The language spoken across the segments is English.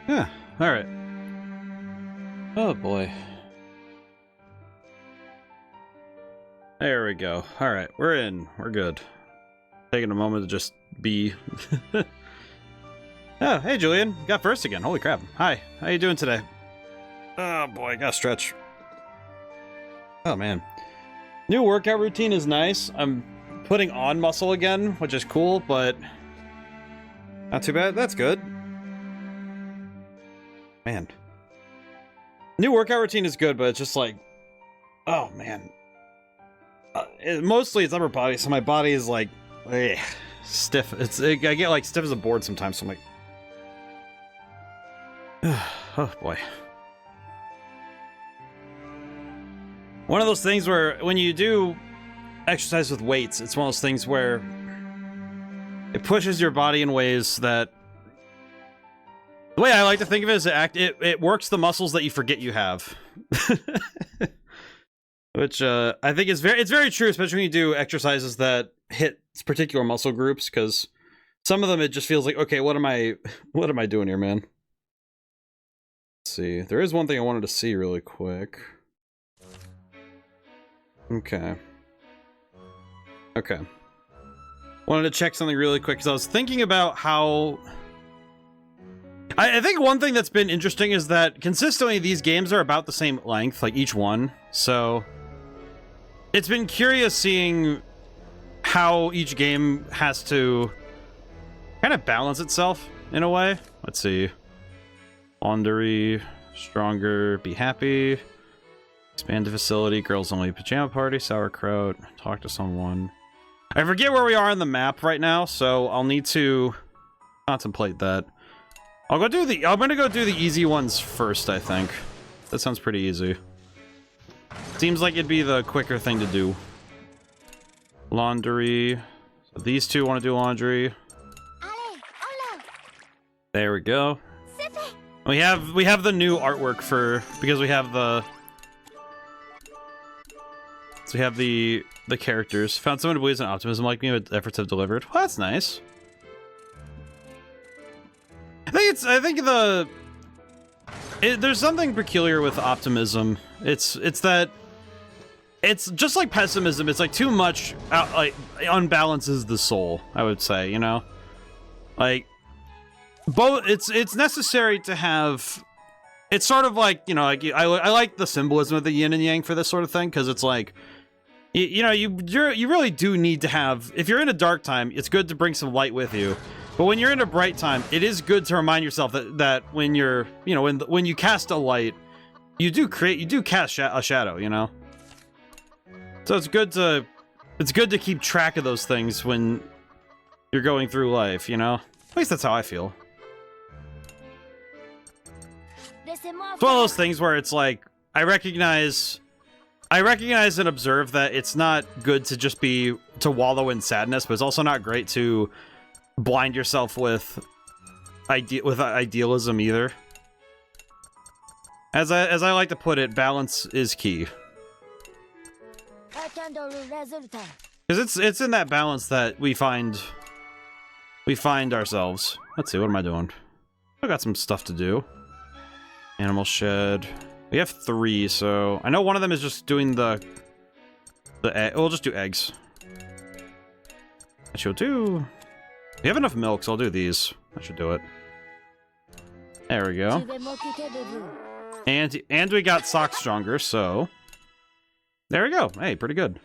Yeah, alright. Oh boy. There we go. Alright, we're in. We're good. Taking a moment to just be... Oh, hey Julian. Got first again. Holy crap. Hi. How you doing today? Oh boy, gotta stretch. Oh man. New workout routine is nice. I'm putting on muscle again, which is cool, but... Not too bad. That's good. Man. New workout routine is good, but it's just like... Oh man. Mostly it's upper body, so my body is like... stiff. I get like stiff as a board sometimes, so I'm like... Oh boy. One of those things where when you do exercise with weights, it's one of those things where it pushes your body in ways that... The way I like to think of it is it works the muscles that you forget you have. Which I think is it's very true, especially when you do exercises that hit particular muscle groups, because some of them it just feels like, okay, what am I doing here, man? Let's see. There is one thing I wanted to see really quick. Okay. Wanted to check something really quick, because I was thinking about how... I think one thing that's been interesting is that consistently these games are about the same length, like each one, so... It's been curious seeing how each game has to kind of balance itself, in a way. Let's see. Laundry, stronger, be happy... Expand the facility, girls only pajama party, sauerkraut, talk to someone. I forget where we are on the map right now, so I'll need to contemplate that. I'm gonna go do the easy ones first, I think. That sounds pretty easy. Seems like it'd be the quicker thing to do. Laundry. So these two want to do laundry. There we go. We have the new artwork because we have the... So we have the characters. Found someone who believes in optimism like me, but efforts have delivered. Well, that's nice. I think there's something peculiar with optimism. It's that it's just like pessimism. It's like too much unbalances the soul, I would say, you know? Like both it's necessary to have. It's sort of like, you know, like I like the symbolism of the yin and yang for this sort of thing, because it's like, you know, you really do need to have, if you're in a dark time, it's good to bring some light with you. But when you're in a bright time, it is good to remind yourself that when you're, you know, when you cast a light, you do cast a shadow, you know? So it's good to keep track of those things when you're going through life, you know? At least that's how I feel. It's one of those things where it's like, I recognize and observe that it's not good to just to wallow in sadness, but it's also not great to blind yourself with idealism either. As I like to put it, balance is key. Because it's in that balance that we find ourselves. Let's see, what am I doing? I got some stuff to do. Animal shed. We have 3, so I know one of them is just doing the egg. We'll just do eggs. I should do. We have enough milk, so I'll do these. I should do it. There we go. And we got sock stronger, so there we go. Hey, pretty good.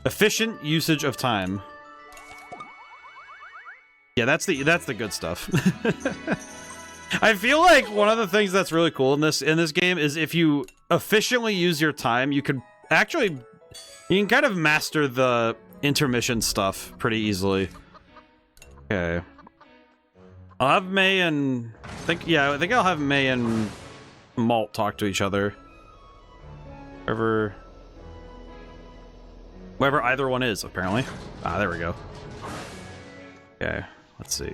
Efficient usage of time. Yeah, that's the good stuff. I feel like one of the things that's really cool in this game is if you efficiently use your time, you can kind of master the intermission stuff pretty easily. Okay. I'll have May and I think I'll have May and Malt talk to each other. Wherever either one is, apparently. Ah, there we go. Okay, let's see.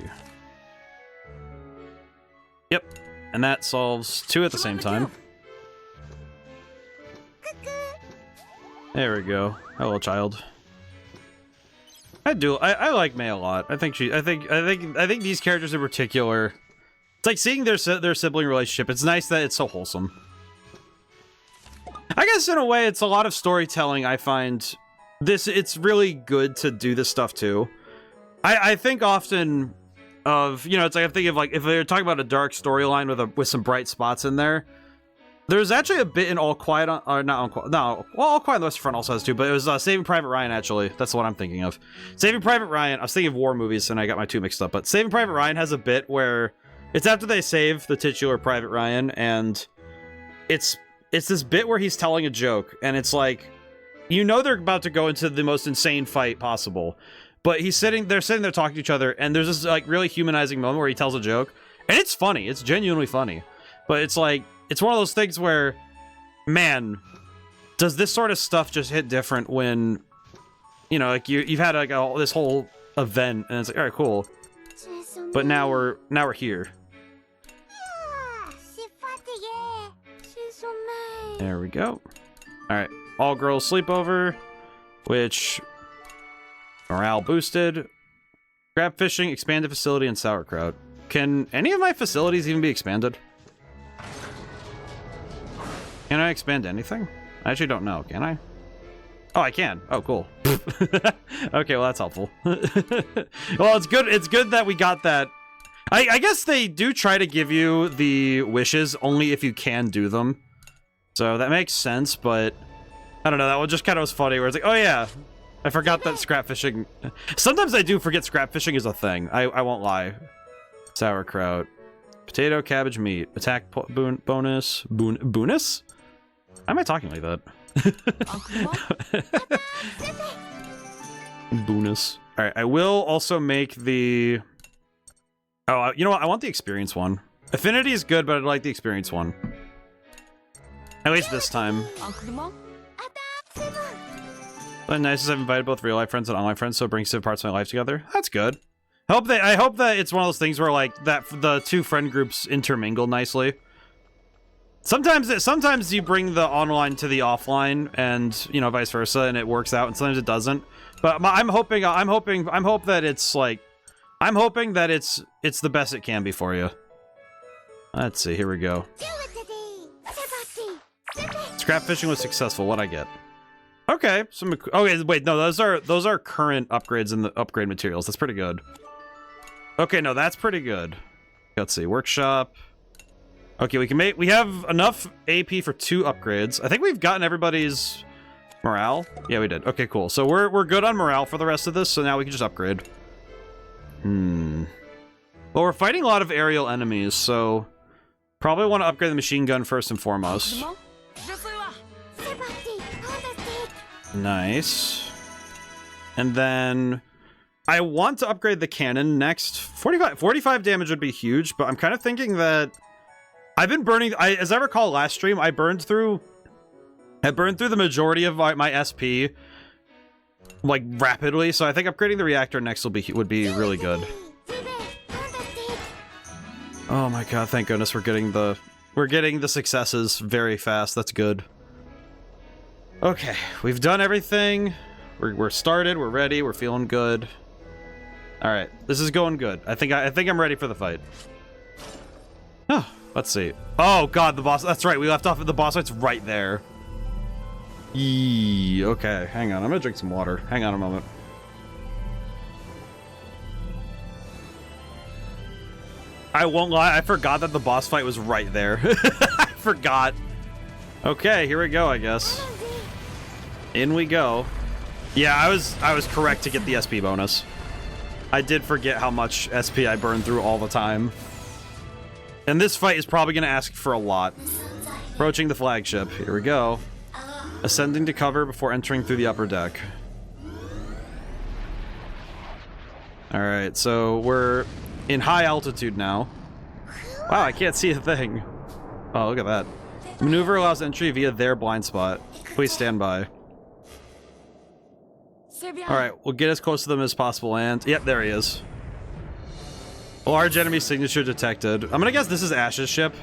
Yep, and that solves 2 at the same time. There we go. Hello, child. I like May a lot. I think these characters in particular It's like seeing their sibling relationship. It's nice that it's so wholesome. I guess in a way, it's a lot of storytelling. I find it's really good to do this stuff too. I think often of, you know, it's like I'm thinking of like if they're talking about a dark storyline with some bright spots in there. There's actually a bit in All Quiet on, or not on, no, well, All Quiet on the Western Front also has too, but it was Saving Private Ryan, actually. That's what I'm thinking of. Saving Private Ryan, I was thinking of war movies and I got my two mixed up, but Saving Private Ryan has a bit where it's after they save the titular Private Ryan, and it's this bit where he's telling a joke, and it's like, you know they're about to go into the most insane fight possible, but they're sitting there talking to each other, and there's this like really humanizing moment where he tells a joke, and it's funny, it's genuinely funny, but it's like, it's one of those things where, man, does this sort of stuff just hit different when, you know, like you've had like this whole event, and it's like, all right, cool, but now we're here. There we go. All right, all girls sleepover, which morale boosted. Crab fishing, expanded facility, and sauerkraut. Can any of my facilities even be expanded? Can I expand anything? I actually don't know. Can I? Oh, I can. Oh, cool. Okay, well that's helpful. Well, it's good. It's good that we got that. I guess they do try to give you the wishes only if you can do them. So that makes sense, but I don't know, that one just kind of was funny where it's like, oh yeah, I forgot that scrap fishing. Sometimes I do forget scrap fishing is a thing. I won't lie. Sauerkraut. Potato, cabbage, meat. Attack bonus. Bonus? Why am I talking like that? Bonus. Alright, I will also make the... Oh, you know what? I want the experience one. Affinity is good, but I'd like the experience one. At least this time. But nice is I've invited both real life friends and online friends, so it brings two parts of my life together. That's good. I hope that it's one of those things where like that the two friend groups intermingle nicely. Sometimes you bring the online to the offline, and you know vice versa, and it works out, and sometimes it doesn't. But I'm hoping that it's like I'm hoping that it's the best it can be for you. Let's see. Here we go. Scrap fishing was successful. What'd I get? Okay, some. Okay, wait, no, those are current upgrades in the upgrade materials. That's pretty good. Okay, no, that's pretty good. Let's see, workshop. Okay, we have enough AP for 2 upgrades. I think we've gotten everybody's morale. Yeah, we did. Okay, cool. So we're good on morale for the rest of this. So now we can just upgrade. Well, we're fighting a lot of aerial enemies, so probably want to upgrade the machine gun first and foremost. Nice. And then I want to upgrade the cannon next. 45 damage would be huge, but I'm kind of thinking that I've been burning. As I recall last stream, I burned through the majority of my SP like rapidly, so I think upgrading the reactor next would be really good. Oh my god, thank goodness we're getting the successes very fast. That's good. Okay, we've done everything. We're started, we're ready, we're feeling good. Alright, this is going good. I think I'm ready for the fight. Oh, let's see. Oh god, the boss, that's right, we left off at the boss fight's right there. Yee, okay, hang on, I'm gonna drink some water. Hang on a moment. I won't lie, I forgot that the boss fight was right there. I forgot. Okay, here we go, I guess. In we go. Yeah, I was correct to get the SP bonus. I did forget how much SP I burned through all the time. And this fight is probably going to ask for a lot. Approaching the flagship. Here we go. Ascending to cover before entering through the upper deck. Alright, so we're in high altitude now. Wow, I can't see a thing. Oh, look at that. Maneuver allows entry via their blind spot. Please stand by. Alright, we'll get as close to them as possible and... Yep, there he is. Large enemy signature detected. I'm gonna guess this is Ash's ship.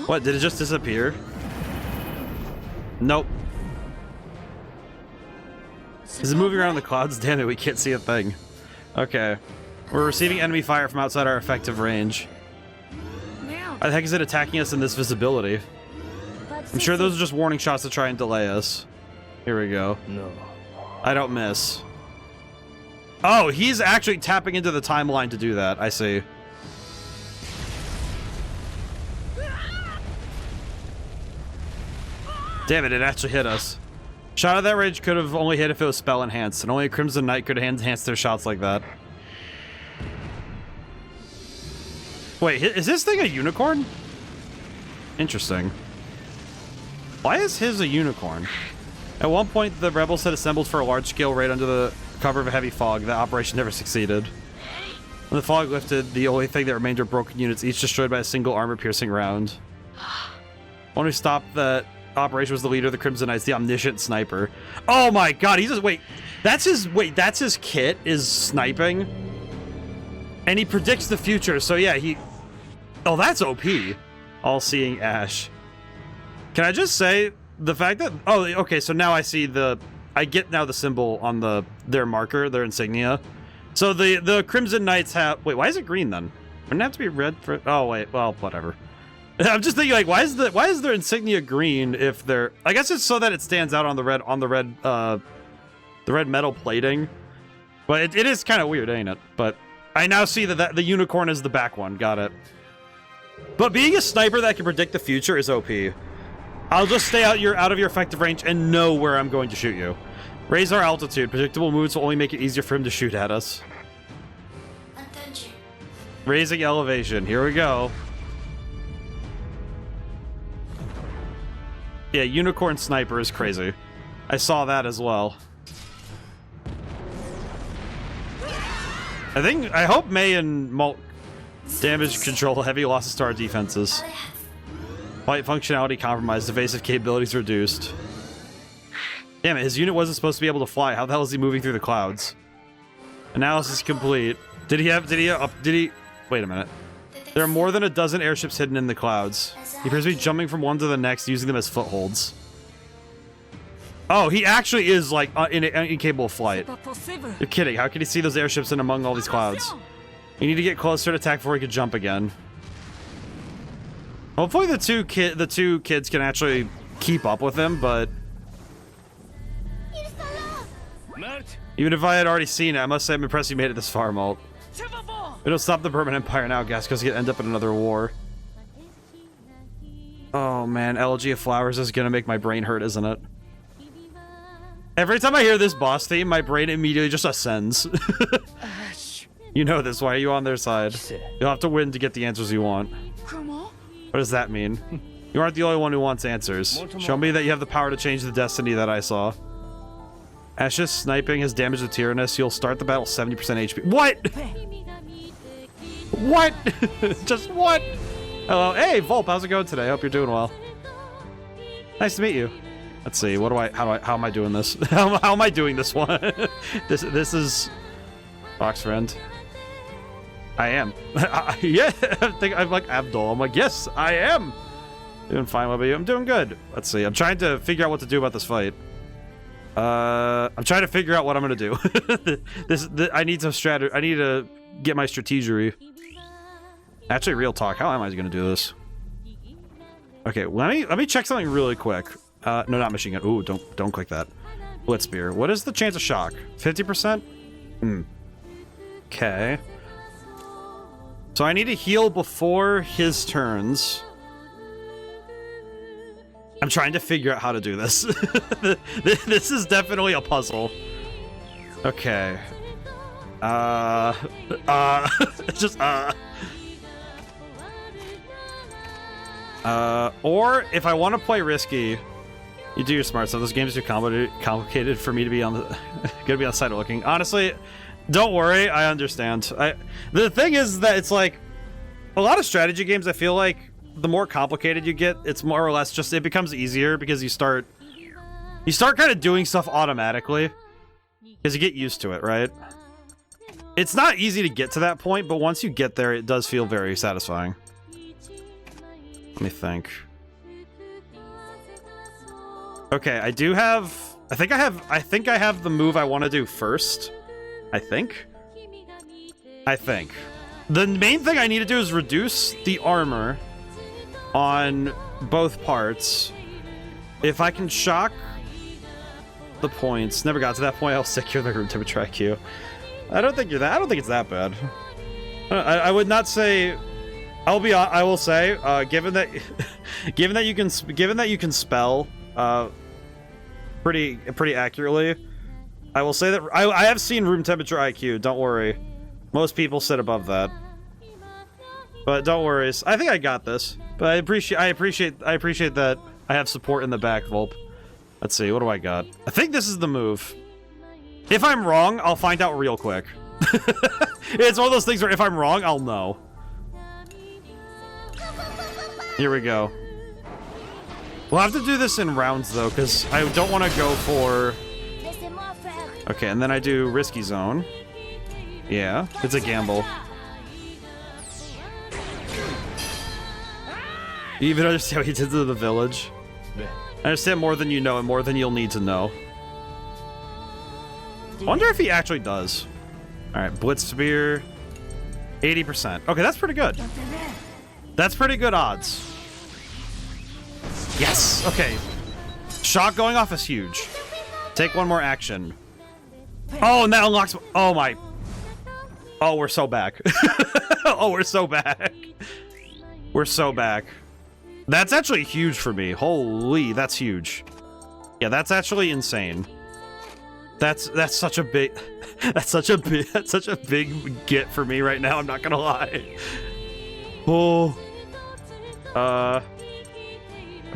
What, did it just disappear? Nope. Is it moving around the clouds? Damn it, we can't see a thing. Okay. We're receiving enemy fire from outside our effective range. Why the heck is it attacking us in this visibility? I'm sure those are just warning shots to try and delay us. Here we go. No. I don't miss. Oh, he's actually tapping into the timeline to do that. I see. Damn it, it actually hit us. Shot of that range could have only hit if it was spell enhanced, and only a Crimson Knight could enhance their shots like that. Wait, is this thing a unicorn? Interesting. Why is his a unicorn? At one point, the rebels had assembled for a large-scale raid under the cover of a heavy fog. That operation never succeeded. When the fog lifted, the only thing that remained were broken units, each destroyed by a single armor-piercing round. One who stopped that operation was the leader of the Crimson Knights, the omniscient sniper. Oh my god, he's just that's his kit is sniping. And he predicts the future, so yeah, oh, that's OP. All-seeing Ash. Can I just say the fact that okay, so now I see I get now the symbol on their marker, their insignia. So the Crimson Knights have why is it green then? Wouldn't it have to be red for oh wait, well, whatever. I'm just thinking, like, why is their insignia green if they're... I guess it's so that it stands out on the red metal plating. But it is kind of weird, ain't it? But I now see that the unicorn is the back one. Got it. But being a sniper that can predict the future is OP. I'll just stay out of your effective range and know where I'm going to shoot you. Raise our altitude. Predictable moves will only make it easier for him to shoot at us. Raising elevation. Here we go. Yeah, Unicorn Sniper is crazy. I saw that as well. I hope May and Malt damage control heavy losses to our defenses. Flight functionality compromised, evasive capabilities reduced. Damn it, his unit wasn't supposed to be able to fly. How the hell is he moving through the clouds? Analysis complete. Did he wait a minute. There are more than a dozen airships hidden in the clouds. He appears to be jumping from one to the next, using them as footholds. Oh, he actually is, like, incapable of flight. You're kidding. How can he see those airships in among all these clouds? You need to get closer to attack before he can jump again. Hopefully the two kids can actually keep up with him, but... Even if I had already seen it, I must say I'm impressed you made it this far, Malt. It'll stop the Bourbon Empire now, guys, because he'll end up in another war. Oh man, Elegy of Flowers is gonna make my brain hurt, isn't it? Every time I hear this boss theme, my brain immediately just ascends. You know this, why are you on their side? You'll have to win to get the answers you want. What does that mean? You aren't the only one who wants answers. Show me that you have the power to change the destiny that I saw. Ash's sniping has damaged the Tyrannus. You'll start the battle 70% HP. What? What? Just what? Hello. Hey, Volp, how's it going today? Hope you're doing well. Nice to meet you. Let's see. How am I doing this? How am I doing this one? This is Fox friend. I am. Yeah, I'm like Abdul. I'm like, yes, I am. Doing fine. What about you? I'm doing good. Let's see. I'm trying to figure out what to do about this fight. I'm trying to figure out what I'm gonna do. I need some strategy. I need to get my strategery. Actually, real talk. How am I gonna do this? Okay, let me check something really quick. No, not machine gun. Ooh, don't click that. Blitz spear. What is the chance of shock? 50%? Okay. So I need to heal before his turns. I'm trying to figure out how to do this. This is definitely a puzzle. Okay. Or if I want to play risky, you do your smart stuff. Those games are too complicated for me to be on the gonna be on the side of looking. Honestly, don't worry, I understand. The thing is that it's like a lot of strategy games, I feel like the more complicated you get, it's more or less just, it becomes easier because you start kind of doing stuff automatically because you get used to it, right? It's not easy to get to that point, but once you get there, it does feel very satisfying. Let me think. Okay, I think I have the move I want to do first. I think. I think. The main thing I need to do is reduce the armor on both parts. If I can shock the points. Never got to that point. I'll secure the room temperature IQ. I don't think it's that bad. I would not say. I will say, given that you can spell pretty accurately, I will say that I have seen room temperature IQ. Don't worry, most people sit above that, but don't worry. I think I got this. But I appreciate that I have support in the back, Volp. Let's see, what do I got? I think this is the move. If I'm wrong, I'll find out real quick. It's one of those things where if I'm wrong, I'll know. Here we go. We'll have to do this in rounds, though, because I don't want to go for... Okay, and then I do Risky Zone. Yeah, it's a gamble. You even understand what he did to the village? I understand more than you know and more than you'll need to know. I wonder if he actually does. Alright, Blitz Spear. 80%. Okay, that's pretty good. That's pretty good odds. Yes! Okay. Shock going off is huge. Take one more action. Oh, and that unlocks... Oh, my... Oh, we're so back. Oh, we're so back. We're so back. That's actually huge for me. Holy, that's huge. Yeah, that's actually insane. That's such a big that's such a big get for me right now, I'm not gonna lie. Oh.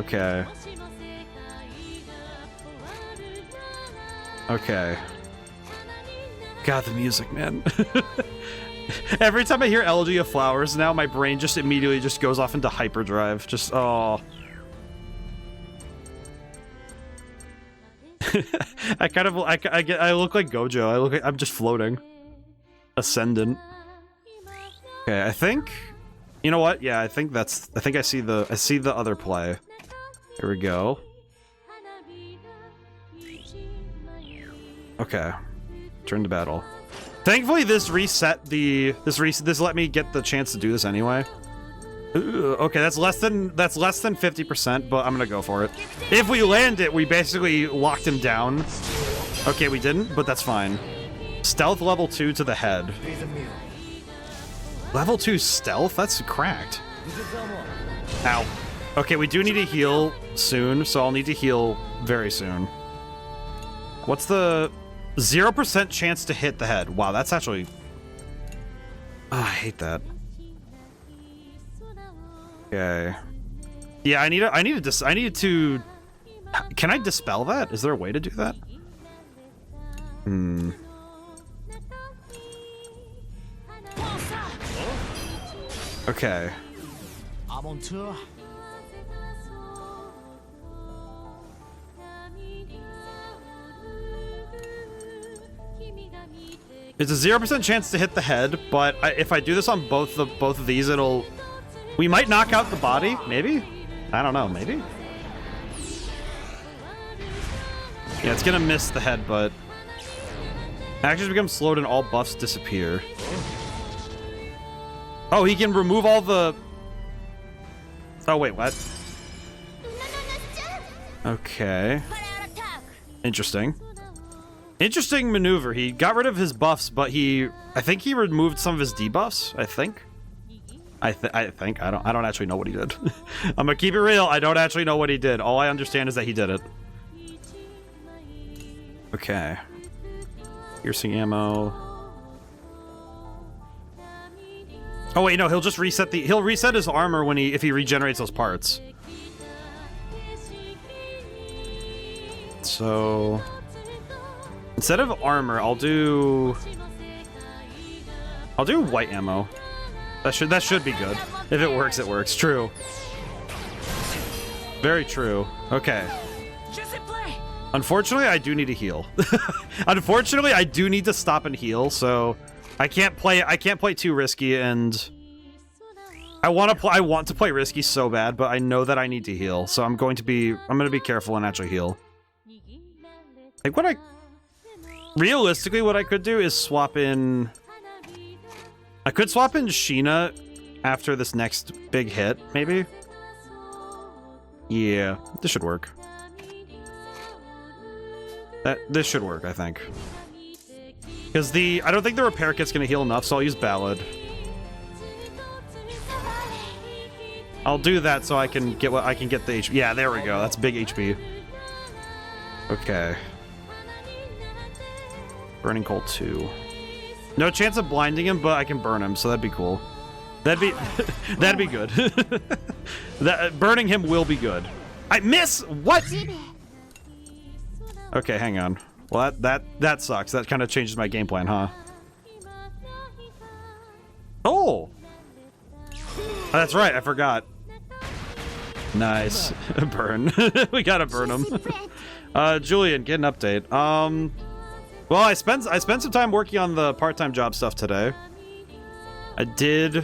Okay. Okay. God, the music, man. Every time I hear Elegy of Flowers now, my brain just immediately just goes off into hyperdrive. Just, oh. I look like Gojo. I'm just floating. Ascendant. Okay, I think... You know what? Yeah, I think I see the other play. Here we go. Okay. Turn to battle. Thankfully, this reset the... This let me get the chance to do this anyway. Ooh, okay, that's less than 50%, but I'm gonna go for it. If we land it, we basically locked him down. Okay, we didn't, but that's fine. Stealth level 2 to the head. Level 2 stealth? That's cracked. Ow. Okay, we do need to heal soon, so I'll need to heal very soon. What's the... 0% chance to hit the head. Wow, that's actually... Oh, I hate that. Okay. Yeah, I need to... Can I dispel that? Is there a way to do that? Hmm. Okay. It's a 0% chance to hit the head, but if I do this on both of these, it'll... We might knock out the body, maybe? I don't know, maybe? Yeah, it's gonna miss the head, but... Actions become slowed and all buffs disappear. Oh, he can remove all the... Oh, wait, what? Okay. Interesting. Interesting maneuver. He got rid of his buffs, but I think he removed some of his debuffs, I think. I think. I don't actually know what he did. I'm gonna keep it real. I don't actually know what he did. All I understand is that he did it. Okay. Piercing ammo. Oh wait, no, he'll just reset he'll reset his armor when if he regenerates those parts. So instead of armor, I'll do white ammo. That should be good. If it works, it works. True. Very true. Okay. Unfortunately, I do need to heal. Unfortunately, I do need to stop and heal, so I can't play too risky, and I want to play risky so bad, but I know that I need to heal, so I'm going to be careful and actually heal. Like realistically what I could do is swap in I could swap in Sheena after this next big hit, maybe? Yeah, this should work. This should work, I think. Because I don't think the repair kit's gonna heal enough, so I'll use Ballad. I'll do that so I can get the HP. Yeah, there we go. That's big HP. Okay. Burning Coal 2. No chance of blinding him, but I can burn him, so that'd be cool. That'd be that'd be good. Burning him will be good. I miss. What? Okay, hang on. Well, that sucks. That kind of changes my game plan, huh? Oh, that's right. I forgot. Nice. Burn. We gotta burn him. Julian, get an update. Well, I spent some time working on the part-time job stuff today. I did.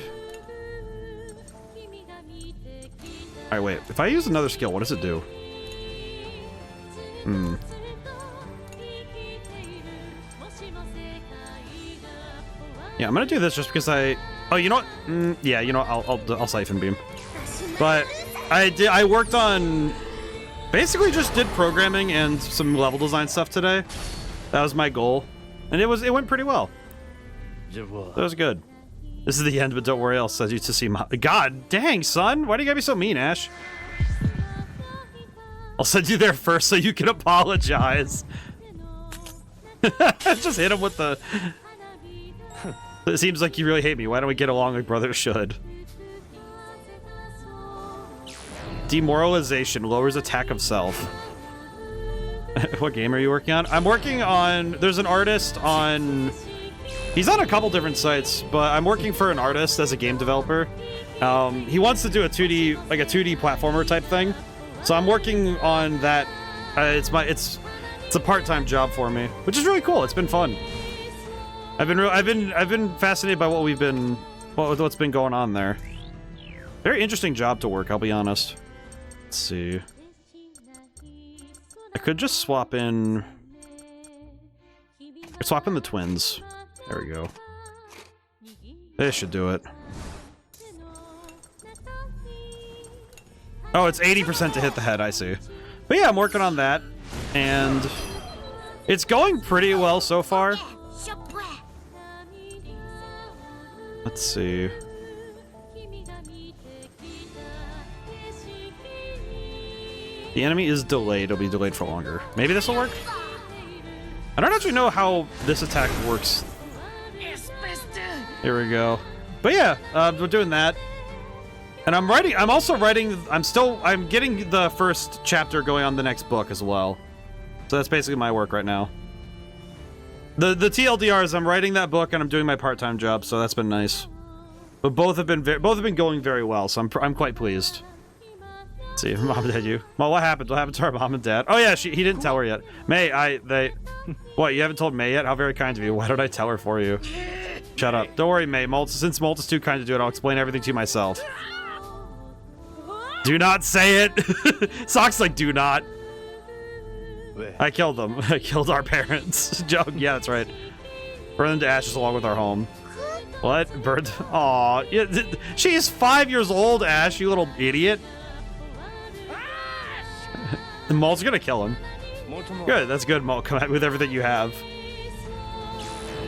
All right, wait. If I use another skill, what does it do? Yeah, I'm gonna do this just because I. Oh, you know what? Yeah, you know what? I'll Siphon Beam. But I worked on. Basically, just did programming and some level design stuff today. That was my goal, and it went pretty well. That was good. This is the end, but don't worry, I'll send you to see my. God dang, son! Why do you gotta be so mean, Ash? I'll send you there first so you can apologize. Just hit him with the. It seems like you really hate me. Why don't we get along like brothers should? Demoralization lowers attack of self. What game are you working on? I'm working on. There's an artist on. He's on a couple different sites, but I'm working for an artist as a game developer. He wants to do a 2D, like a 2D platformer type thing. So I'm working on that. It's a part-time job for me, which is really cool. It's been fun. I've been fascinated by what's been going on there. Very interesting job to work, I'll be honest. Let's see. I could just swap in the twins. There we go. This should do it. Oh, it's 80% to hit the head, I see. But yeah, I'm working on that, and it's going pretty well so far. Let's see. The enemy is delayed. It'll be delayed for longer. Maybe this will work? I don't actually know how this attack works. Here we go. But yeah, we're doing that. And I'm getting the first chapter going on the next book as well. So that's basically my work right now. The TLDR is I'm writing that book and I'm doing my part-time job, so that's been nice. But both have been going very well, so I'm quite pleased. Let's see, Mom and Dad, you. Well, what happened? What happened to our mom and dad? Oh yeah, he didn't tell her yet. May, what, you haven't told May yet? How very kind of you. Why don't I tell her for you? Shut up. Don't worry, May. Since Molt is too kind to do it, I'll explain everything to you myself. Do not say it! Sock's like, do not. I killed them. I killed our parents. Joke. Yeah, that's right. Burn them to ashes along with our home. What? Burned? Aw. Yeah, she's 5 years old, Ash, you little idiot. The Malt's gonna kill him. Good, that's good, Malt. Come at me with everything you have.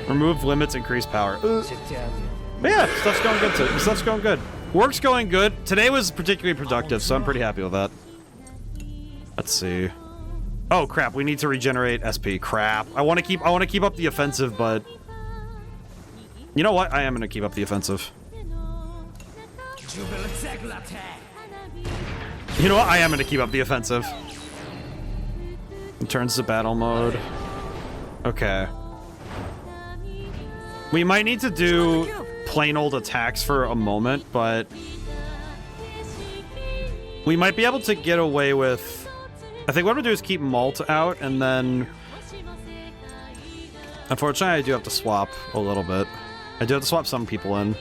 Remove limits, increase power. But yeah, stuff's going good. Stuff's going good. Work's going good. Today was particularly productive, so I'm pretty happy with that. Let's see. Oh crap, we need to regenerate SP. Crap. I want to keep up the offensive, but you know what? I am gonna keep up the offensive. You know what? I am gonna keep up the offensive. It turns to battle mode. Okay. We might need to do plain old attacks for a moment, but we might be able to get away with. I think what I'm gonna do is keep Malt out, and then unfortunately I do have to swap a little bit. I do have to swap some people in.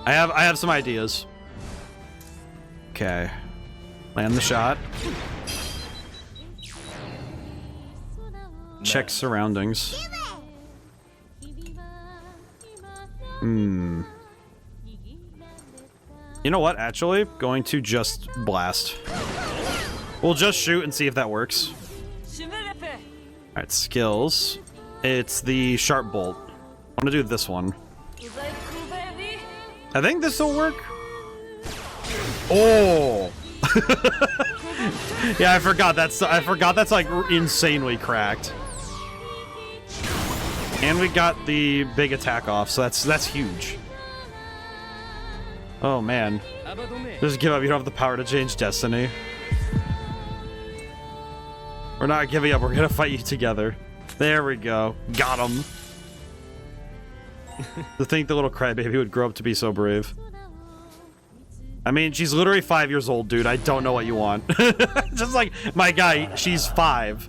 I have some ideas. Okay. Land the shot. Check surroundings. You know what? Actually, going to just blast. We'll just shoot and see if that works. Alright, skills. It's the sharp bolt. I'm gonna do this one. I think this will work. Oh! Yeah, I forgot that's like insanely cracked. And we got the big attack off, so that's huge. Oh man. Just give up, you don't have the power to change destiny. We're not giving up, we're gonna fight you together. There we go. Got him. To think the little crybaby would grow up to be so brave. I mean, she's literally 5 years old, dude. I don't know what you want. Just like, my guy, she's 5.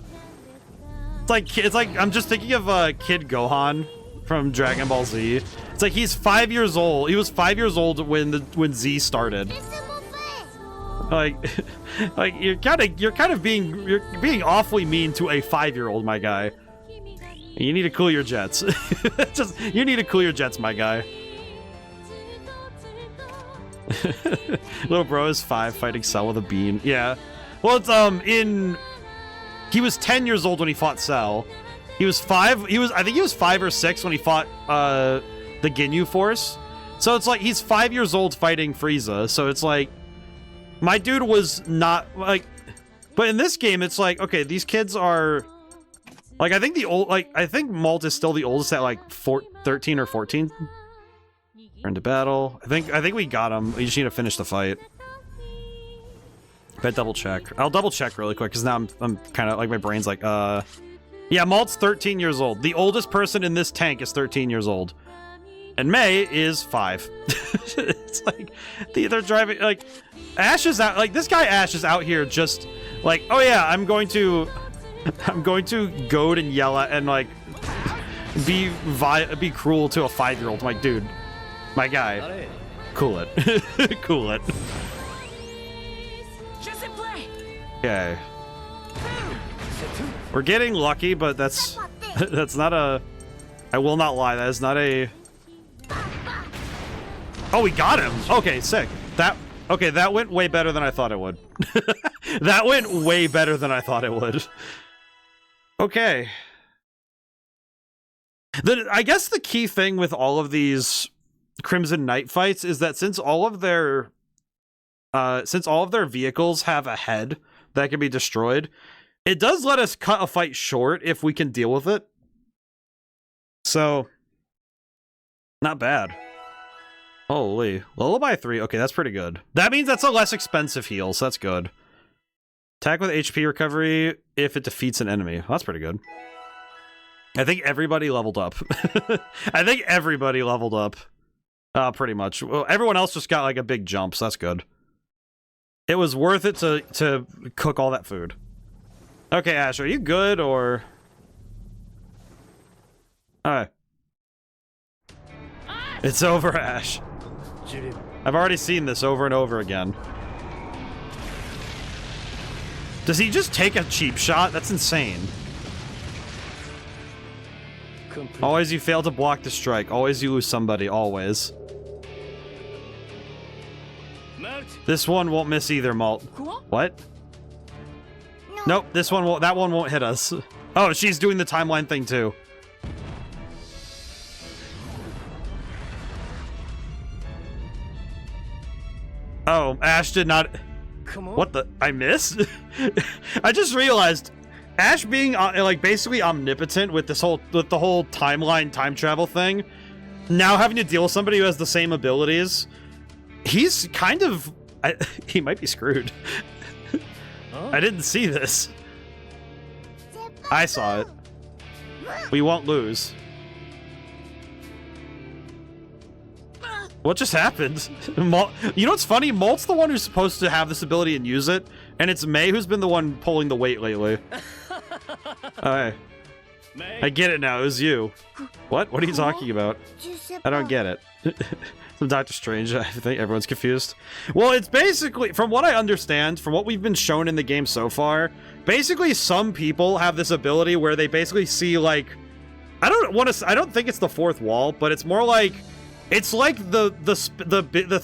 It's like I'm just thinking of Kid Gohan from Dragon Ball Z. It's like he's 5 years old. He was 5 years old when Z started. Like you're being awfully mean to a 5-year-old, my guy. You need to cool your jets. You need to cool your jets, my guy. Little bro is 5 fighting Cell with a bean. Yeah. Well, it's he was 10 years old when he fought Cell. He was 5. I think he was 5 or 6 when he fought the Ginyu Force. So it's like he's 5 years old fighting Frieza. So it's like my dude was not like, but in this game it's like, okay, these kids are like, I think I think Malt is still the oldest at like 13 or 14. Turn to battle. I think we got him. We just need to finish the fight. Bet double check. I'll double check really quick because now I'm kind of like, my brain's like, yeah, Malt's 13 years old. The oldest person in this tank is 13 years old. And May is 5. It's like, they're driving, like, Ash is out, like, this guy Ash is out here just, like, oh yeah, I'm going to goad and yell at and, like, be cruel to a 5-year-old. I'm like, dude, my guy, cool it. Cool it. Okay. We're getting lucky, but that's not a, I will not lie, that is not a, oh, we got him. Okay, sick. Okay, that went way better than I thought it would. That went way better than I thought it would. Okay. I guess the key thing with all of these Crimson Knight fights is that since all of their vehicles have a head that can be destroyed, it does let us cut a fight short if we can deal with it. So, not bad. Holy. Lullaby 3. Okay, that's pretty good. That means that's a less expensive heal, so that's good. Attack with HP recovery if it defeats an enemy. Well, that's pretty good. I think everybody leveled up. I think everybody leveled up. Pretty much. Well, everyone else just got like a big jump, so that's good. It was worth it to cook all that food. Okay, Ash, are you good, or... Alright. It's over, Ash. I've already seen this over and over again. Does he just take a cheap shot? That's insane. Always you fail to block the strike. Always you lose somebody. Always. This one won't miss either, Malt. What? Nope, this one won't. That one won't hit us. Oh, she's doing the timeline thing too. Oh, Ash did not. What the? I missed? I just realized Ash being like basically omnipotent with the whole timeline time travel thing. Now having to deal with somebody who has the same abilities, he's kind of. He might be screwed. Oh. I didn't see this. I saw it. We won't lose. What just happened? You know what's funny? Malt's the one who's supposed to have this ability and use it, and it's May who's been the one pulling the weight lately. Alright. I get it now. It was you. What? What are you talking about? I don't get it. Some Doctor Strange. I think everyone's confused. Well, it's basically, from what I understand, from what we've been shown in the game so far, basically some people have this ability where they basically see, like, I don't think it's the fourth wall, but it's more like, it's like the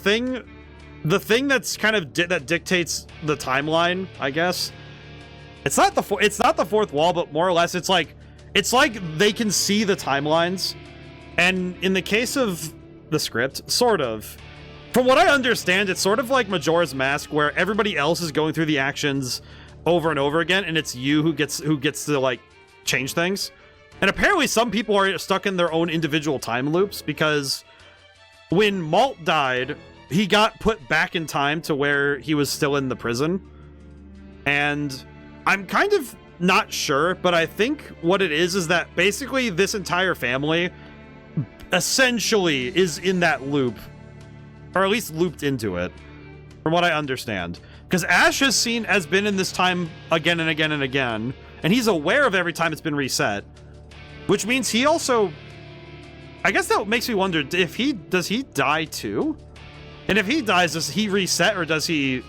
thing that's kind of that dictates the timeline, I guess. It's not the fourth wall, but more or less it's like they can see the timelines. And in the case of the script, sort of, from what I understand, it's sort of like Majora's Mask, where everybody else is going through the actions over and over again, and it's you who gets to, like, change things. And apparently some people are stuck in their own individual time loops, because when Malt died, he got put back in time to where he was still in the prison. And I'm kind of not sure, but I think what it is that basically this entire family essentially is in that loop, or at least looped into it, from what I understand. Because Ash has been in this time again and again and again, and he's aware of every time it's been reset, which means he also, I guess that makes me wonder, does he die too? And if he dies, does he reset, or does he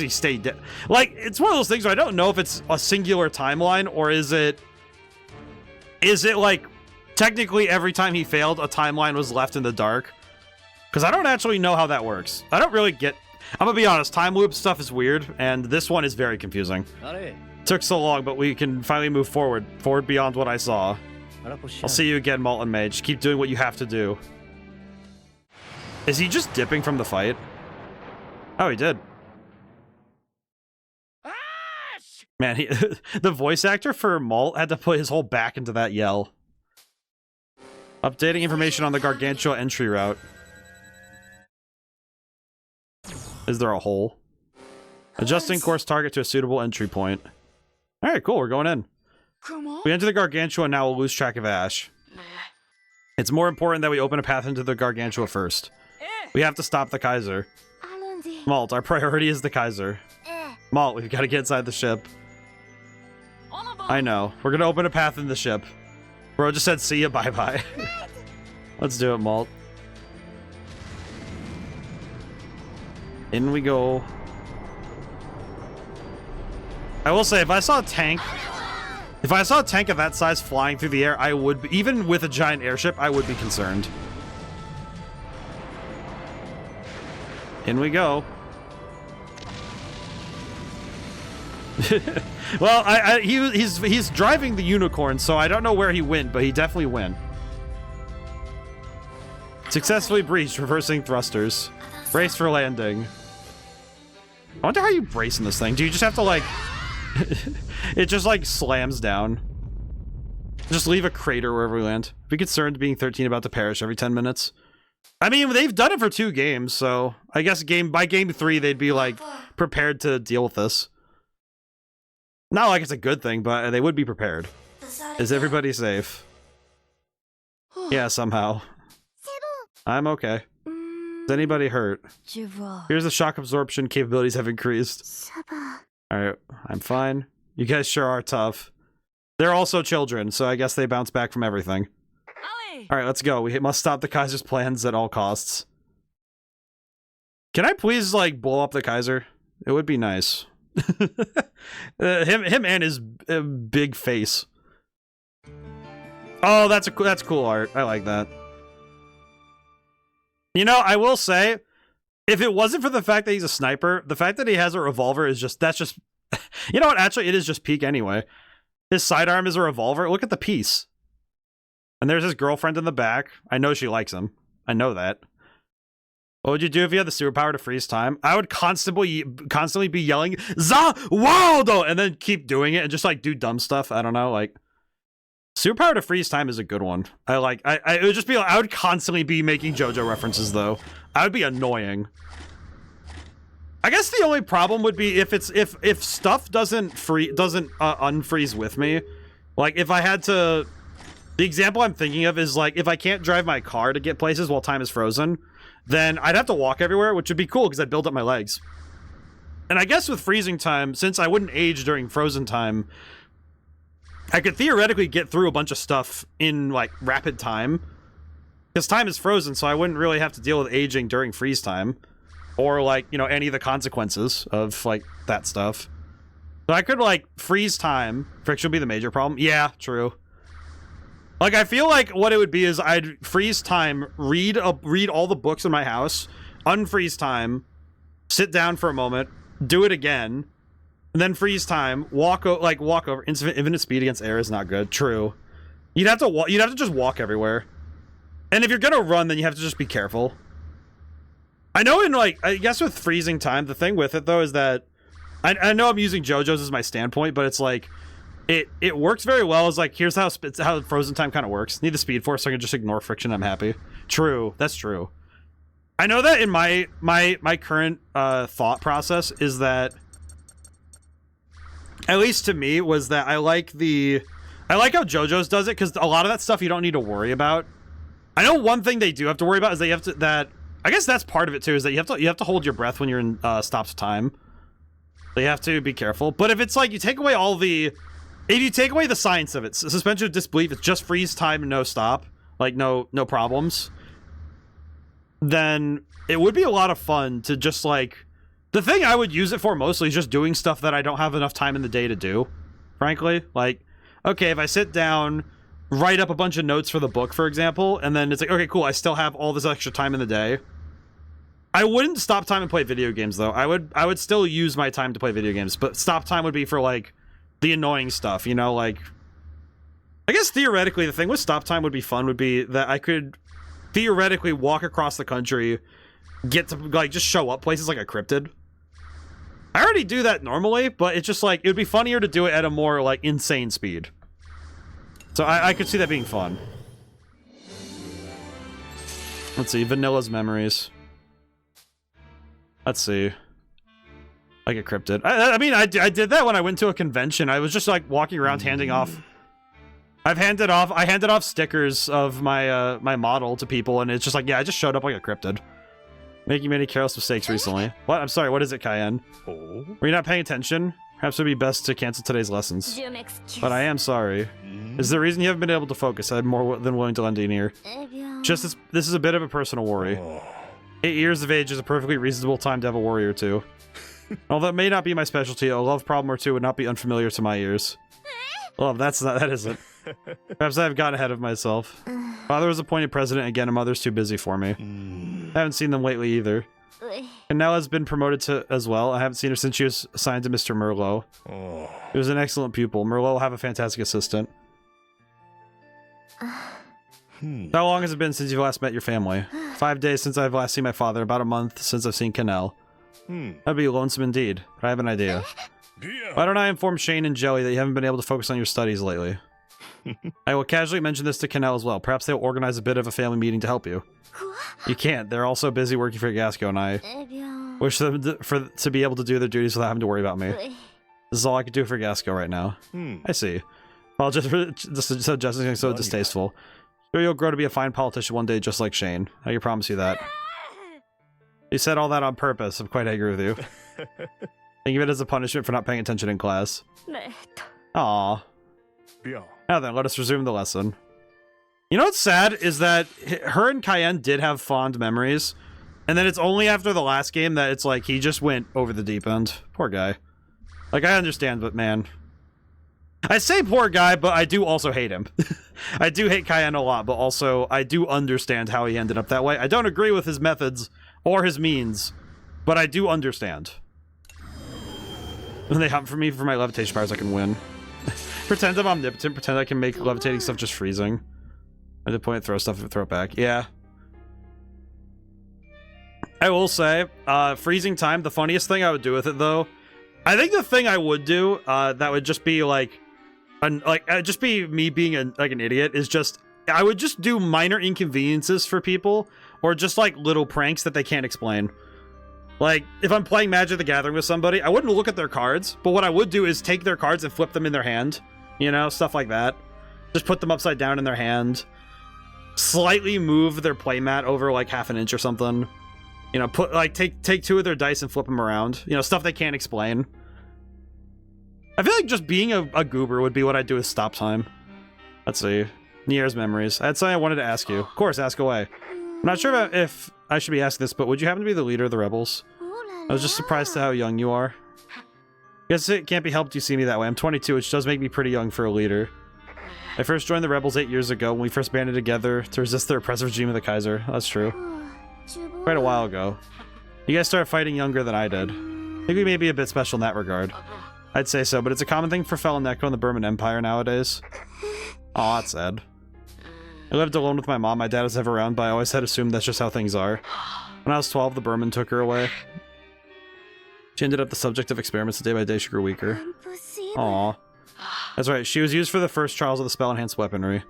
stay dead? Like, it's one of those things where I don't know if it's a singular timeline, or is it like, technically every time he failed, a timeline was left in the dark? Because I don't actually know how that works. I don't really get, I'm gonna be honest, time loop stuff is weird, and this one is very confusing. Took so long, but we can finally move forward beyond what I saw. I'll see you again, Molten Mage. Keep doing what you have to do. Is he just dipping from the fight? Oh, he did. Man, the voice actor for Malt had to put his whole back into that yell. Updating information on the Gargantua entry route. Is there a hole? Adjusting course target to a suitable entry point. Alright, cool, we're going in. We enter the Gargantua and now we'll lose track of Ash. It's more important that we open a path into the Gargantua first. We have to stop the Kaiser. Malt, our priority is the Kaiser. Malt, we've got to get inside the ship. I know. We're gonna open a path in the ship. Bro just said see ya, bye-bye. Let's do it, Malt. In we go. I will say, if I saw a tank of that size flying through the air, I would be, even with a giant airship, I would be concerned. In we go. Well, he's driving the unicorn, so I don't know where he went, but he definitely went. Successfully breached, reversing thrusters. Brace for landing. I wonder how you brace in this thing. Do you just have to, like... it just, like, slams down. Just leave a crater wherever we land. Be concerned being 13 about to perish every 10 minutes. I mean, they've done it for 2 games, so I guess by game 3 they'd be, like, prepared to deal with this. Not like it's a good thing, but they would be prepared. Is everybody safe? Yeah, somehow. I'm okay. Is anybody hurt? Here's the shock absorption capabilities have increased. Alright, I'm fine. You guys sure are tough. They're also children, so I guess they bounce back from everything. Alright, let's go. We must stop the Kaiser's plans at all costs. Can I please, like, blow up the Kaiser? It would be nice. him and his big face. Oh, that's cool art. I like that. You know, I will say, if it wasn't for the fact that he's a sniper, the fact that he has a revolver is just, that's just, you know what, actually, it is just peak anyway. His sidearm is a revolver. Look at the piece. And there's his girlfriend in the back. I know she likes him. I know that. What would you do if you had the superpower to freeze time? I would constantly be yelling, "Za Waldo!" and then keep doing it and just, like, do dumb stuff. I don't know, like... Superpower to freeze time is a good one. It would just be like, I would constantly be making JoJo references, though. I would be annoying. I guess the only problem would be if stuff doesn't unfreeze with me. Like, if I had to... The example I'm thinking of is, like, if I can't drive my car to get places while time is frozen, then I'd have to walk everywhere, which would be cool because I'd build up my legs. And I guess with freezing time, since I wouldn't age during frozen time, I could theoretically get through a bunch of stuff in, like, rapid time. Because time is frozen, so I wouldn't really have to deal with aging during freeze time. Or, like, you know, any of the consequences of, like, that stuff. So I could, like, freeze time. Friction would be the major problem. Yeah, true. Like, I feel like what it would be is I'd freeze time, read all the books in my house, unfreeze time, sit down for a moment, do it again, and then freeze time, walk over. Infinite speed against air is not good. True. You'd have to just walk everywhere. And if you're gonna run, then you have to just be careful. I know in, like, I guess with freezing time, the thing with it, though, is that I know I'm using JoJo's as my standpoint, but it's like, it works very well. It's like, here's how frozen time kind of works. Need the speed force so I can just ignore friction. I'm happy. True. That's true. I know that in my current thought process is that, at least to me, was that I like how JoJo's does it, because a lot of that stuff you don't need to worry about. I know one thing they do have to worry about is that you have to, I guess that's part of it too, is that you have to hold your breath when you're in stops of time. So you have to be careful. But if it's like, you take away if you take away the science of it, suspension of disbelief, it's just freeze time and no stop, like no problems, then it would be a lot of fun to just, like, the thing I would use it for mostly is just doing stuff that I don't have enough time in the day to do, frankly. Like, okay, if I sit down, write up a bunch of notes for the book, for example, and then it's like, okay, cool, I still have all this extra time in the day. I wouldn't stop time and play video games, though. I would still use my time to play video games, but stop time would be for, like, the annoying stuff, you know, like, I guess theoretically the thing with stop time would be that I could theoretically walk across the country, get to, like, just show up places like a cryptid. I already do that normally, but it's just, like, it would be funnier to do it at a more, like, insane speed. So I could see that being fun. Let's see, Vanilla's memories. Let's see. Like a cryptid. I mean, I did that when I went to a convention. I was just, like, walking around handing off. I handed off stickers of my my model to people, and it's just like, yeah, I just showed up like a cryptid. Making many careless mistakes recently. What? I'm sorry, what is it, Cayenne? Oh. Were you not paying attention? Perhaps it would be best to cancel today's lessons. But I am sorry. Is the reason you haven't been able to focus? I'm more than willing to lend an ear. Just this is a bit of a personal worry. 8 years of age is a perfectly reasonable time to have a worry or two. Although that may not be my specialty, a love problem or two would not be unfamiliar to my ears. Love, that isn't. Perhaps I've gotten ahead of myself. Father was appointed president again, and mother's too busy for me. I haven't seen them lately either. And Nella's been promoted to as well. I haven't seen her since she was assigned to Mr. Merlot. He was an excellent pupil. Merlot will have a fantastic assistant. How long has it been since you've last met your family? 5 days since I've last seen my father. About a month since I've seen Canel. That'd be lonesome indeed, but I have an idea. Why don't I inform Shane and Jelly that you haven't been able to focus on your studies lately? I will casually mention this to Canel as well. Perhaps they'll organize a bit of a family meeting to help you. You can't. They're all so busy working for Gasco, and I wish them to be able to do their duties without having to worry about me. This is all I could do for Gasco right now. I see. Well, just for suggesting so distasteful. Sure, you'll grow to be a fine politician one day, just like Shane. I can promise you that. You said all that on purpose. I'm quite angry with you. Think of it as a punishment for not paying attention in class. Aww. Now then, let us resume the lesson. You know what's sad is that her and Cayenne did have fond memories, and then it's only after the last game that it's like he just went over the deep end. Poor guy. Like, I understand, but man. I say poor guy, but I do also hate him. I do hate Cayenne a lot, but also I do understand how he ended up that way. I don't agree with his methods or his means, but I do understand. When they hunt for me for my levitation powers, I can win. Pretend I'm omnipotent, pretend I can make levitating stuff just freezing. At the point, throw stuff and throw it back. Yeah. I will say, freezing time, the funniest thing I would do with it, though, I think the thing I would do, that would just be like, just be me being an idiot, is just, I would just do minor inconveniences for people, or just like little pranks that they can't explain. Like, if I'm playing Magic the Gathering with somebody, I wouldn't look at their cards, but what I would do is take their cards and flip them in their hand. You know, stuff like that. Just put them upside down in their hand. Slightly move their playmat over like half an inch or something. You know, take two of their dice and flip them around. You know, stuff they can't explain. I feel like just being a goober would be what I'd do with stop time. Let's see. New Year's memories. I had something I wanted to ask you. Of course, ask away. I'm not sure if I should be asking this, but would you happen to be the leader of the rebels? I was just surprised at how young you are. Guess it can't be helped you see me that way. I'm 22, which does make me pretty young for a leader. I first joined the rebels 8 years ago when we first banded together to resist the oppressive regime of the Kaiser. That's true. Quite a while ago. You guys started fighting younger than I did. I think we may be a bit special in that regard. I'd say so, but it's a common thing for fellow Neko in the Burman Empire nowadays. Aw, that's sad. I lived alone with my mom. My dad was never around, but I always had assumed that's just how things are. When I was 12, the Burman took her away. She ended up the subject of experiments. Day by day, she grew weaker. Aw. That's right. She was used for the first trials of the spell-enhanced weaponry.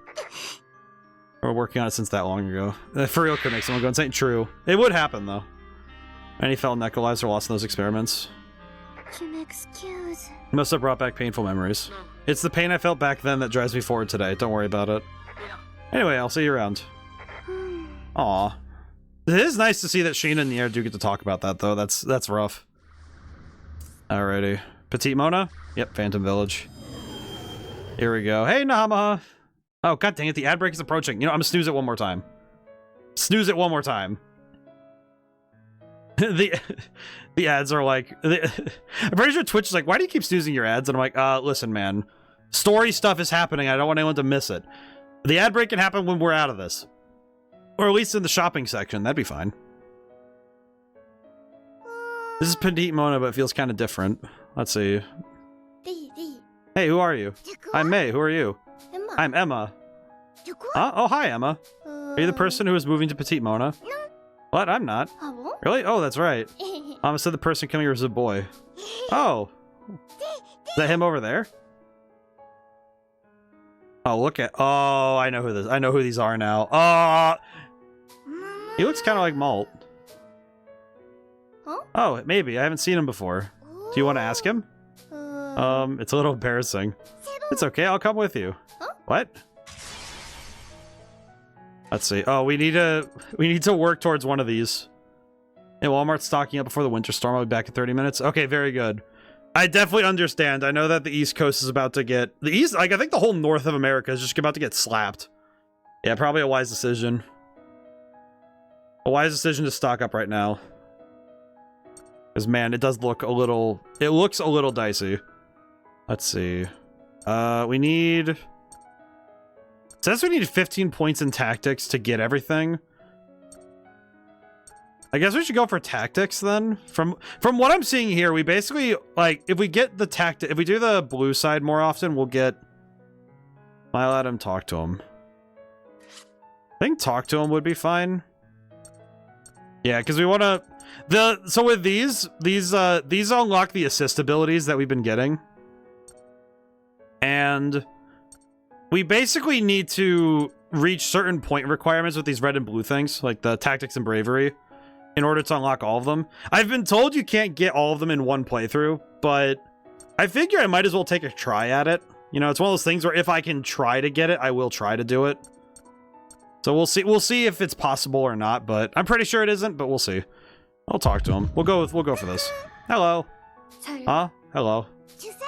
We're working on it since that long ago. For real, could make someone go insane. True. It would happen, though. Many fellow Neko lives are lost in those experiments. Must have brought back painful memories. It's the pain I felt back then that drives me forward today. Don't worry about it. Anyway, I'll see you around. Aw. It is nice to see that Sheena and Nier do get to talk about that, though. That's rough. Alrighty. Petite Mona? Yep, Phantom Village. Here we go. Hey, Nahamaha! Oh, god dang it, the ad break is approaching. You know, I'm gonna snooze it one more time. Snooze it one more time. The ads are like... I'm pretty sure Twitch is like, why do you keep snoozing your ads? And I'm like, listen, man. Story stuff is happening. I don't want anyone to miss it. The ad break can happen when we're out of this. Or at least in the shopping section. That'd be fine. This is Petite Mona, but it feels kind of different. Let's see. Hey, who are you? I'm May. Who are you? I'm Emma. Huh? Oh, hi, Emma. Are you the person who is moving to Petite Mona? What? I'm not. Really? Oh, that's right. Mama said the person coming here was a boy. Oh. Is that him over there? Oh, look at... Oh, I know who this... I know who these are now. Oh! He looks kind of like Malt. Oh, maybe. I haven't seen him before. Do you want to ask him? It's a little embarrassing. It's okay. I'll come with you. What? Let's see. Oh, we need to work towards one of these. And Walmart's stocking up before the winter storm. I'll be back in 30 minutes. Okay, very good. I definitely understand. I know that the East Coast is about to get... The East... Like, I think the whole north of America is just about to get slapped. Yeah, probably a wise decision. A wise decision to stock up right now. Because, man, it does look a little... It looks a little dicey. Let's see. We need... It says we need 15 points in tactics to get everything. I guess we should go for tactics then. From what I'm seeing here, we basically, like, if we get the tactic... If we do the blue side more often, we'll get... I'll let him talk to him. I think talk to him would be fine. Yeah, because we want to... So with these unlock the assist abilities that we've been getting. And we basically need to reach certain point requirements with these red and blue things, like the tactics and bravery, in order to unlock all of them. I've been told you can't get all of them in one playthrough, but I figure I might as well take a try at it. You know, it's one of those things where if I can try to get it, I will try to do it. So we'll see if it's possible or not, but I'm pretty sure it isn't, but we'll see. I'll talk to him. We'll go for this. Hello. Huh? Hello.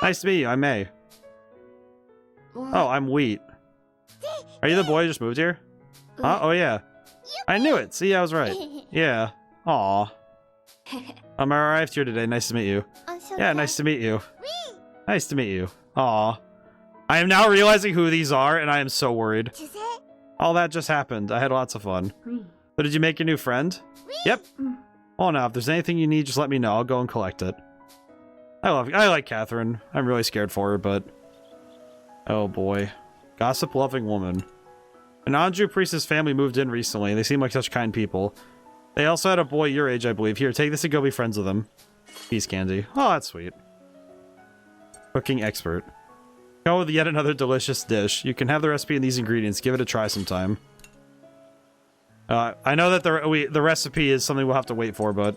Nice to meet you. I'm May. Oh, I'm Wheat. Are you the boy who just moved here? Huh? Oh, yeah. I knew it. See, I was right. Yeah. Aw. I arrived here today. Nice to meet you. Yeah, nice to meet you. Nice to meet you. Aw. I am now realizing who these are, and I am so worried. All that just happened. I had lots of fun. So did you make your new friend? Yep. Well, now, if there's anything you need, just let me know. I'll go and collect it. I like Catherine. I'm really scared for her, but... Oh, boy. Gossip-loving woman. An Anju priest's family moved in recently. They seem like such kind people. They also had a boy your age, I believe. Here, take this and go be friends with him. Peace candy. Oh, that's sweet. Cooking expert. Go with yet another delicious dish. You can have the recipe and these ingredients. Give it a try sometime. I know that the recipe is something we'll have to wait for, but...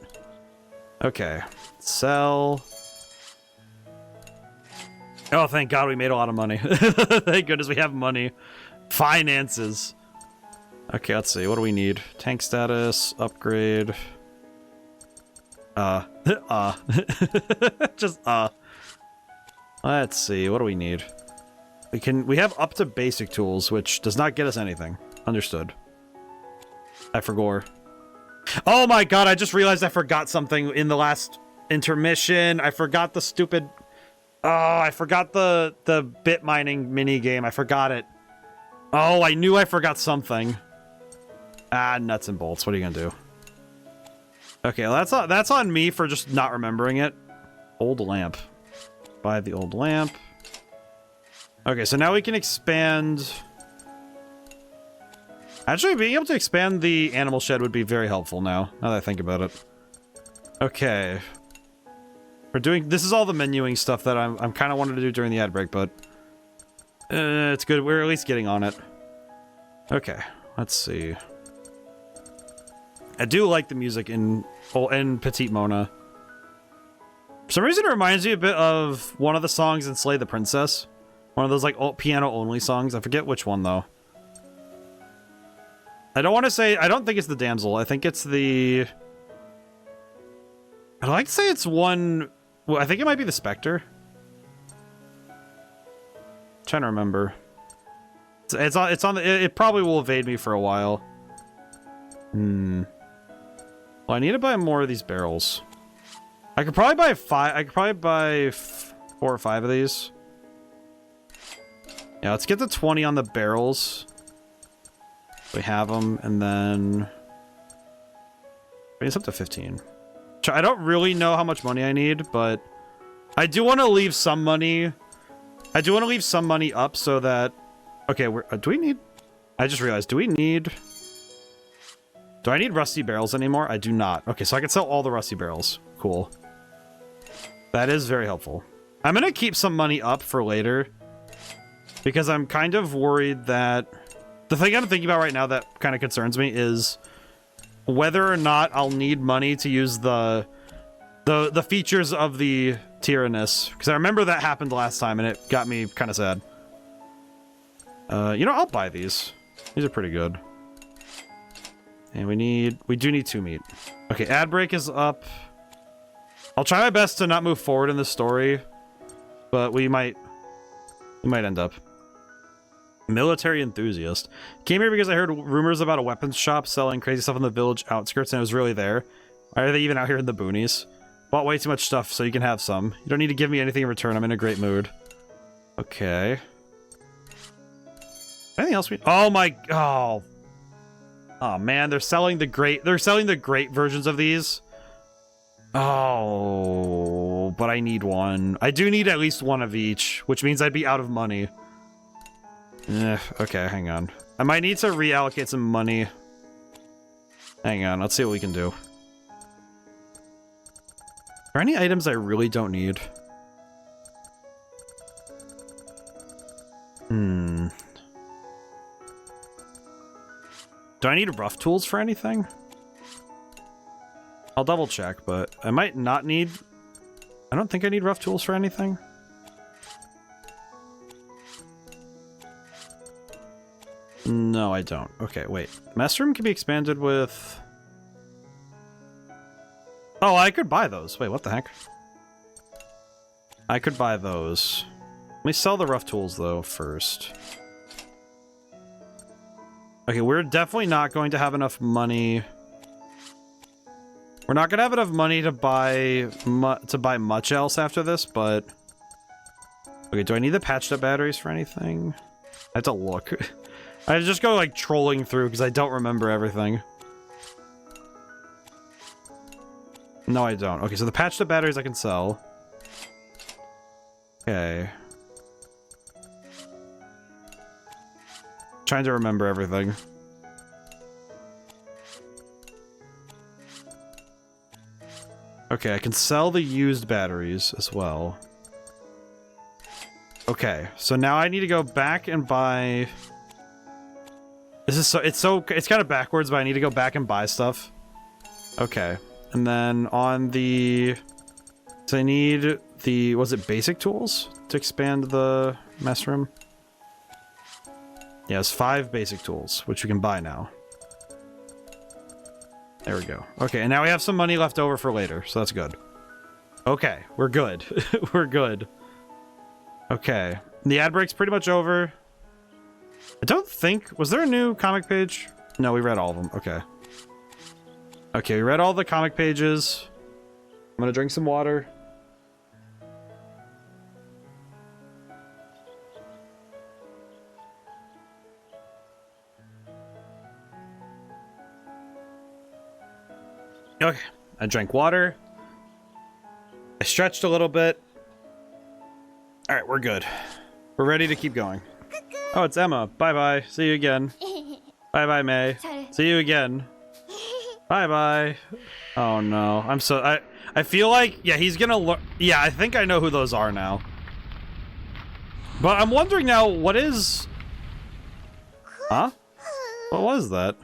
Okay. Sell... Oh, thank God we made a lot of money. Thank goodness we have money. Finances. Okay, let's see. What do we need? Tank status, upgrade. Just, Let's see, what do we need? We have up to basic tools, which does not get us anything. Understood. I forgot. Oh my god, I just realized I forgot something in the last intermission. I forgot the stupid... Oh, I forgot the bit mining mini game. I forgot it. Oh, I knew I forgot something. Ah, nuts and bolts. What are you gonna do? Okay, well, that's on me for just not remembering it. Old lamp. Buy the old lamp. Okay, so now we can expand... Actually, being able to expand the animal shed would be very helpful now that I think about it. Okay. We're doing... This is all the menuing stuff that I'm kind of wanted to do during the ad break, but... it's good. We're at least getting on it. Okay, let's see. I do like the music in Petite Mona. For some reason, it reminds me a bit of one of the songs in Slay the Princess. One of those, like, piano-only songs. I forget which one, though. I don't want to say... I don't think it's the damsel. I think it's the... I'd like to say it's one... Well, I think it might be the Spectre. I'm trying to remember. It's on the... It probably will evade me for a while. Well, I need to buy more of these barrels. I could probably buy 5... I could probably buy 4 or 5 of these. Yeah, let's get the 20 on the barrels. We have them, and then... It's up to 15. I don't really know how much money I need, but... I do want to leave some money... I do want to leave some money up so that... Okay, do we need... I just realized, do we need... Do I need rusty barrels anymore? I do not. Okay, so I can sell all the rusty barrels. Cool. That is very helpful. I'm gonna keep some money up for later. Because I'm kind of worried that... The thing I'm thinking about right now that kind of concerns me is whether or not I'll need money to use the features of the Tyrannus. Because I remember that happened last time and it got me kind of sad. You know, I'll buy these. These are pretty good. And we do need 2 meat. Okay, ad break is up. I'll try my best to not move forward in the story, but we might end up. Military enthusiast. Came here because I heard rumors about a weapons shop selling crazy stuff in the village outskirts and it was really there. Why are they even out here in the boonies? Bought way too much stuff so you can have some. You don't need to give me anything in return. I'm in a great mood. Okay. Anything else we... Oh my... Oh. Oh man, they're selling the great versions of these. Oh, but I need one. I do need at least one of each, which means I'd be out of money. Okay, hang on. I might need to reallocate some money. Hang on, let's see what we can do. Are there any items I really don't need? Do I need rough tools for anything? I'll double check, but I might not need... I don't think I need rough tools for anything. No, I don't. Okay, wait. Mess room can be expanded with... Oh, I could buy those. Wait, what the heck? I could buy those. Let me sell the rough tools, though, first. Okay, we're definitely not going to have enough money... We're not gonna have enough money to buy much else after this, but... Okay, do I need the patched up batteries for anything? I have to look. I just go, like, trolling through because I don't remember everything. No, I don't. Okay, so the patched up batteries I can sell. Okay. Trying to remember everything. Okay, I can sell the used batteries as well. Okay, so now I need to go back and buy... This is it's kind of backwards, but I need to go back and buy stuff. Okay, and then on the... So I need the... Was it basic tools to expand the mess room? Yes, 5 basic tools, which we can buy now. There we go. Okay, and now we have some money left over for later, so that's good. Okay, we're good. We're good. Okay. The ad break's pretty much over. I don't think... Was there a new comic page? No, we read all of them. Okay. Okay, we read all the comic pages. I'm gonna drink some water. Okay, I drank water. I stretched a little bit. All right, we're good. We're ready to keep going. Oh, it's Emma. Bye-bye. See you again. Bye-bye, May. See you again. Bye-bye. Oh, no. I feel like, yeah, he's gonna look. Yeah, I think I know who those are now. But I'm wondering now, what is... Huh? What was that?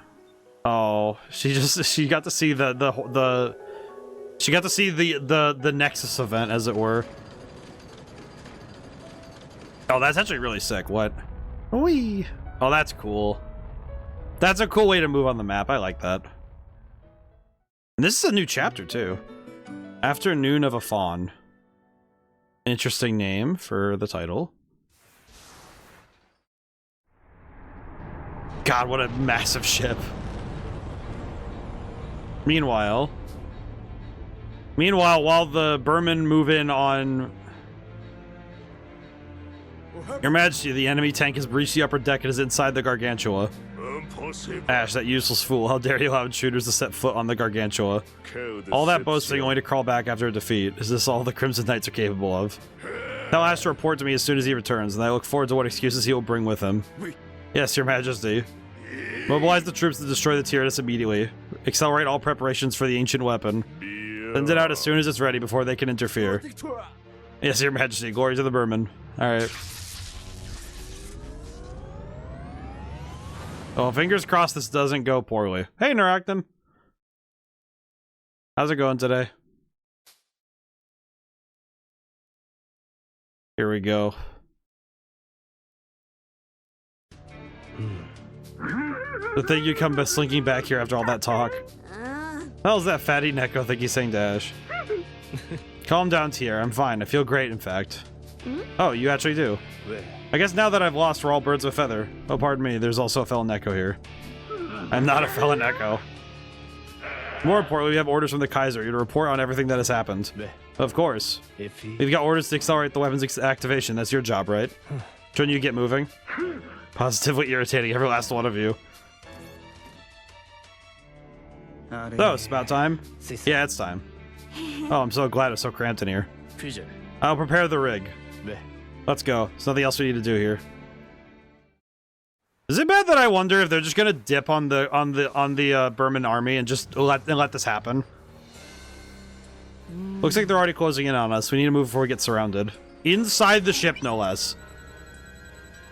Oh, she got to see she got to see the Nexus event, as it were. Oh, that's actually really sick. What? Whee! Oh, that's cool. That's a cool way to move on the map. I like that. And this is a new chapter, too. Afternoon of a Fawn. Interesting name for the title. God, what a massive ship. Meanwhile, while the Burman move in on... Your Majesty, the enemy tank has breached the upper deck and is inside the Gargantua. Ash, that useless fool. How dare you allow intruders to set foot on the Gargantua? All that boasting only to crawl back after a defeat. Is this all the Crimson Knights are capable of? Tell Ash to report to me as soon as he returns, and I look forward to what excuses he will bring with him. Yes, Your Majesty. Mobilize the troops to destroy the Tyrannus immediately. Accelerate all preparations for the ancient weapon. Send it out as soon as it's ready before they can interfere. Yes, Your Majesty. Glory to the Burman. Alright. Oh, fingers crossed this doesn't go poorly. Hey, Naractum. How's it going today? Here we go. The thing you come slinking back here after all that talk. How's that fatty Neko think he's saying to Ash? Calm down, Tier. I'm fine. I feel great, in fact. Oh, you actually do. I guess now that I've lost, we're all birds of a feather. Oh, pardon me, there's also a felon Neko here. I'm not a felon Neko. More importantly, we have orders from the Kaiser. You're to report on everything that has happened. Of course. We've got orders to accelerate the weapon's activation. That's your job, right? Shouldn't you get moving? Positively irritating, every last one of you. So, it's about time? Yeah, it's time. Oh, I'm so glad it's so cramped in here. I'll prepare the rig. Let's go. There's nothing else we need to do here. Is it bad that I wonder if they're just gonna dip on the Burman army and just let this happen? Looks like they're already closing in on us. We need to move before we get surrounded. Inside the ship, no less.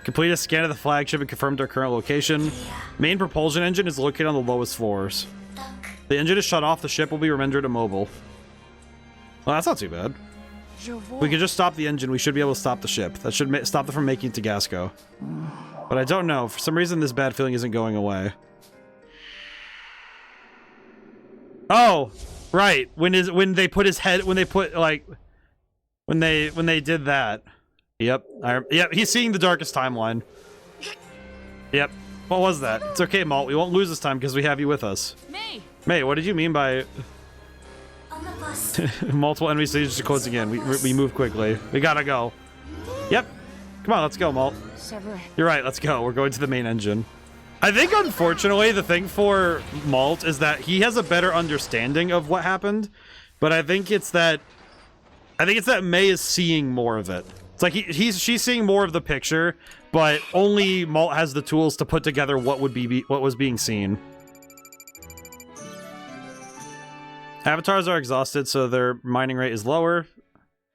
Complete a scan of the flagship and confirmed our current location. Main propulsion engine is located on the lowest floors. The engine is shut off. The ship will be rendered immobile. Well, that's not too bad. If we could just stop the engine, we should be able to stop the ship. That should stop them from making it to Gasco. But I don't know. For some reason, this bad feeling isn't going away. Oh, right. When they put his head, when they did that. Yep. Yep. He's seeing the darkest timeline. Yep. What was that? It's okay, Malt. We won't lose this time because we have you with us. May, what did you mean by multiple enemy stages closing in? We move quickly. We gotta go. Yep. Come on, let's go, Malt. You're right, let's go. We're going to the main engine. I think, unfortunately, the thing for Malt is that he has a better understanding of what happened, but I think it's that May is seeing more of it. It's like she's seeing more of the picture, but only Malt has the tools to put together what was being seen. Avatars are exhausted, so their mining rate is lower.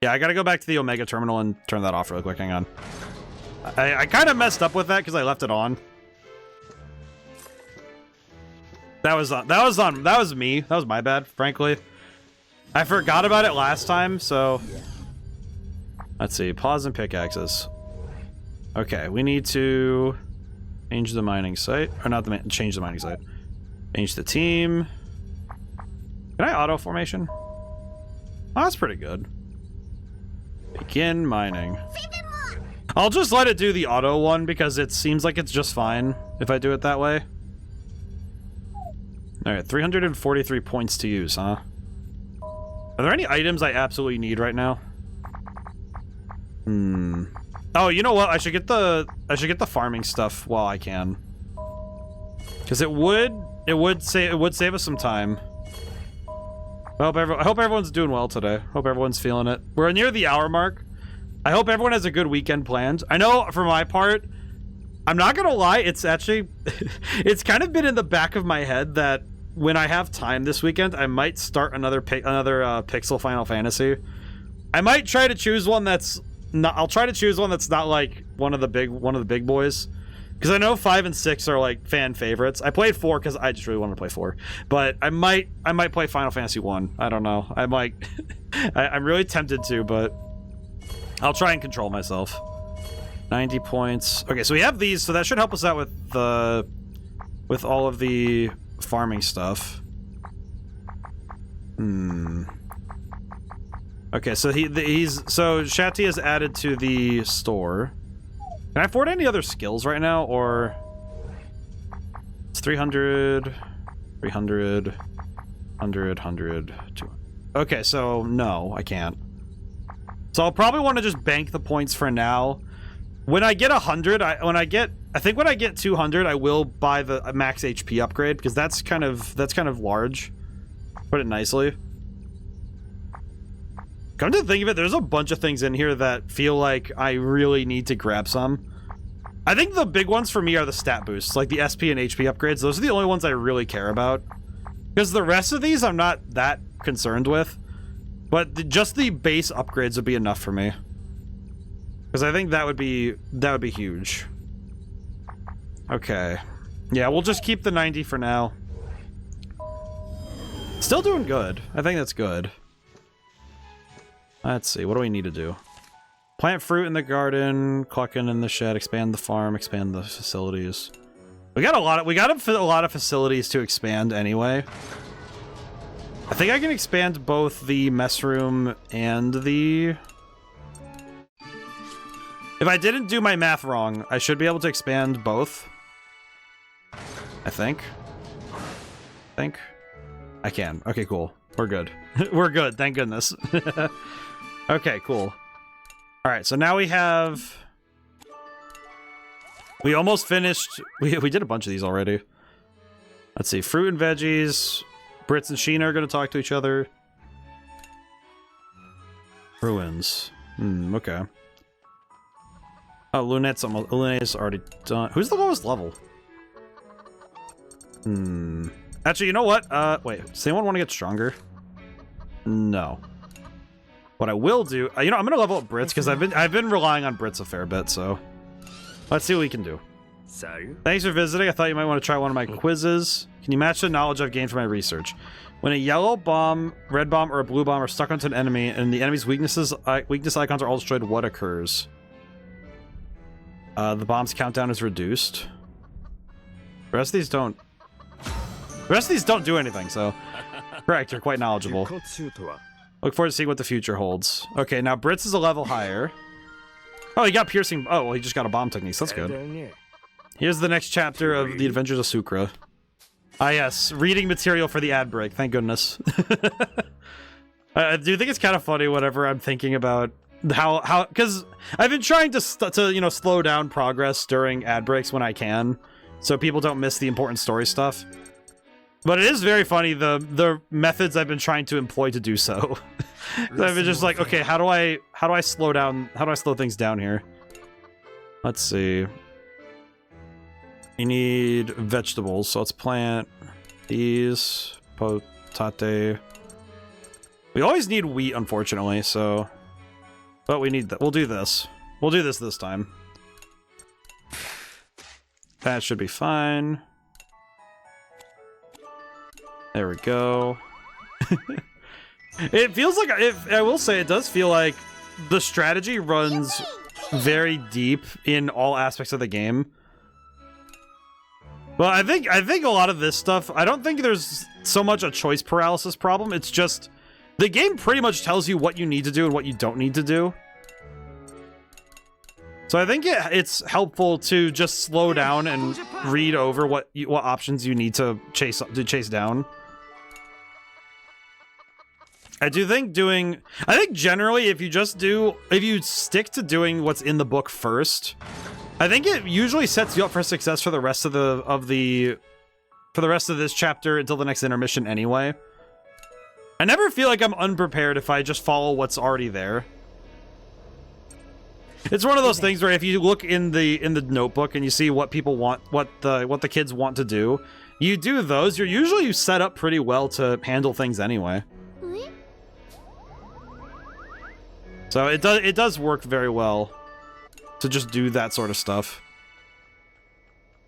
Yeah, I gotta go back to the Omega terminal and turn that off really quick. Hang on. I kind of messed up with that because I left it on. That was me. That was my bad, frankly. I forgot about it last time, so let's see. Pause and pickaxes. Okay, we need to change the mining site, or not change the mining site. Change the team. Can I auto formation? Oh, that's pretty good. Begin mining. I'll just let it do the auto one because it seems like it's just fine if I do it that way. Alright, 343 points to use, huh? Are there any items I absolutely need right now? Oh, you know what? I should get the farming stuff while I can. Because it would save us some time. I hope everyone's doing well today. Hope everyone's feeling it. We're near the hour mark. I hope everyone has a good weekend planned. I know for my part, I'm not gonna lie, it's actually it's kind of been in the back of my head that when I have time this weekend, I might start another Pixel Final Fantasy. I might try to choose one that's not. I'll try to choose one that's not like one of the big boys, because I know 5 and 6 are like fan favorites. I played 4 because I just really wanted to play 4, but I might play Final Fantasy 1. I don't know. I might. I'm really tempted to, but I'll try and control myself. 90 points. Okay, so we have these, so that should help us out with all of the farming stuff. Okay, so so Shati is added to the store. Can I afford any other skills right now, or it's 300, 300, 100, 100, 200. Okay, so no, I can't. So I'll probably want to just bank the points for now. When I get 100, I think when I get 200, I will buy the max HP upgrade, because that's kind of large. Put it nicely. Come to think of it, there's a bunch of things in here that feel like I really need to grab some. I think the big ones for me are the stat boosts, like the SP and HP upgrades. Those are the only ones I really care about, because the rest of these I'm not that concerned with. But just the base upgrades would be enough for me, because I think that would be huge. Okay, yeah, we'll just keep the 90 for now. Still doing good. I think that's good. Let's see, what do we need to do? Plant fruit in the garden, clucking in the shed, expand the farm, expand the facilities. We got a lot of facilities to expand anyway. I think I can expand both the mess room and the... If I didn't do my math wrong, I should be able to expand both. I think. I can. Okay, cool. We're good. We're good, thank goodness. Okay, cool. Alright, so now we have... We almost finished... We did a bunch of these already. Let's see, fruit and veggies... Brits and Sheena are going to talk to each other. Ruins. Okay. Oh, Lunette's already done. Who's the lowest level? Actually, you know what? Wait, does anyone want to get stronger? No. What I will do, you know, I'm going to level up Brits, because I've been relying on Brits a fair bit, so let's see what we can do. Thanks for visiting. I thought you might want to try one of my quizzes. Can you match the knowledge I've gained from my research? When a yellow bomb, red bomb, or a blue bomb are stuck onto an enemy, and the enemy's weakness icons are all destroyed, what occurs? The bomb's countdown is reduced. The rest of these don't do anything, so... Correct, you're quite knowledgeable. Look forward to seeing what the future holds. Okay, now Brits is a level higher. Oh, he got piercing... Oh, well, he just got a bomb technique, so that's good. Here's the next chapter of The Adventures of Sukra. Ah, yes. Reading material for the ad break. Thank goodness. I do think it's kind of funny whenever I'm thinking about how... Because I've been trying to, you know, slow down progress during ad breaks when I can, so people don't miss the important story stuff. But it is very funny, the methods I've been trying to employ to do so. I've been just like, okay, how do I slow things down here? Let's see. You need vegetables, so let's plant these. Potate. We always need wheat, unfortunately, so... But we need that. We'll do this. We'll do this time. That should be fine. There we go. It feels like... I will say, it does feel like the strategy runs very deep in all aspects of the game. Well, I think a lot of this stuff, I don't think there's so much a choice paralysis problem. It's just the game pretty much tells you what you need to do and what you don't need to do. So I think it's helpful to just slow down and read over what options you need to chase down. I think generally if you stick to doing what's in the book first, I think it usually sets you up for success for the rest of this chapter until the next intermission anyway. I never feel like I'm unprepared if I just follow what's already there. It's one of those things where if you look in the notebook and you see what people want, what the kids want to do, you do those. You're usually set up pretty well to handle things anyway. So it does work very well to just do that sort of stuff.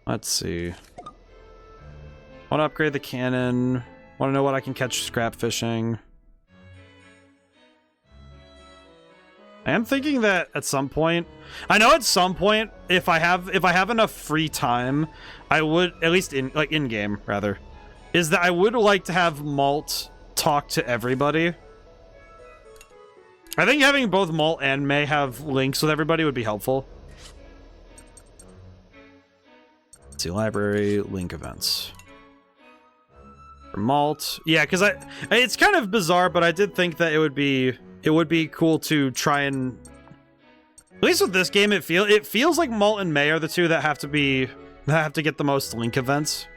Let's see. Want to upgrade the cannon. Want to know what I can catch scrap fishing. I am thinking that at some point, I know at some point, if I have enough free time, I would, at least in game rather, is that I would like to have Malt talk to everybody. I think having both Malt and May have links with everybody would be helpful. Let's see, library, link events. For Malt, yeah, because it's kind of bizarre, but I did think that it would be cool to try and, at least with this game, it feels like Malt and May are the two that have to get the most link events.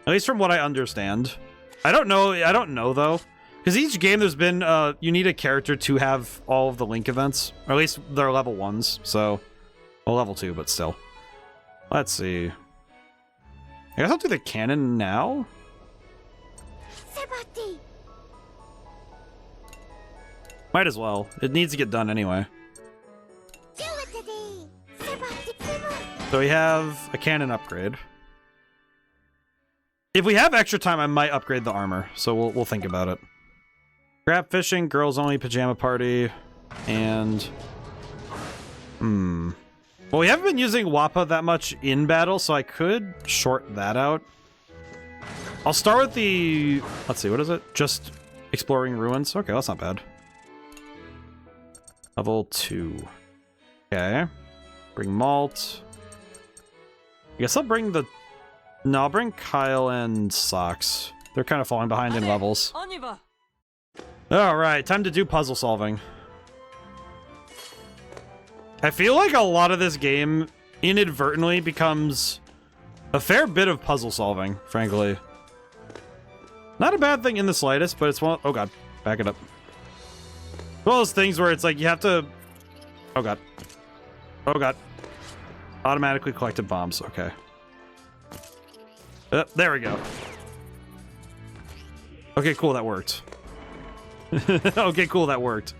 At least from what I understand. I don't know though. Because each game there's been you need a character to have all of the link events. Or at least they're level 1s, so well, level 2, but still. Let's see. I guess I'll do the cannon now. Might as well. It needs to get done anyway. So we have a cannon upgrade. If we have extra time, I might upgrade the armor. So we'll think about it. Crab fishing, girls only pajama party, and well, we haven't been using Wappa that much in battle, so I could short that out. I'll start with the, let's see, what is it? Just exploring ruins. Okay, that's not bad. Level 2. Okay. Bring Malt. I guess I'll bring no, I'll bring Kyle and Socks. They're kind of falling behind in levels. Alright, time to do puzzle solving. I feel like a lot of this game inadvertently becomes a fair bit of puzzle solving, frankly. Not a bad thing in the slightest, but it's one... Oh god, back it up. One of those things where it's like you have to... Oh god. Oh god. Automatically collected bombs, okay. There we go. Okay, cool, that worked. Okay, cool, that worked.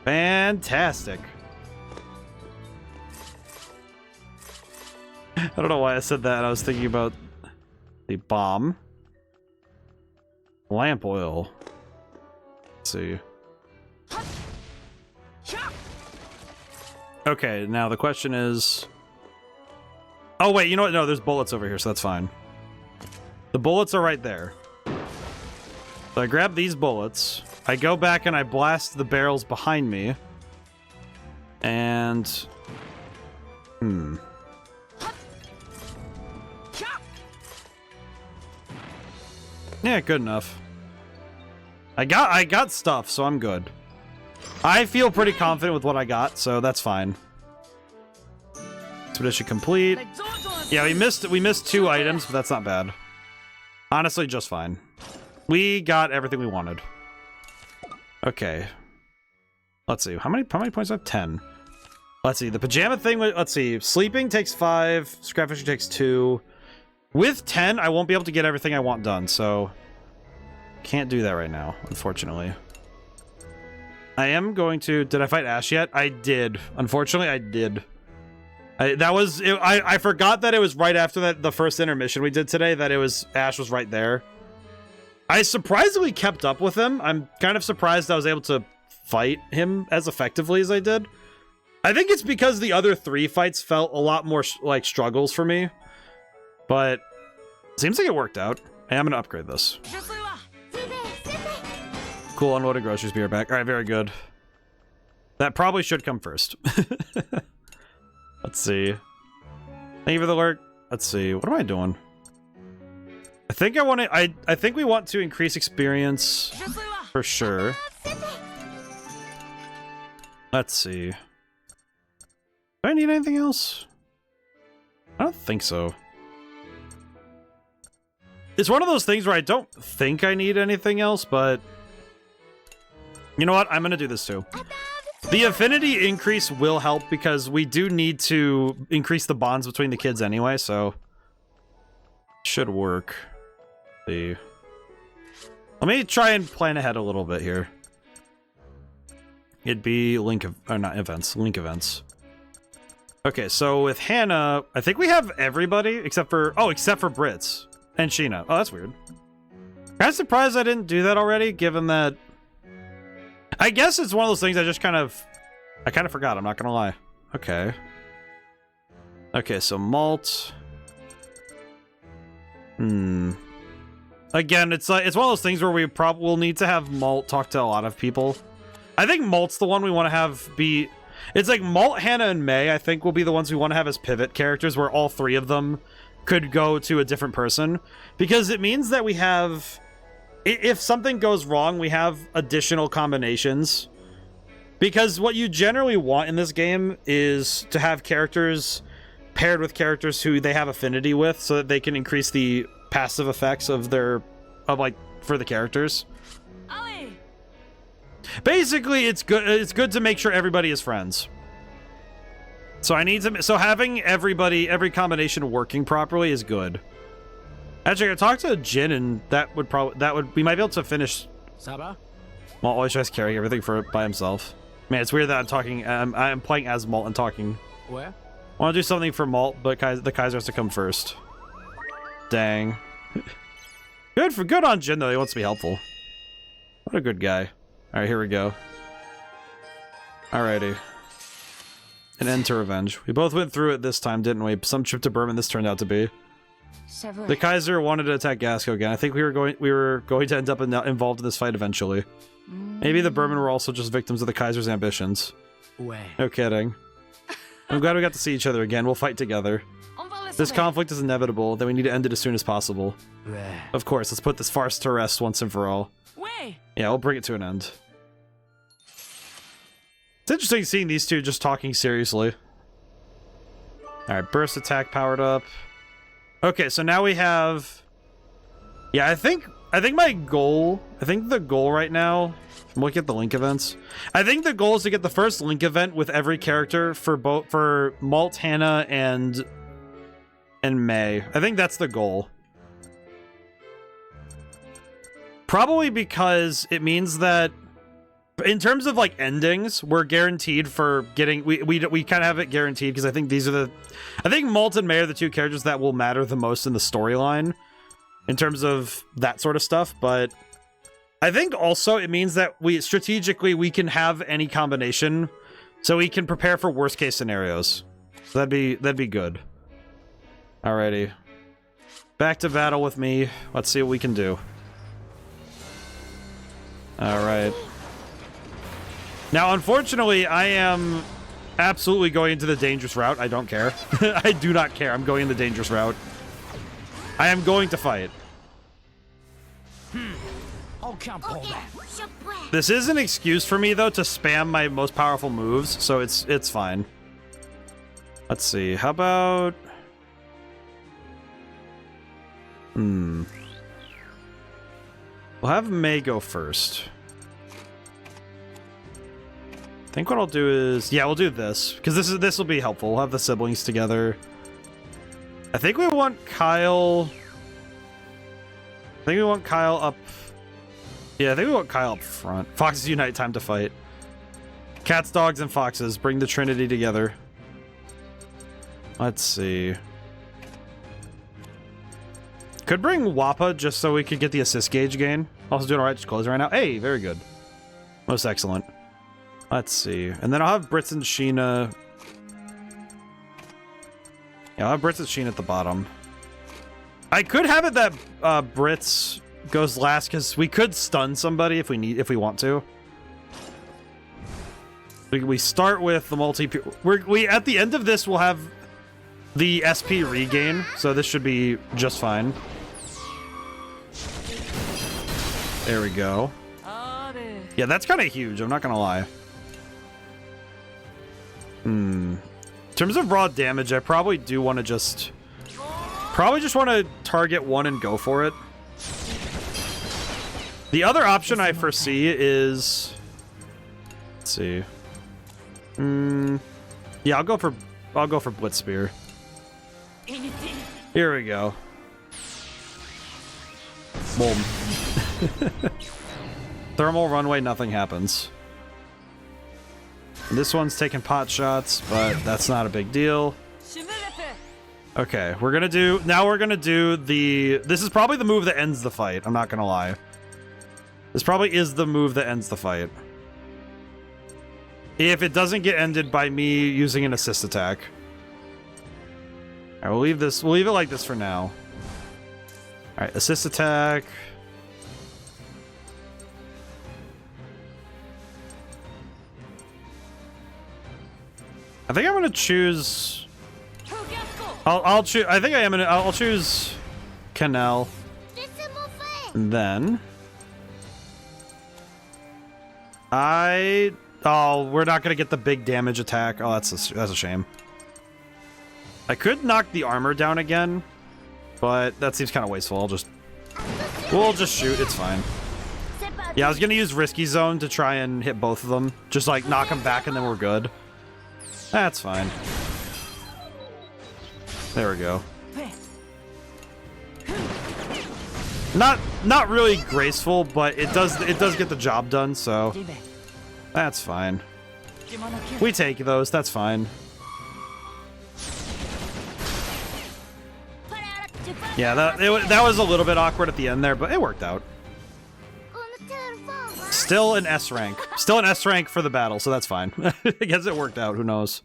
Fantastic. I don't know why I said that. I was thinking about the bomb. Lamp oil. Let's see. Okay, now the question is... Oh, wait, you know what? No, there's bullets over here, so that's fine. The bullets are right there. So I grab these bullets. I go back and I blast the barrels behind me. And... Yeah, good enough. I got stuff, so I'm good. I feel pretty confident with what I got, so that's fine. Expedition complete. Yeah, we missed 2 items, but that's not bad. Honestly, just fine. We got everything we wanted. Okay. Let's see. How many points do I have? 10. Let's see. The pajama thing, let's see. Sleeping takes 5. Scrapfishing takes 2. With 10, I won't be able to get everything I want done, so... Can't do that right now, unfortunately. I am going to... Did I fight Ash yet? I did. Unfortunately, I did. I forgot that it was right after the first intermission we did today, that Ash was right there. I surprisingly kept up with him. I'm kind of surprised I was able to fight him as effectively as I did. I think it's because the other 3 fights felt a lot more like struggles for me. But seems like it worked out. Hey, I'm gonna upgrade this. Cool, unloaded groceries, be right back. Alright, very good. That probably should come first. Let's see. Thank you for the alert. Let's see. What am I doing? I think I want to. I think we want to increase experience for sure. Let's see. Do I need anything else? I don't think so. It's one of those things where I don't think I need anything else, but you know what? I'm gonna do this too. The affinity increase will help because we do need to increase the bonds between the kids anyway, so should work. Let's see. Let me try and plan ahead a little bit here. It'd be link or not events, link events. Okay, so with Hannah, I think we have everybody except for Brits and Sheena. Oh, that's weird. Kind of surprised I didn't do that already, given that I guess it's one of those things I kind of forgot, I'm not gonna lie. Okay. Okay, so Malt. Again, it's one of those things where we probably will need to have Malt talk to a lot of people. I think Malt's the one we want to have be... It's like Malt, Hannah, and May, I think, will be the ones we want to have as pivot characters, where all three of them could go to a different person. Because it means that we have... If something goes wrong, we have additional combinations. Because what you generally want in this game is to have characters paired with characters who they have affinity with, so that they can increase the passive effects of for the characters. Basically, it's good to make sure everybody is friends. So having every combination working properly is good. Actually, I talked to Jin, and we might be able to finish. Well, always tries carrying everything by himself. Man, it's weird that I'm playing as Malt and talking. Where? I want to do something for Malt, but the Kaiser has to come first. Dang. Good on Jin though. He wants to be helpful. What a good guy. All right, here we go. Alrighty. An end to revenge. We both went through it this time, didn't we? Some trip to Berman this turned out to be. The Kaiser wanted to attack Gasco again. I think we were going to end up involved in this fight eventually. Maybe the Berman were also just victims of the Kaiser's ambitions. No kidding. I'm glad we got to see each other again. We'll fight together. This conflict is inevitable, then we need to end it as soon as possible. Of course, let's put this farce to rest once and for all. Yeah, we'll bring it to an end. It's interesting seeing these two just talking seriously. Alright, burst attack powered up. Okay, so now we have... Yeah, I think my goal... I think the goal right now... I'm looking at the link events. I think the goal is to get the first link event with every character for Malt, Hannah, and May. I think that's the goal. Probably because it means that in terms of like endings, we're guaranteed for getting we kind of have it guaranteed because I think I think Malt and May are the two characters that will matter the most in the storyline in terms of that sort of stuff, but I think also it means that strategically we can have any combination so we can prepare for worst case scenarios. So that'd be good. Alrighty. Back to battle with me. Let's see what we can do. Alright. Now, unfortunately, I am absolutely going into the dangerous route. I don't care. I do not care. I'm going the dangerous route. I am going to fight. This is an excuse for me, though, to spam my most powerful moves, so it's fine. Let's see. How about... We'll have May go first. I think what I'll do is... Yeah, we'll do this. Because this will be helpful. We'll have the siblings together. I think we want Kyle... I think we want Kyle up... Yeah, I think we want Kyle up front. Foxes unite, time to fight. Cats, dogs, and foxes. Bring the Trinity together. Let's see. Could bring Wappa just so we could get the assist gauge gain. Also doing alright, just closing right now. Hey, very good. Most excellent. Let's see. And then I'll have Brits and Sheena. Yeah, I'll have Brits and Sheena at the bottom. I could have it that Brits goes last because we could stun somebody if we want to. We start with the multi. We at the end of this we'll have the SP regain, so this should be just fine. There we go. Yeah, that's kind of huge. I'm not gonna lie. In terms of raw damage, I probably do want to just want to target one and go for it. The other option I foresee is, let's see. Yeah, I'll go for Blitz Spear. Here we go. Boom. Thermal runway, nothing happens. This one's taking pot shots, but that's not a big deal. Okay, we're gonna do the, this is probably the move that ends the fight, I'm not gonna lie. This probably is the move that ends the fight. If it doesn't get ended by me using an assist attack. Alright, we'll leave it like this for now. Alright, assist attack. I think I'm gonna choose. I'll choose. I think I am gonna. I'll choose Canal. And then oh, we're not gonna get the big damage attack. Oh, that's a shame. I could knock the armor down again, but that seems kind of wasteful. We'll just shoot. It's fine. Yeah, I was gonna use Risky Zone to try and hit both of them. Just like knock them back, and then we're good. That's fine. There we go. Not really graceful, but it does get the job done, so that's fine. We take those, that's fine. Yeah, that was a little bit awkward at the end there, but it worked out. Still an S rank. Still an S rank for the battle, so that's fine. I guess it worked out, who knows.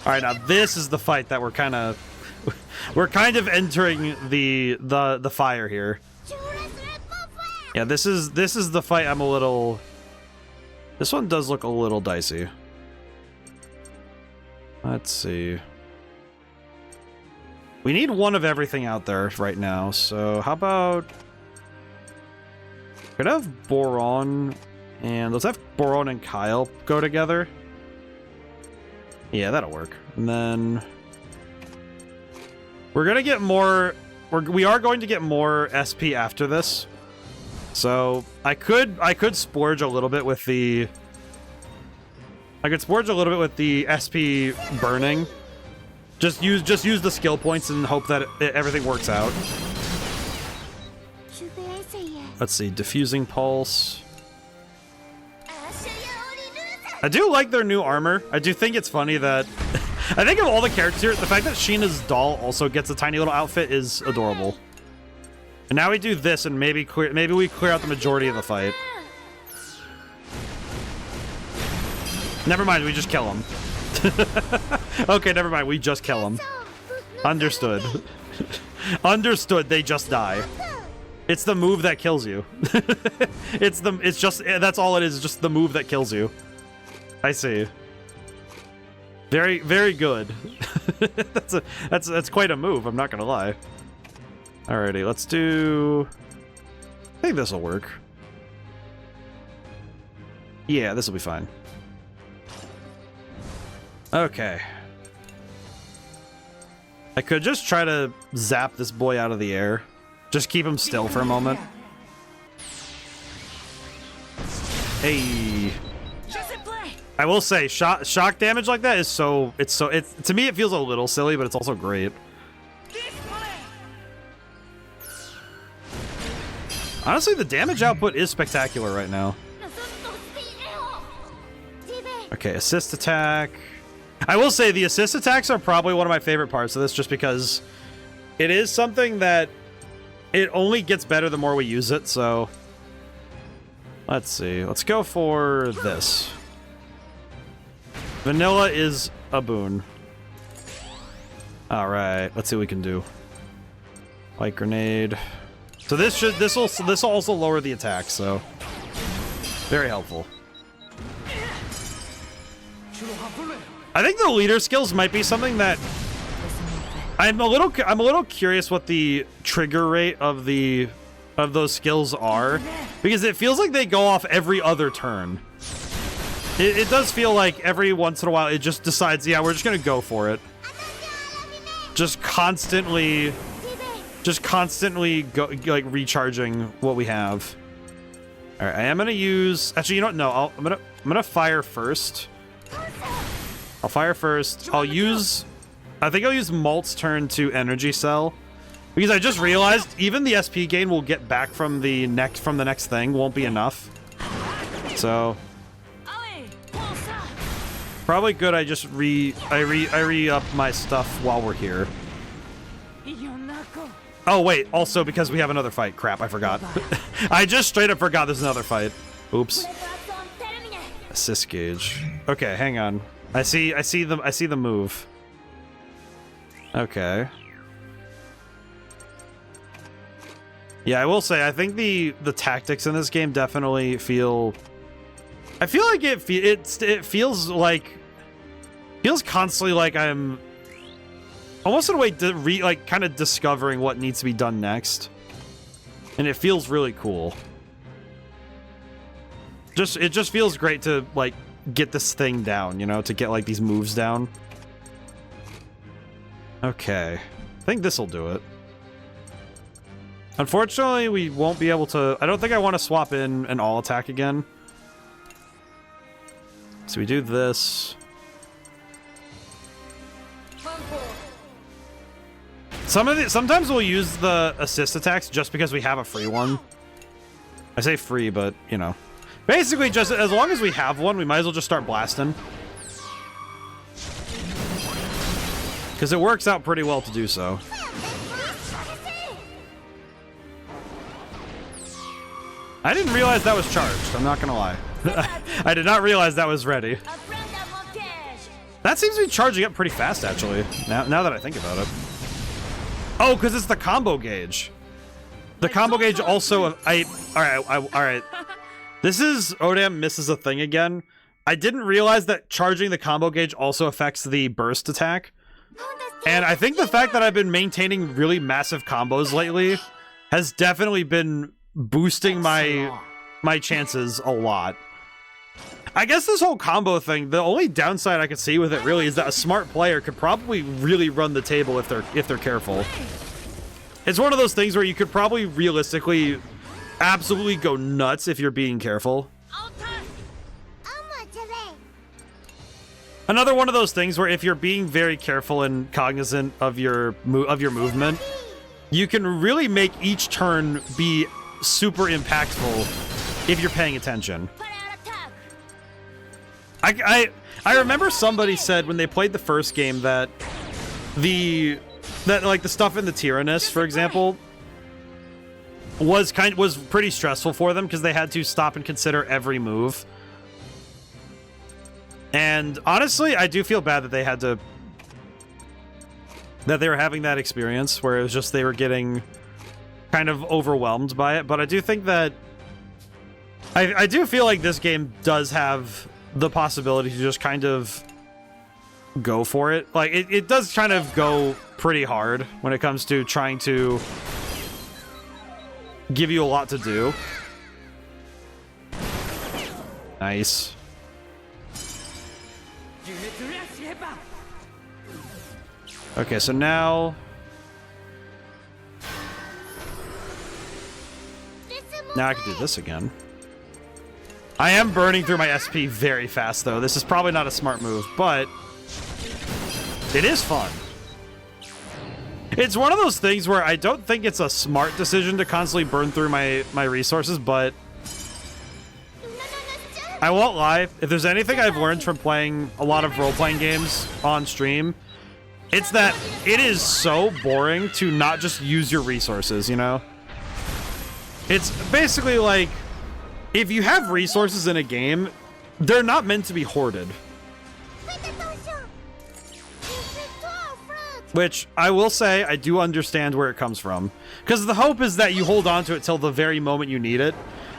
Alright, now this is the fight that we're kind of entering the fire here. Yeah, this is the fight I'm a little. This one does look a little dicey. Let's see. We need one of everything out there right now, so how about could have Boron and let's have Boron and Kyle go together. Yeah, that'll work. And then we're gonna get more. We are going to get more SP after this, so I could splurge a little bit with the. I could splurge a little bit with the SP burning. Just use the skill points and hope that everything works out. Let's see, diffusing pulse. I do like their new armor. I do think it's funny that I think of all the characters here, the fact that Sheena's doll also gets a tiny little outfit is adorable. And now we do this, and maybe we clear out the majority of the fight. Never mind, we just kill him. Okay, never mind, we just kill him. Understood. Understood, they just die. It's the move that kills you. It's just that's all it is, just the move that kills you. I see. Very, very good. that's quite a move, I'm not gonna lie. Alrighty, let's do. I think this will work. Yeah, this will be fine. Okay. I could just try to zap this boy out of the air. Just keep him still for a moment. Hey. I will say, shock damage like that is to me it feels a little silly, but it's also great. Honestly, the damage output is spectacular right now. Okay, assist attack. I will say the assist attacks are probably one of my favorite parts of this, just because it is something that it only gets better the more we use it, so let's see. Let's go for this. Vanilla is a boon. Alright, let's see what we can do. Light grenade. So this will also lower the attack, so very helpful. I think the leader skills might be something that I'm a little curious what the trigger rate of those skills are, because it feels like they go off every other turn. It does feel like every once in a while it just decides, yeah, we're just gonna go for it. Just constantly go, like, recharging what we have. All right, I am gonna use. Actually, you know what? No, I'm gonna fire first. I'll fire first. I'll use. I think I'll use Malt's turn to energy cell, because I just realized even the SP gain we'll get back from the next thing won't be enough. So probably good. I just re-up my stuff while we're here. Oh wait, also because we have another fight. Crap, I forgot. I just straight up forgot there's another fight. Oops. Assist gauge. Okay, hang on. I see the move. Okay. Yeah, I will say I think the tactics in this game definitely feel. I feel like it feels constantly like I'm almost in a way like kind of discovering what needs to be done next, and it feels really cool. It just feels great to like get this thing down, you know, to get like these moves down. Okay, I think this will do it. Unfortunately, we won't be able to. I don't think I want to swap in an all attack again. So we do this. Sometimes we'll use the assist attacks just because we have a free one. I say free, but you know, basically just as long as we have one, we might as well just start blasting. Because it works out pretty well to do so. I didn't realize that was charged, I'm not gonna lie. I did not realize that was ready. That seems to be charging up pretty fast, actually, now that I think about it. Oh, because it's the combo gauge. The combo gauge also... Alright. This is... ODaM misses a thing again. I didn't realize that charging the combo gauge also affects the burst attack. And I think the fact that I've been maintaining really massive combos lately has definitely been boosting my chances a lot. I guess this whole combo thing, the only downside I could see with it really is that a smart player could probably really run the table if they're careful. It's one of those things where you could probably realistically absolutely go nuts if you're being careful. Another one of those things where if you're being very careful and cognizant of your movement, you can really make each turn be super impactful if you're paying attention. I remember somebody said when they played the first game that like the stuff in the Tyrannus, for example, was pretty stressful for them because they had to stop and consider every move. And honestly, I do feel bad that they were having that experience where it was just they were getting kind of overwhelmed by it. But I do think that I do feel like this game does have the possibility to just kind of go for it. Like it does kind of go pretty hard when it comes to trying to give you a lot to do. Nice. Okay, so now I can do this again. I am burning through my SP very fast, though. This is probably not a smart move, but it is fun. It's one of those things where I don't think it's a smart decision to constantly burn through my resources, but I won't lie. If there's anything I've learned from playing a lot of role-playing games on stream, it's that it is so boring to not just use your resources, you know? It's basically like, if you have resources in a game, they're not meant to be hoarded. Which, I will say, I do understand where it comes from. Because the hope is that you hold on to it till the very moment you need it.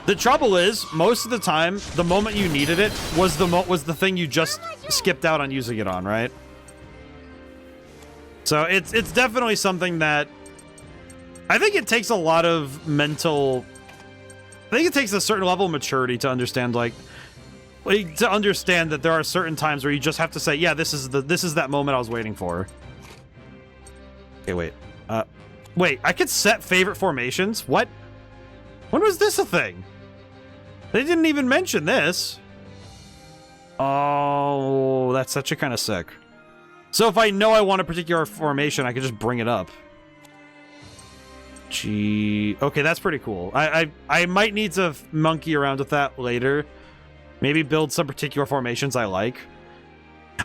The trouble is, most of the time, the moment you needed it was the thing you just skipped out on using it on, right? So it's definitely something that I think it takes a lot of mental. I think it takes a certain level of maturity to understand, like to understand that there are certain times where you just have to say, yeah, this is that moment I was waiting for. Okay, wait. Wait, I could set favorite formations? What? When was this a thing? They didn't even mention this. Oh, that's actually kind of sick. So if I know I want a particular formation, I can just bring it up. Gee, okay, that's pretty cool. I might need to monkey around with that later. Maybe build some particular formations I like.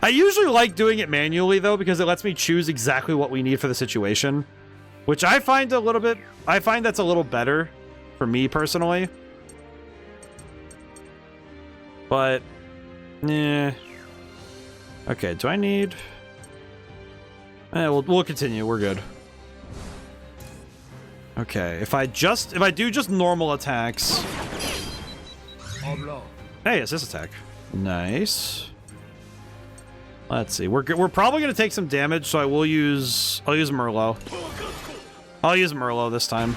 I usually like doing it manually, though, because it lets me choose exactly what we need for the situation. Which I find that's a little better for me, personally. But, yeah. Okay, do I need... we'll continue, we're good. Okay, if I do just normal attacks... Hey, assist attack. Nice. Let's see. We're probably gonna take some damage, so I'll use Merlot. I'll use Merlot this time.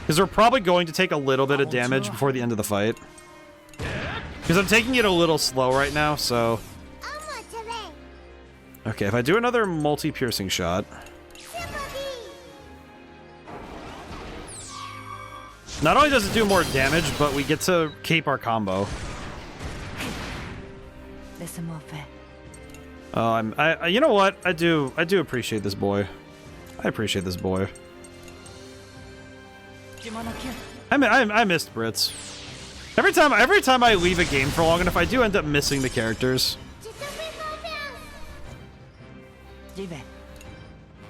Because we're probably going to take a little bit of damage before the end of the fight. Because I'm taking it a little slow right now, so... Okay, if I do another multi-piercing shot... Not only does it do more damage, but we get to keep our combo. Oh, you know what? I do appreciate this boy. I appreciate this boy. I missed Brits. Every time I leave a game for long enough, I do end up missing the characters.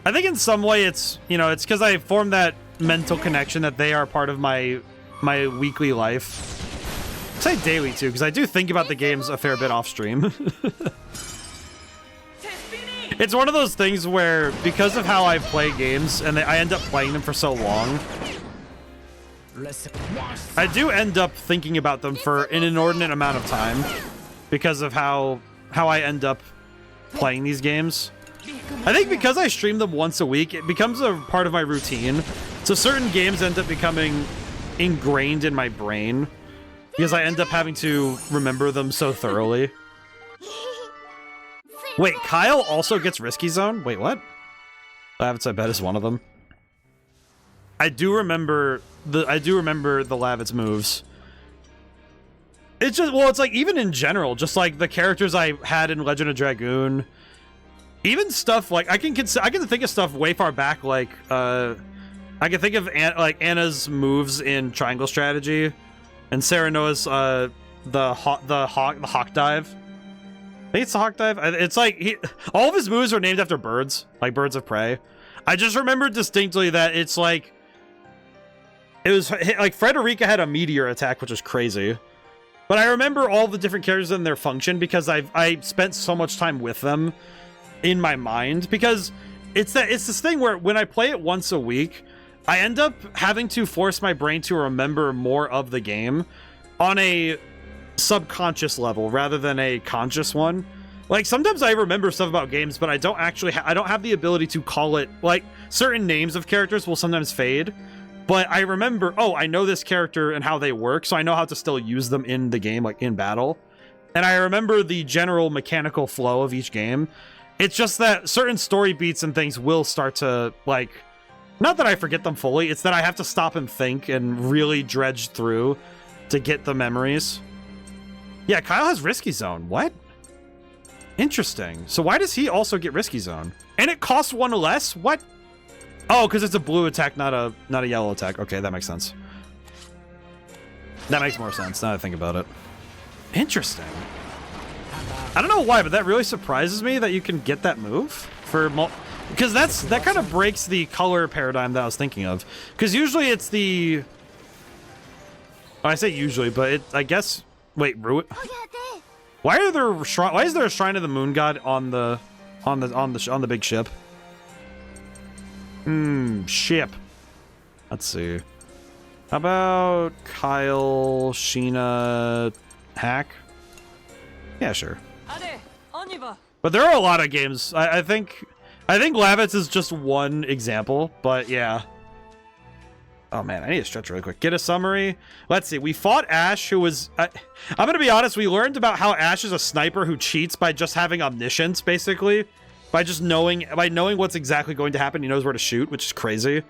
I think in some way it's it's because I formed that mental connection that they are part of my weekly life. I say daily too, because I do think about the games a fair bit off stream. It's one of those things where, because of how I play games and I end up playing them for so long, I do end up thinking about them for an inordinate amount of time because of how I end up playing these games. I think because I stream them once a week, it becomes a part of my routine. So certain games end up becoming ingrained in my brain because I end up having to remember them so thoroughly. Wait, Kyle also gets Risky Zone? Wait, what? Lavitz, I bet, is one of them. I do remember the Lavitz moves. It's just, well, it's like, even in general, just like the characters I had in Legend of Dragoon, even stuff like I can think of stuff way far back, like I can think of Anna's moves in Triangle Strategy, and Serenoa's the hawk dive. I think it's the hawk dive. It's like all of his moves are named after birds, like birds of prey. I just remember distinctly that it's like it was like Frederica had a meteor attack, which was crazy. But I remember all the different characters and their function because I spent so much time with them in my mind, because it's this thing where when I play it once a week, I end up having to force my brain to remember more of the game on a subconscious level rather than a conscious one. Like, sometimes I remember stuff about games, but I don't actually I don't have the ability to call it. Like, certain names of characters will sometimes fade, but I remember, oh, I know this character and how they work, so I know how to still use them in the game, like in battle. And I remember the general mechanical flow of each game. It's just that certain story beats and things will start to, like, not that I forget them fully, it's that I have to stop and think and really dredge through to get the memories. Yeah, Kyle has Risky Zone. What? Interesting. So why does he also get Risky Zone? And it costs one less? What? Oh, because it's a blue attack, not a yellow attack. Okay, that makes sense. That makes more sense now that I think about it. Interesting. I don't know why, but that really surprises me that you can get that move for because that kind of breaks the color paradigm that I was thinking of. Because usually it's the I say usually, but I guess wait, why is there a shrine of the moon god on the big ship? Ship. Let's see. How about Kyle, Sheena, Hack? Yeah, sure. But there are a lot of games. I think Lavitz is just one example, but yeah. Oh man, I need to stretch really quick. Get a summary. Let's see. We fought Ash, who was... I'm going to be honest. We learned about how Ash is a sniper who cheats by just having omniscience, basically. By just knowing what's exactly going to happen. He knows where to shoot, which is crazy.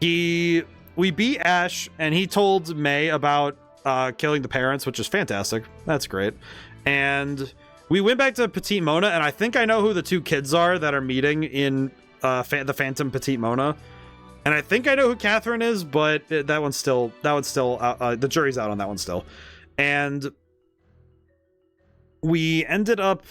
We beat Ash, and he told May about killing the parents, which is fantastic. That's great. And we went back to Petite Mona, and I think I know who the two kids are that are meeting in the Phantom Petite Mona. And I think I know who Catherine is, but that one's still the jury's out on that one still. And we ended up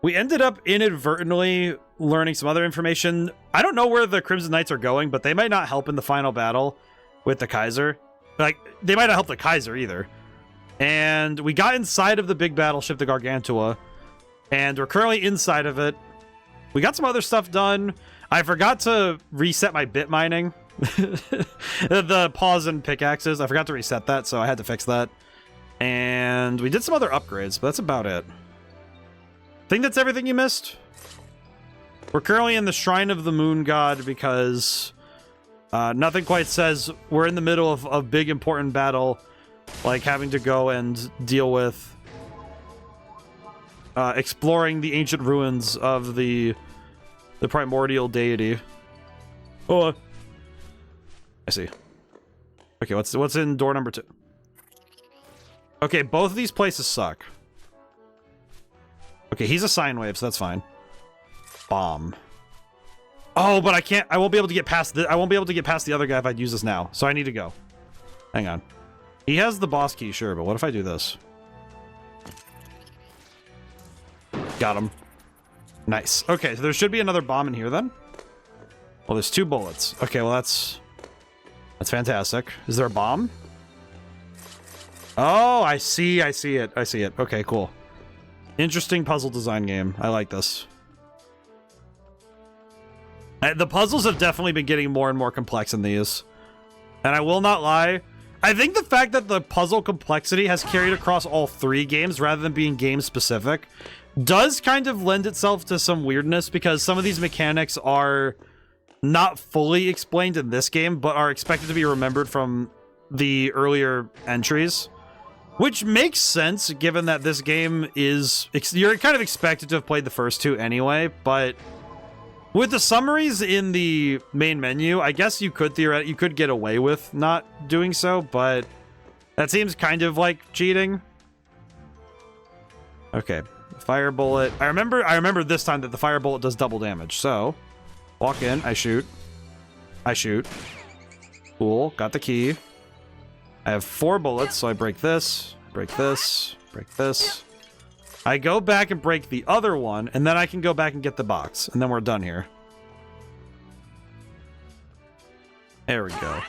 inadvertently learning some other information. I don't know where the Crimson Knights are going, but they might not help in the final battle with the Kaiser. Like, they might not help the Kaiser either. And we got inside of the big battleship, the Gargantua, and we're currently inside of it. We got some other stuff done. I forgot to reset my bit mining. The pause and pickaxes. I forgot to reset that, so I had to fix that. And we did some other upgrades, but that's about it. Think that's everything you missed? We're currently in the Shrine of the Moon God because nothing quite says we're in the middle of a big important battle, like having to go and deal with exploring the ancient ruins of the primordial deity. Oh, I see. Okay, what's in door number 2? Okay, both of these places suck. Okay, he's a sine wave, so that's fine. Bomb. Oh, but I won't be able to get past I won't be able to get past the other guy if I use this now. So I need to go. Hang on. He has the boss key, sure, but what if I do this? Got him. Nice. Okay, so there should be another bomb in here then. Well, there's 2 bullets. Okay, well that's fantastic. Is there a bomb? Oh, I see it. Okay, cool. Interesting puzzle design game. I like this. The puzzles have definitely been getting more and more complex in these. And I will not lie, I think the fact that the puzzle complexity has carried across all 3 games rather than being game specific does kind of lend itself to some weirdness, because some of these mechanics are not fully explained in this game, but are expected to be remembered from the earlier entries. Which makes sense, given that this game is... You're kind of expected to have played the first 2 anyway, but... With the summaries in the main menu, I guess you could get away with not doing so, but... That seems kind of like cheating. Okay. Fire bullet. I remember this time that the fire bullet does double damage, so... Walk in, I shoot. Cool, got the key. I have 4 bullets, so I break this, break this, break this. I go back and break the other one, and then I can go back and get the box, and then we're done here. There we go.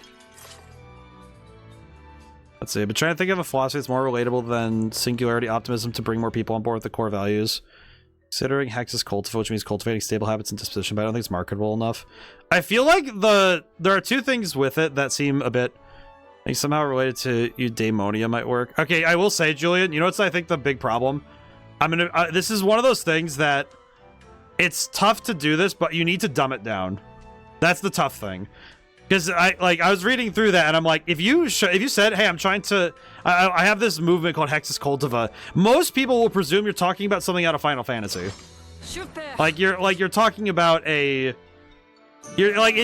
Let's see, I've been trying to think of a philosophy that's more relatable than singularity optimism to bring more people on board with the core values. Considering Hex is cultivating, which means cultivating stable habits and disposition, but I don't think it's marketable enough. I feel like there are 2 things with it that seem a bit... I think somehow related to eudaimonia might work. Okay, I will say, Julian, you know what's I think the big problem? This is one of those things that it's tough to do this, but you need to dumb it down. That's the tough thing. Because I was reading through that and I'm like, if you said, hey, I'm trying to, I have this movement called Hexus Cultiva, most people will presume you're talking about something out of Final Fantasy. You're talking about it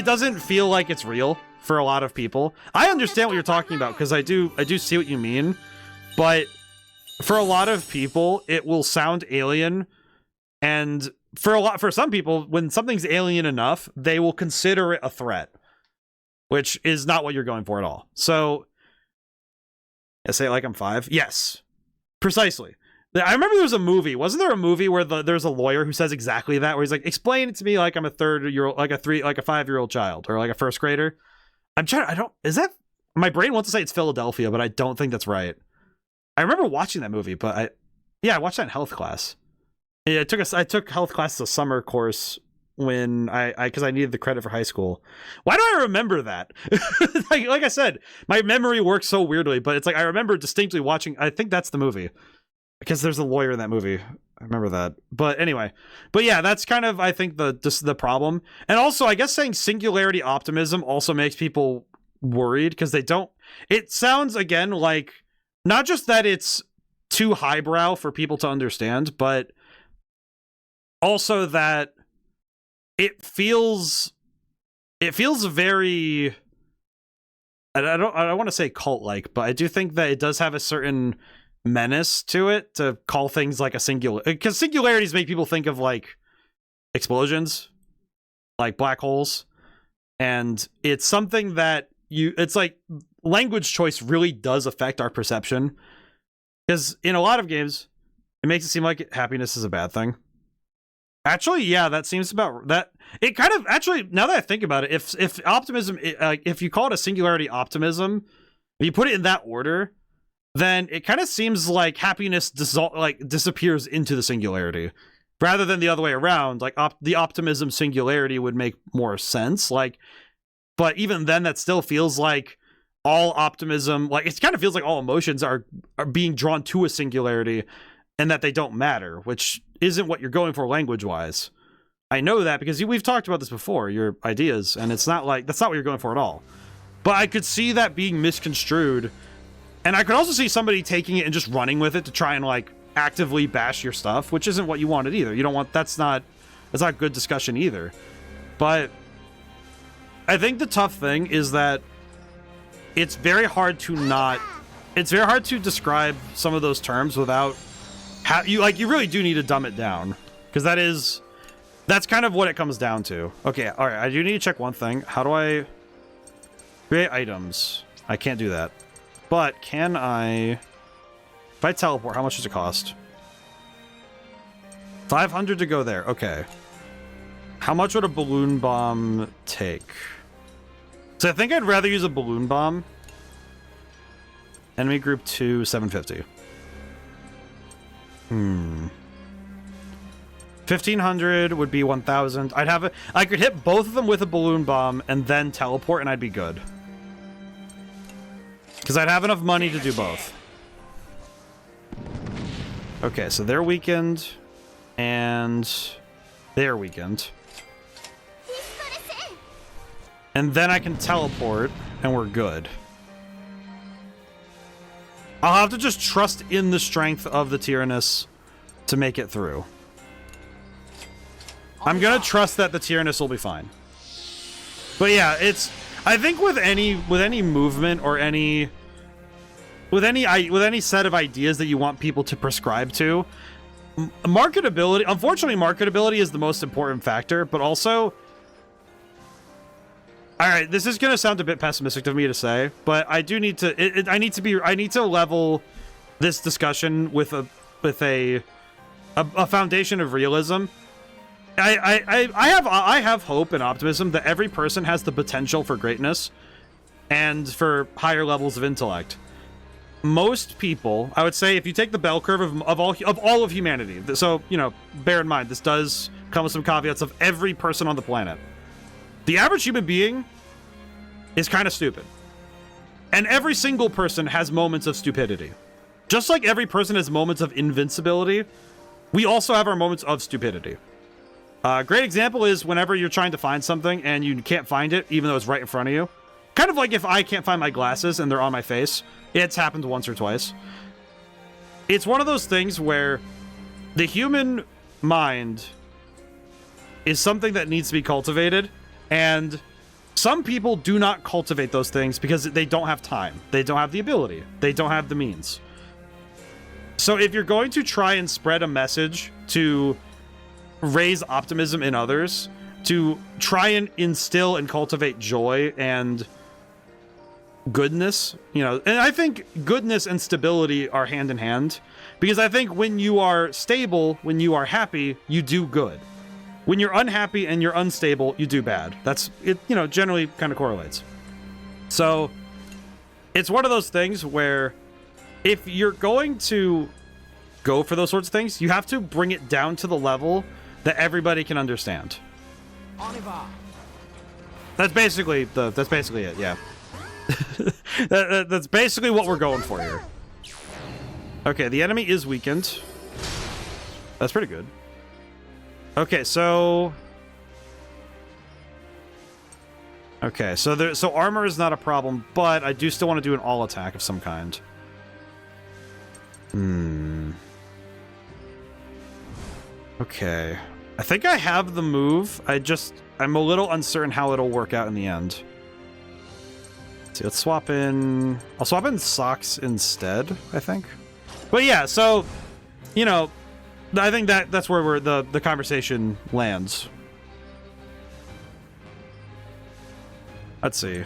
doesn't feel like it's real for a lot of people. I understand what you're talking about because I do see what you mean, but for a lot of people, it will sound alien, and for some people, when something's alien enough, they will consider it a threat, which is not what you're going for at all. So, I say it like I'm 5. Yes, precisely. I remember there was a movie. Wasn't there a movie where there's a lawyer who says exactly that, where he's like, explain it to me like I'm a 3-year-old, like a 5-year-old child, or like a 1st grader. My brain wants to say it's Philadelphia, but I don't think that's right. I remember watching that movie, but I watched that in health class. Yeah, I took health class as a summer course when because I needed the credit for high school. Why do I remember that? Like I said, my memory works so weirdly, but it's like I remember distinctly watching. I think that's the movie because there's a lawyer in that movie. I remember that. But anyway, but yeah, that's kind of I think the problem. And also, I guess saying singularity optimism also makes people worried because they don't. It sounds again like not just that it's too highbrow for people to understand, but also that it feels very, I don't want to say cult-like, but I do think that it does have a certain menace to it to call things like a singular, because singularities make people think of like explosions, like black holes, and it's something that it's like language choice really does affect our perception, because in a lot of games it makes it seem like happiness is a bad thing. Actually, yeah, that seems about that. It kind of actually, now that I think about it, if optimism, if you call it a singularity optimism, if you put it in that order, then it kind of seems like happiness disappears into the singularity, rather than the other way around. Like the optimism singularity would make more sense. Like, but even then, that still feels like all optimism. Like it kind of feels like all emotions are being drawn to a singularity, and that they don't matter, which isn't what you're going for language-wise. I know that because we've talked about this before, your ideas, and it's not like, that's not what you're going for at all. But I could see that being misconstrued, and I could also see somebody taking it and just running with it to try and, like, actively bash your stuff, which isn't what you wanted either. You don't want, that's not good discussion either. But I think the tough thing is that it's very hard to describe some of those terms without you really do need to dumb it down, because that's kind of what it comes down to. Okay, all right, I do need to check one thing. How do I create items? I can't do that. But can I, if I teleport, how much does it cost? 500 to go there. Okay. How much would a balloon bomb take? So I think I'd rather use a balloon bomb. Enemy group 2, 750. 1500 would be 1000. I could hit both of them with a balloon bomb and then teleport, and I'd be good. Because I'd have enough money to do both. Okay, so they're weakened, and they're weakened. And then I can teleport, and we're good. I'll have to just trust in the strength of the Tyrannus to make it through. I'm gonna trust that the Tyrannus will be fine. But yeah, I think with any movement or with any set of ideas that you want people to prescribe to, marketability, unfortunately marketability is the most important factor, but also, all right, this is going to sound a bit pessimistic of me to say, but I do need to I need to level this discussion with a foundation of realism. I have hope and optimism that every person has the potential for greatness and for higher levels of intellect. Most people, I would say, if you take the bell curve of all of humanity, so, you know, bear in mind, this does come with some caveats of every person on the planet. The average human being is kind of stupid. And every single person has moments of stupidity. Just like every person has moments of invincibility, we also have our moments of stupidity. A great example is whenever you're trying to find something and you can't find it, even though it's right in front of you. Kind of like if I can't find my glasses and they're on my face. It's happened once or twice. It's one of those things where the human mind is something that needs to be cultivated, and some people do not cultivate those things because they don't have time. They don't have the ability. They don't have the means. So if you're going to try and spread a message to raise optimism in others, to try and instill and cultivate joy and goodness, you know, and I think goodness and stability are hand in hand, because I think when you are stable, when you are happy, you do good. When you're unhappy and you're unstable, you do bad. That's it, you know, generally kind of correlates. So it's one of those things where if you're going to go for those sorts of things, you have to bring it down to the level that everybody can understand. That's basically it, yeah. That's basically what we're going for here. Okay, the enemy is weakened. That's pretty good. Okay, so... Okay, so armor is not a problem, but I do still want to do an all attack of some kind. Okay. I think I have the move. I'm a little uncertain how it'll work out in the end. Let's see, let's swap in... I'll swap in socks instead, I think. But yeah, so, you know, I think that's where the conversation lands. Let's see.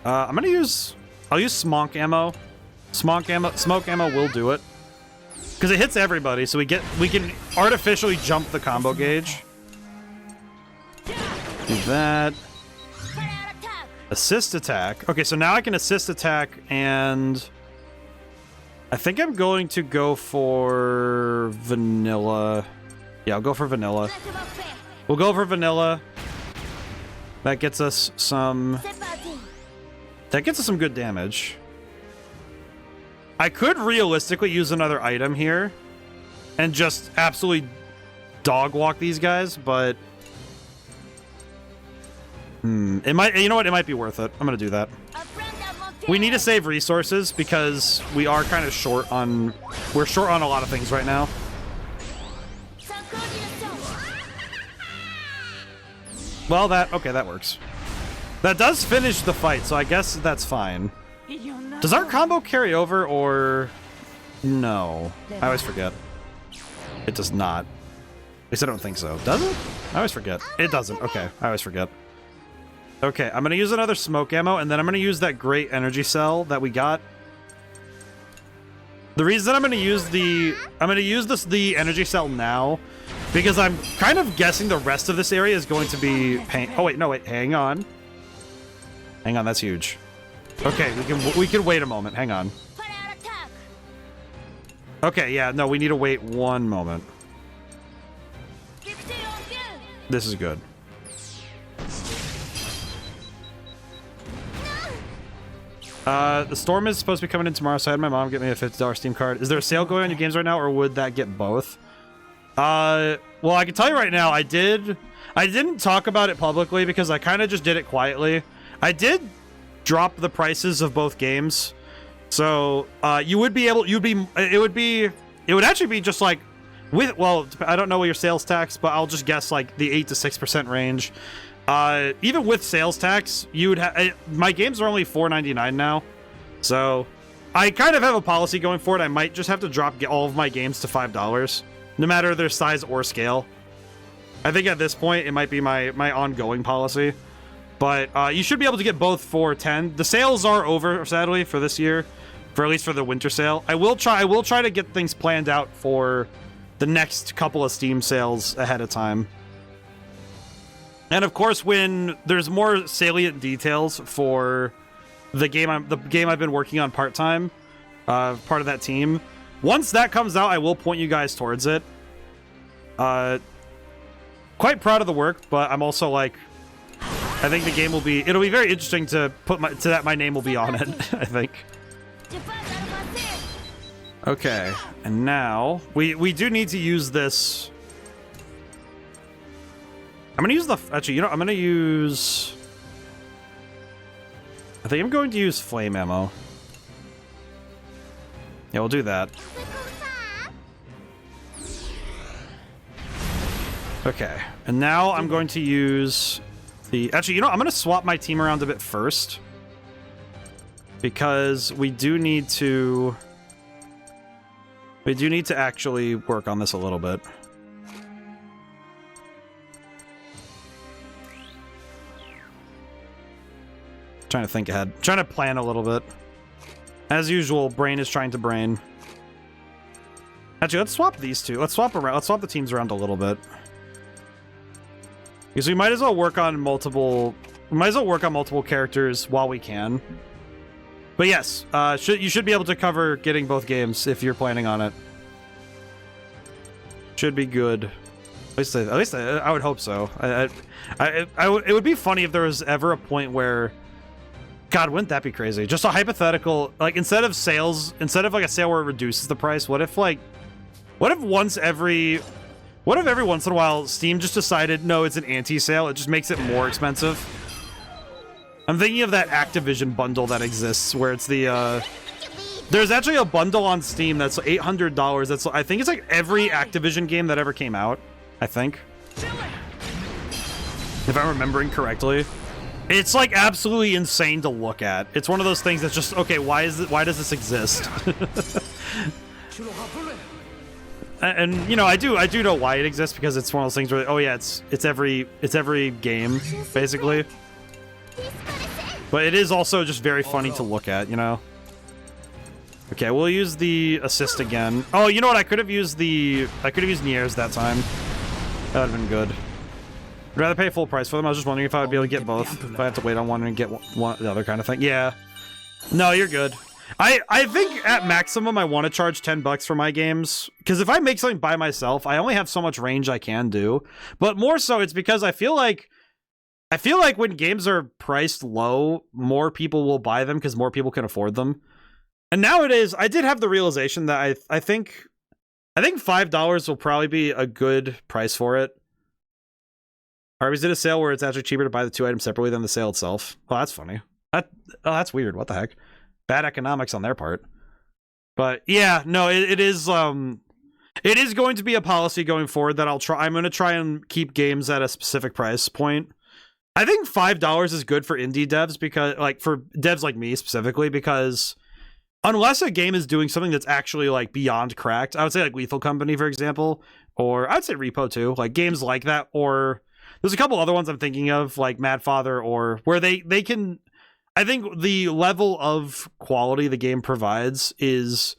I'll use smoke ammo. Smoke ammo will do it. Because it hits everybody, so we can artificially jump the combo gauge. Do that. Assist attack. Okay, so now I can assist attack, and I think I'm going to go for vanilla. Yeah, I'll go for vanilla. We'll go for vanilla. That gets us some... That gets us some good damage. I could realistically use another item here and just absolutely dog walk these guys, but... It might... You know what? It might be worth it. I'm gonna do that. We need to save resources because we are kind of short on... We're short on a lot of things right now. Well, okay, that works. That does finish the fight, so I guess that's fine. Does our combo carry over, or... No. I always forget. It does not. At least I don't think so. Does it? I always forget. It doesn't. Okay, I always forget. Okay, I'm gonna use another smoke ammo, and then I'm gonna use that great energy cell that we got. The reason I'm gonna use the energy cell now, because I'm kind of guessing the rest of this area is going to be pain. Oh wait, no wait, hang on. Hang on, that's huge. Okay, we can wait a moment. Hang on. Okay, yeah, no, we need to wait one moment. This is good. The storm is supposed to be coming in tomorrow, so I had my mom get me a $50 Steam card. Is there a sale going on your games right now, or would that get both? Well, I can tell you right now, I didn't talk about it publicly because I kind of just did it quietly. I did drop the prices of both games, so it would actually be just like well, I don't know what your sales tax, but I'll just guess like the 8 to 6% range. Even with sales tax, you would have... My games are only $4.99 now, so I kind of have a policy going forward. I might just have to drop all of my games to $5, no matter their size or scale. I think at this point, it might be my ongoing policy. But you should be able to get both for $10. The sales are over, sadly, for this year, for at least for the winter sale. I will try to get things planned out for the next couple of Steam sales ahead of time. And of course, when there's more salient details for the game I've been working on part-time, part of that team, once that comes out, I will point you guys towards it. Quite proud of the work, but I'm also like, I think the game it'll be very interesting to my name will be on it, I think. Okay, and now we do need to use this. I'm gonna use actually, you know, I'm gonna use... I think I'm going to use flame ammo. Yeah, we'll do that. Okay, and now I'm going to use the... Actually, you know, I'm gonna swap my team around a bit first, because we do need to actually work on this a little bit. Trying to think ahead. Trying to plan a little bit. As usual, brain is trying to brain. Actually, let's swap these two. Let's swap the teams around a little bit. Because we might as well work on multiple characters while we can. But yes, you should be able to cover getting both games if you're planning on it. Should be good. least I would hope so. It would be funny if there was ever a point where, God, wouldn't that be crazy? Just a hypothetical, like instead of like a sale where it reduces the price, what if every once in a while Steam just decided, no, it's an anti-sale, it just makes it more expensive? I'm thinking of that Activision bundle that exists where it's the, there's actually a bundle on Steam that's $800. That's, I think it's like every Activision game that ever came out, I think. If I'm remembering correctly. It's like absolutely insane to look at. It's one of those things that's just, okay, why does this exist? And you know, I do know why it exists, because it's one of those things where, oh yeah, it's every game basically. But it is also just very funny to look at, you know. Okay, we'll use the assist again. Oh, you know what? I could have used Nier's that time. That would have been good. I'd rather pay full price for them. I was just wondering if I would be able to get both. If I have to wait on one and get one the other kind of thing. Yeah. No, you're good. I think at maximum I want to charge $10 for my games, because if I make something by myself, I only have so much range I can do. But more so, it's because I feel like when games are priced low, more people will buy them because more people can afford them. And nowadays, I did have the realization that I think $5 will probably be a good price for it. Arby's did a sale where it's actually cheaper to buy the two items separately than the sale itself. Well, that's funny. That's weird. What the heck? Bad economics on their part. But yeah, no, it is going to be a policy going forward that I'm going to try and keep games at a specific price point. I think $5 is good for indie devs, because, like, for devs like me specifically, because unless a game is doing something that's actually like beyond cracked, I would say like Lethal Company, for example, or I'd say Repo too, like games like that, or there's a couple other ones I'm thinking of, like Mad Father, or where they can, I think the level of quality the game provides is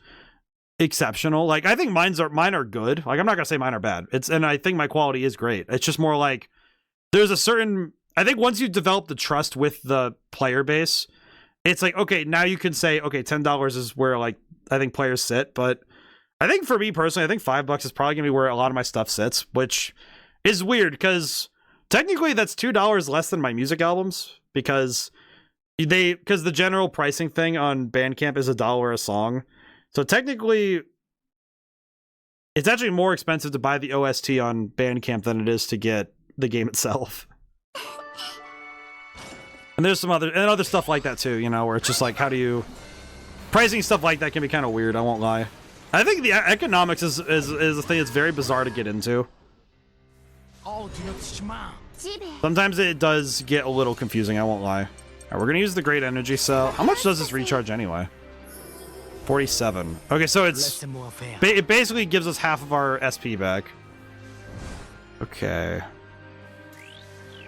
exceptional. Like, I think mine are good. Like, I'm not gonna say mine are bad. And I think my quality is great. It's just more like there's a certain, I think once you develop the trust with the player base, it's like, okay, now you can say, okay, $10 is where, like, I think players sit. But I think for me personally, I think $5 is probably gonna be where a lot of my stuff sits, which is weird because technically that's $2 less than my music albums, because the general pricing thing on Bandcamp is $1 a song. So technically it's actually more expensive to buy the OST on Bandcamp than it is to get the game itself. And there's some other stuff like that too, you know, where it's just like, how do you pricing stuff like that can be kind of weird, I won't lie. I think the economics is a thing that's very bizarre to get into. Sometimes it does get a little confusing, I won't lie. Alright, we're gonna use the Great Energy Cell. How much does this recharge anyway? 47. Okay, so it basically gives us half of our SP back. Okay.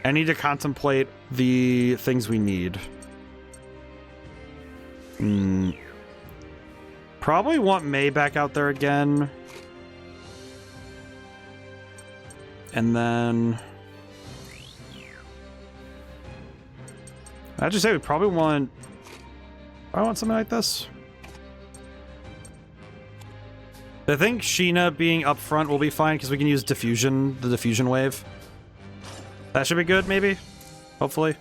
I need to contemplate the things we need. Probably want May back out there again. And then I'd just say we probably want something like this. I think Sheena being up front will be fine because we can use diffusion, the diffusion wave. That should be good, maybe? Hopefully.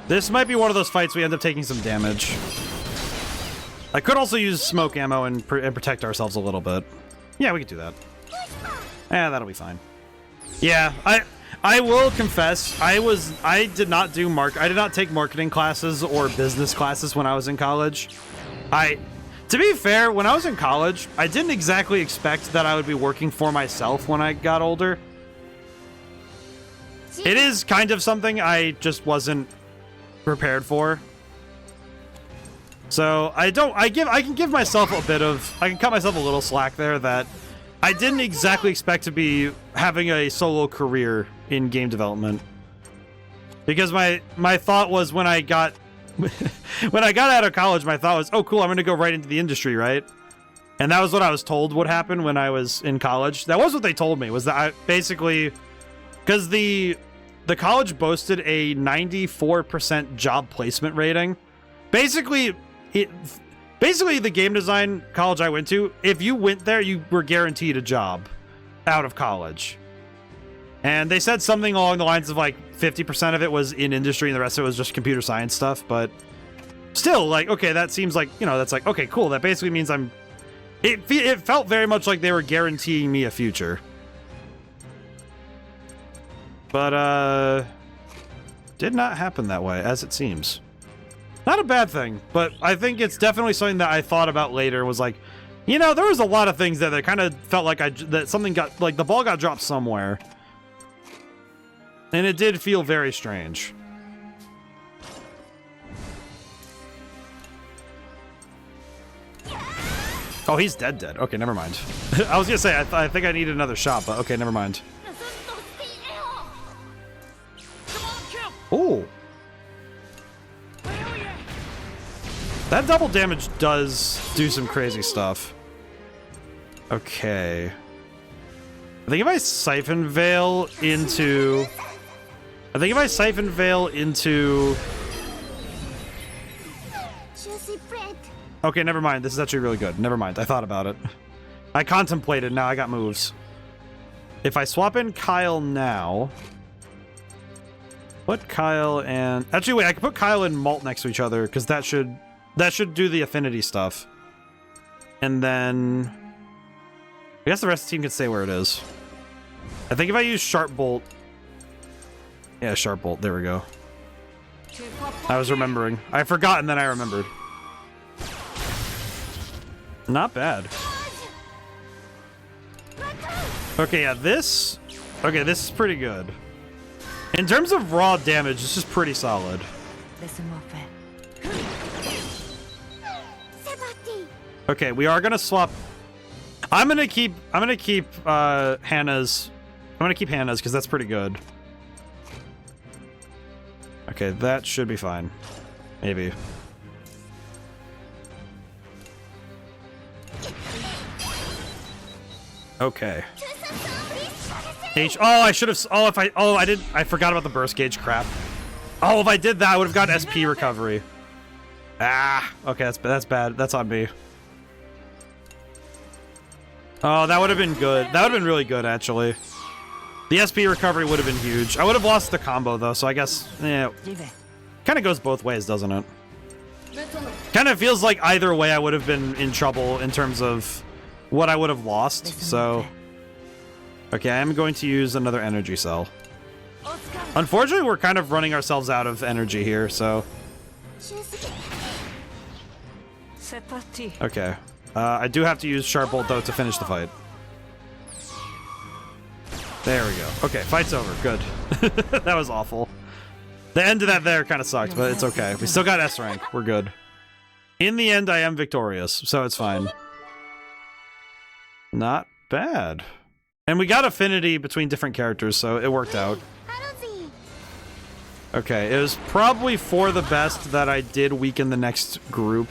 This might be one of those fights we end up taking some damage. I could also use smoke ammo and protect ourselves a little bit. Yeah, we could do that. Yeah, that'll be fine. Yeah, I will confess, I did not take marketing classes or business classes when I was in college. To be fair, when I was in college, I didn't exactly expect that I would be working for myself when I got older. It is kind of something I just wasn't prepared for. So I can give myself I can cut myself a little slack there, that I didn't exactly expect to be having a solo career in game development. Because my thought was when I got out of college, my thought was, oh cool, I'm gonna go right into the industry, right? And that was what I was told would happen when I was in college. That was what they told me, was that I basically, because the college boasted a 94% job placement rating. Basically, Basically, the game design college I went to, if you went there, you were guaranteed a job out of college. And they said something along the lines of like 50% of it was in industry and the rest of it was just computer science stuff. But still, like, okay, that seems like, you know, that's like, okay, cool. That basically means it felt very much like they were guaranteeing me a future. But, did not happen that way, as it seems. Not a bad thing, but I think it's definitely something that I thought about later, was like, you know, there was a lot of things that kind of felt like that something got, like, the ball got dropped somewhere. And it did feel very strange. Oh, he's dead. Okay, never mind. I was gonna say, I think I needed another shot, but okay, never mind. Ooh. That double damage does do some crazy stuff. Okay. I think if I Siphon Veil into... Okay, never mind. This is actually really good. Never mind. I thought about it. I contemplated. Now I got moves. If I swap in Kyle now... Put Kyle and... Actually, wait. I can put Kyle and Malt next to each other, because that should do the affinity stuff. And then... I guess the rest of the team can stay where it is. I think if I use Sharp Bolt... Yeah, Sharp Bolt. There we go. I was remembering. I forgot and then I remembered. Not bad. Okay, yeah, this... Okay, this is pretty good. In terms of raw damage, this is pretty solid. Okay, we are gonna swap... I'm gonna keep Hannah's... I'm gonna keep Hannah's, because that's pretty good. Okay, that should be fine. Maybe. Okay. Oh, I should have... Oh, if I... Oh, I did... I forgot about the burst gauge crap. Oh, if I did that, I would have gotten SP recovery. Ah, okay, that's bad. That's on me. Oh, that would have been good. That would have been really good, actually. The SP recovery would have been huge. I would have lost the combo, though, so I guess... Yeah. Kind of goes both ways, doesn't it? Kind of feels like either way I would have been in trouble in terms of what I would have lost, so... Okay, I am going to use another energy cell. Unfortunately, we're kind of running ourselves out of energy here, so... Okay. I do have to use Sharp Bolt, though, to finish the fight. There we go. Okay, fight's over. Good. That was awful. The end of that there kind of sucked, but it's okay. We still got S rank. We're good. In the end, I am victorious, so it's fine. Not bad. And we got affinity between different characters, so it worked out. Okay, it was probably for the best that I did weaken the next group.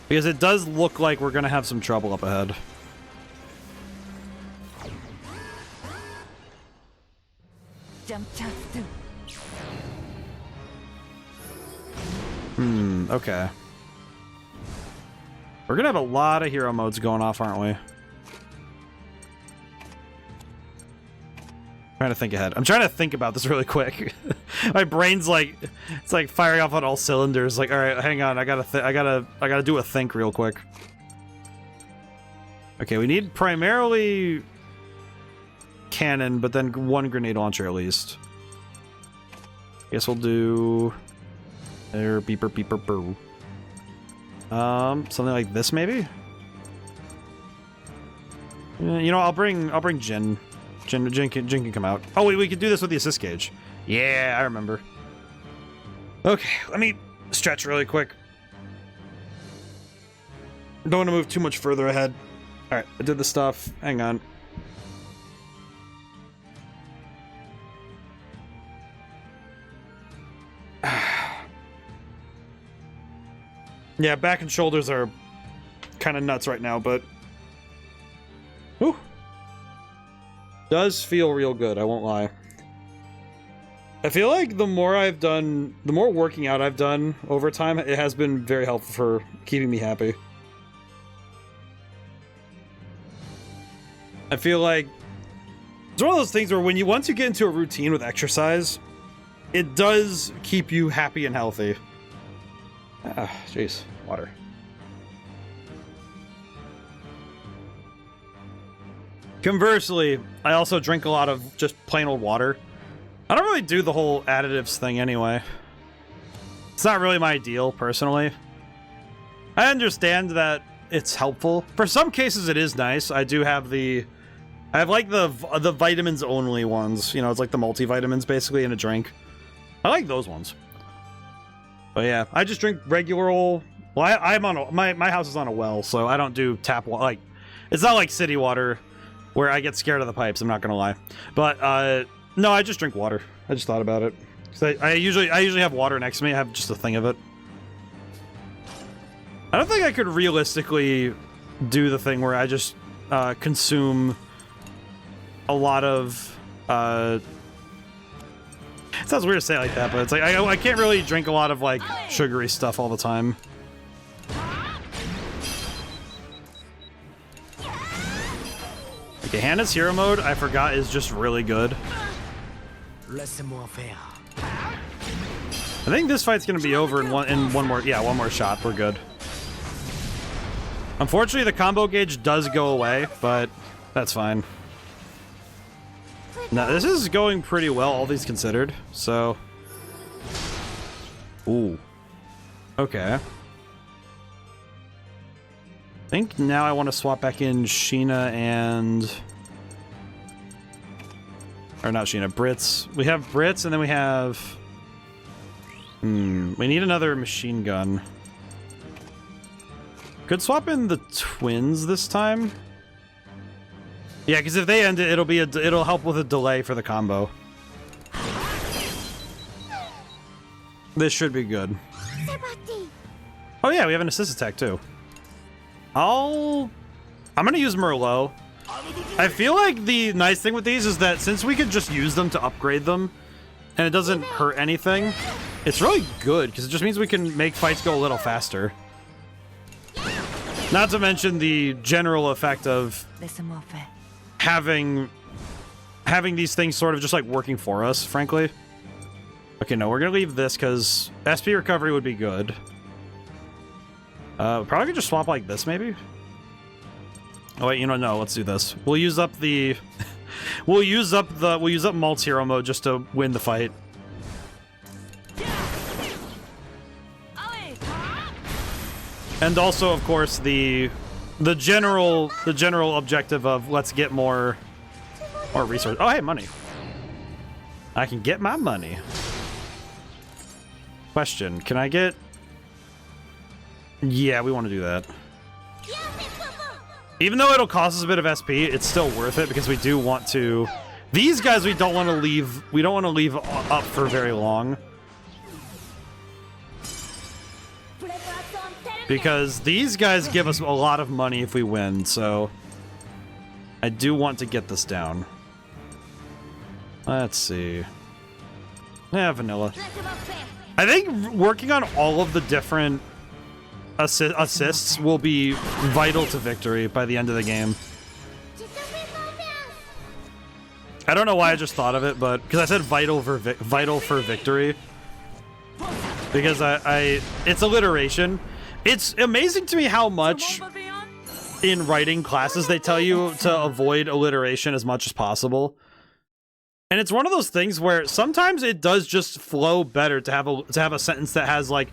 Because it does look like we're gonna have some trouble up ahead. Okay. We're gonna have a lot of hero modes going off, aren't we? Trying to think ahead. I'm trying to think about this really quick. My brain's like, it's like firing off on all cylinders. Like, all right, hang on, I gotta do a think real quick. Okay, we need primarily cannon, but then one grenade launcher at least. Guess we'll do there, beeper, beeper, boo. Something like this maybe. You know, I'll bring Jin. Jin can come out. Oh wait, we could do this with the assist gauge. Yeah, I remember. Okay, let me stretch really quick. Don't want to move too much further ahead. All right, I did the stuff. Hang on. Yeah, back and shoulders are kind of nuts right now, but... Whew. Does feel real good, I won't lie. I feel like the more working out I've done over time, it has been very helpful for keeping me happy. I feel like it's one of those things where once you get into a routine with exercise, it does keep you happy and healthy. Ah, jeez, water. Conversely, I also drink a lot of just plain old water. I don't really do the whole additives thing anyway. It's not really my ideal, personally. I understand that it's helpful. For some cases, it is nice. I have like the vitamins only ones. You know, it's like the multivitamins basically in a drink. I like those ones. But yeah, I just drink regular old. Well, I'm on my house is on a well, so I don't do tap water. Like, it's not like city water where I get scared of the pipes. I'm not gonna lie, but no, I just drink water. I just thought about it. I usually have water next to me. I have just a thing of it. I don't think I could realistically do the thing where I just consume a lot of. It sounds weird to say it like that, but it's like I can't really drink a lot of like sugary stuff all the time. Okay, Hannah's hero mode, I forgot, is just really good. I think this fight's gonna be over in one more shot. We're good. Unfortunately, the combo gauge does go away, but that's fine. Now, this is going pretty well, all these considered, so... Ooh. Okay. I think now I want to swap back in Sheena and... Or not Sheena, Brits. We have Brits, and then we have... we need another machine gun. Could swap in the twins this time. Yeah, because if they end it, it'll help with a delay for the combo. This should be good. Oh yeah, we have an assist attack too. I'm gonna use Merlot. I feel like the nice thing with these is that since we could just use them to upgrade them, and it doesn't hurt anything, it's really good because it just means we can make fights go a little faster. Not to mention the general effect of having these things sort of just like working for us, frankly. Okay, no, we're gonna leave this because SP recovery would be good. Probably could just swap like this, maybe. Oh wait, you know, no, let's do this. We'll use up the, we'll use up Malt's hero mode just to win the fight. And also, of course, the general objective of let's get more resources. Oh, hey, money. I can get my money. Question, can I get... Yeah, we want to do that. Even though it'll cost us a bit of SP, it's still worth it because we do want to... These guys we don't want to leave up for very long. Because these guys give us a lot of money if we win, so... I do want to get this down. Let's see. Yeah, vanilla. I think working on all of the different assists will be vital to victory by the end of the game. I don't know why I just thought of it, but because I said vital for victory. Because it's alliteration. It's amazing to me how much in writing classes they tell you to avoid alliteration as much as possible. And it's one of those things where sometimes it does just flow better to have a sentence that has like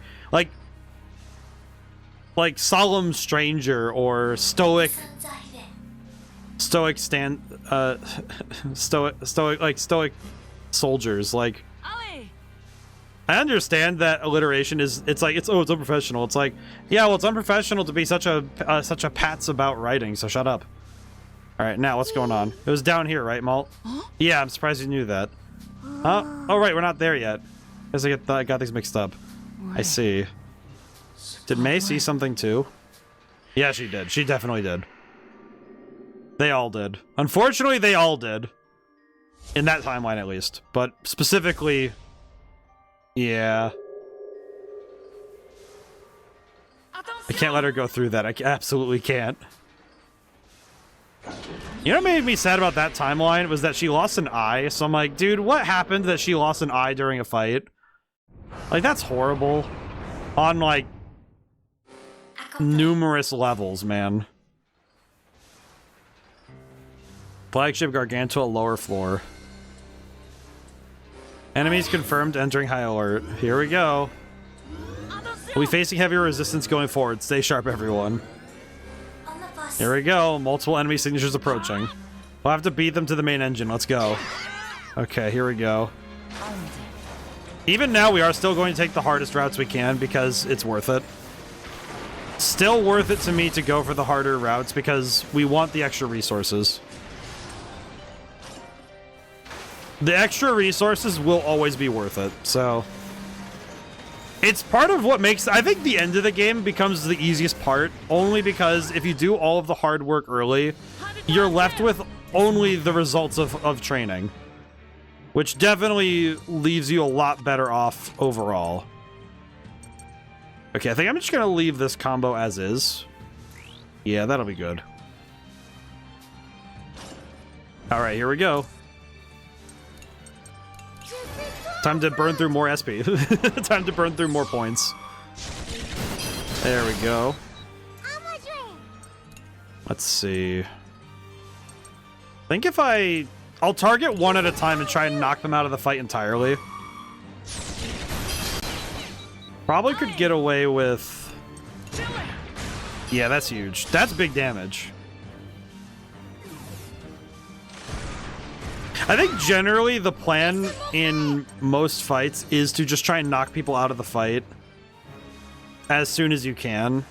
solemn stranger or stoic soldiers. Like, I understand that alliteration is it's unprofessional. It's like, yeah, well, it's unprofessional to be such a pats about writing, so shut up. All right, now what's going on? It was down here, right, Malt? Yeah, I'm surprised you knew that. Huh? Oh, right, we're not there yet. I got these mixed up. I see. Did May see something too? Yeah, she did. She definitely did. They all did. Unfortunately, they all did. In that timeline, at least. But specifically, Yeah. I can't let her go through that. I absolutely can't. You know what made me sad about that timeline was that she lost an eye. So I'm like, dude, what happened that she lost an eye during a fight? Like, that's horrible. On, like, numerous levels, man. Flagship Gargantua, lower floor. Enemies confirmed entering high alert. Here we go. We'll be facing heavier resistance going forward. Stay sharp, everyone. Here we go. Multiple enemy signatures approaching. We'll have to beat them to the main engine. Let's go. Okay, here we go. Even now, we are still going to take the hardest routes we can because it's worth it. Still worth it to me to go for the harder routes because we want the extra resources. The extra resources will always be worth it, so... It's part of what makes... I think the end of the game becomes the easiest part, only because if you do all of the hard work early, you're left with only the results of training. Which definitely leaves you a lot better off overall. Okay, I think I'm just gonna leave this combo as is. Yeah, that'll be good. Alright, here we go. Time to burn through more SP. Time to burn through more points. There we go. Let's see. I think if I'll target one at a time and try and knock them out of the fight entirely. Probably could get away with... Yeah, that's huge. That's big damage. I think generally the plan in most fights is to just try and knock people out of the fight as soon as you can.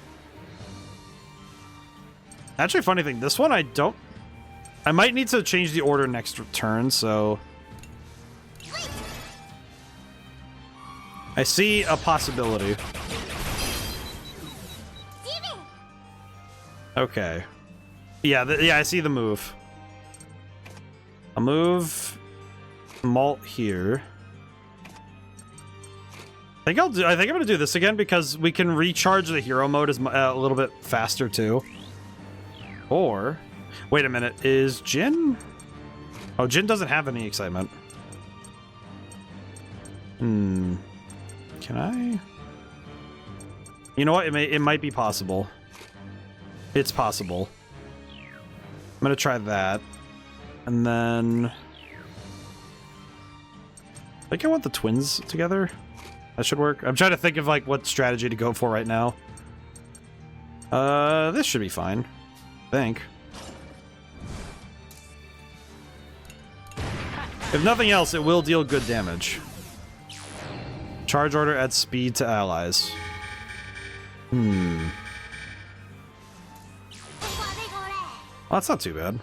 Actually, funny thing, this one I might need to change the order next turn, so... I see a possibility. Okay. Yeah, yeah, I see the move. I'll move Malt here. I think I'm gonna do this again because we can recharge the hero mode as a little bit faster too. Or, wait a minute, is Jin? Oh, Jin doesn't have any excitement. Can I? You know what? It might be possible. It's possible. I'm gonna try that. And then... I think I want the twins together. That should work. I'm trying to think of, like, what strategy to go for right now. This should be fine. I think. If nothing else, it will deal good damage. Charge order adds speed to allies. Well, that's not too bad.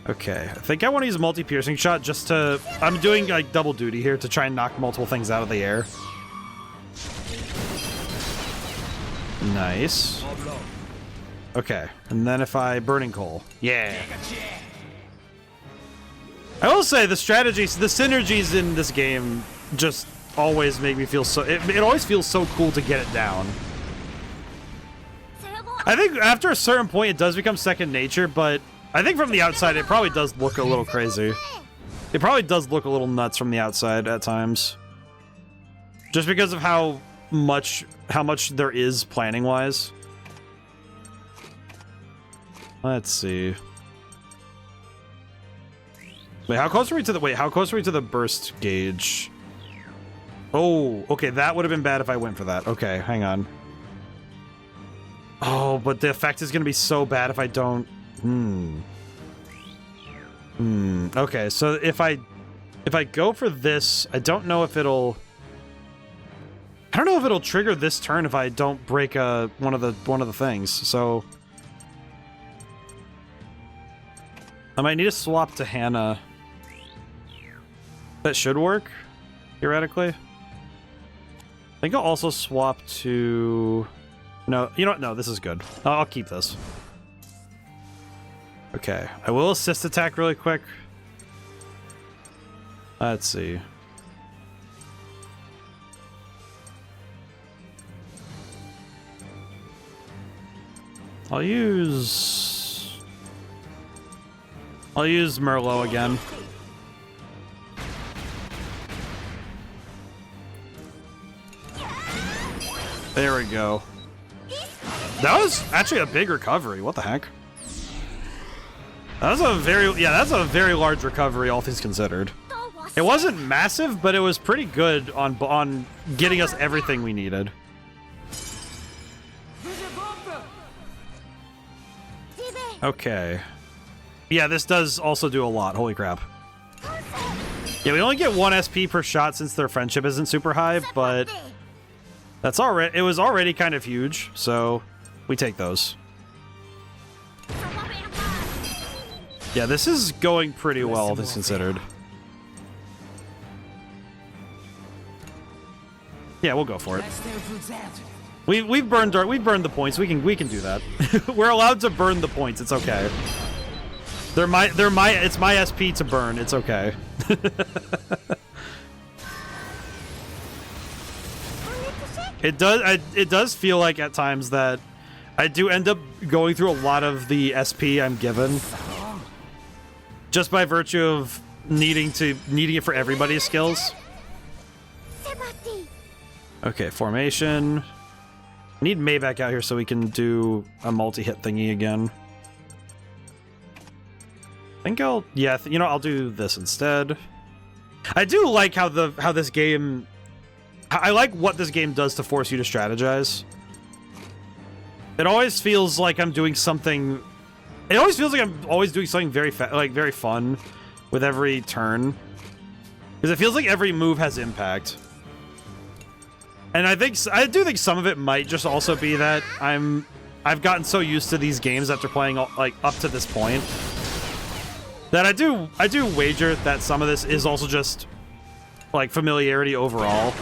Okay, I think I want to use multi-piercing shot just to... I'm doing, like, double duty here to try and knock multiple things out of the air. Nice. Okay, and then if I... Burning Coal. Yeah. I will say, the strategies, the synergies in this game just always make me feel so... It always feels so cool to get it down. I think after a certain point, it does become second nature, but... I think from the outside, it probably does look a little crazy. It probably does look a little nuts from the outside at times. Just because of how much there is planning-wise. Let's see. Wait, how close are we to the burst gauge? Oh, okay, that would have been bad if I went for that. Okay, hang on. Oh, but the effect is going to be so bad if I don't... Okay, so if I go for this, I don't know if it'll trigger this turn if I don't break one of the things. So I might need to swap to Hannah. That should work, theoretically. I think I'll also swap to... No, you know what? No, this is good. I'll keep this. Okay, I will assist attack really quick. Let's see. I'll use Merlot again. There we go. That was actually a big recovery. What the heck? That was a that's a very large recovery, all things considered. It wasn't massive, but it was pretty good on getting us everything we needed. Okay. Yeah, this does also do a lot. Holy crap. Yeah, we only get 1 SP per shot since their friendship isn't super high, but that's already, it was already kind of huge, so we take those. Yeah, this is going pretty well, this considered. Yeah, we'll go for it. We've burned the points. We can do that. We're allowed to burn the points. It's okay. It's my SP to burn. It's okay. It does feel like at times that I do end up going through a lot of the SP I'm given, just by virtue of needing it for everybody's skills. Okay, formation. I need May back out here so we can do a multi-hit thingy again. I think I'll do this instead. I do like how this game. I like what this game does to force you to strategize. It always feels like I'm doing something. It always feels like I'm always doing something very fun with every turn, because it feels like every move has impact. And I do think some of it might just also be that I've gotten so used to these games after playing like up to this point that I do wager that some of this is also just like familiarity overall.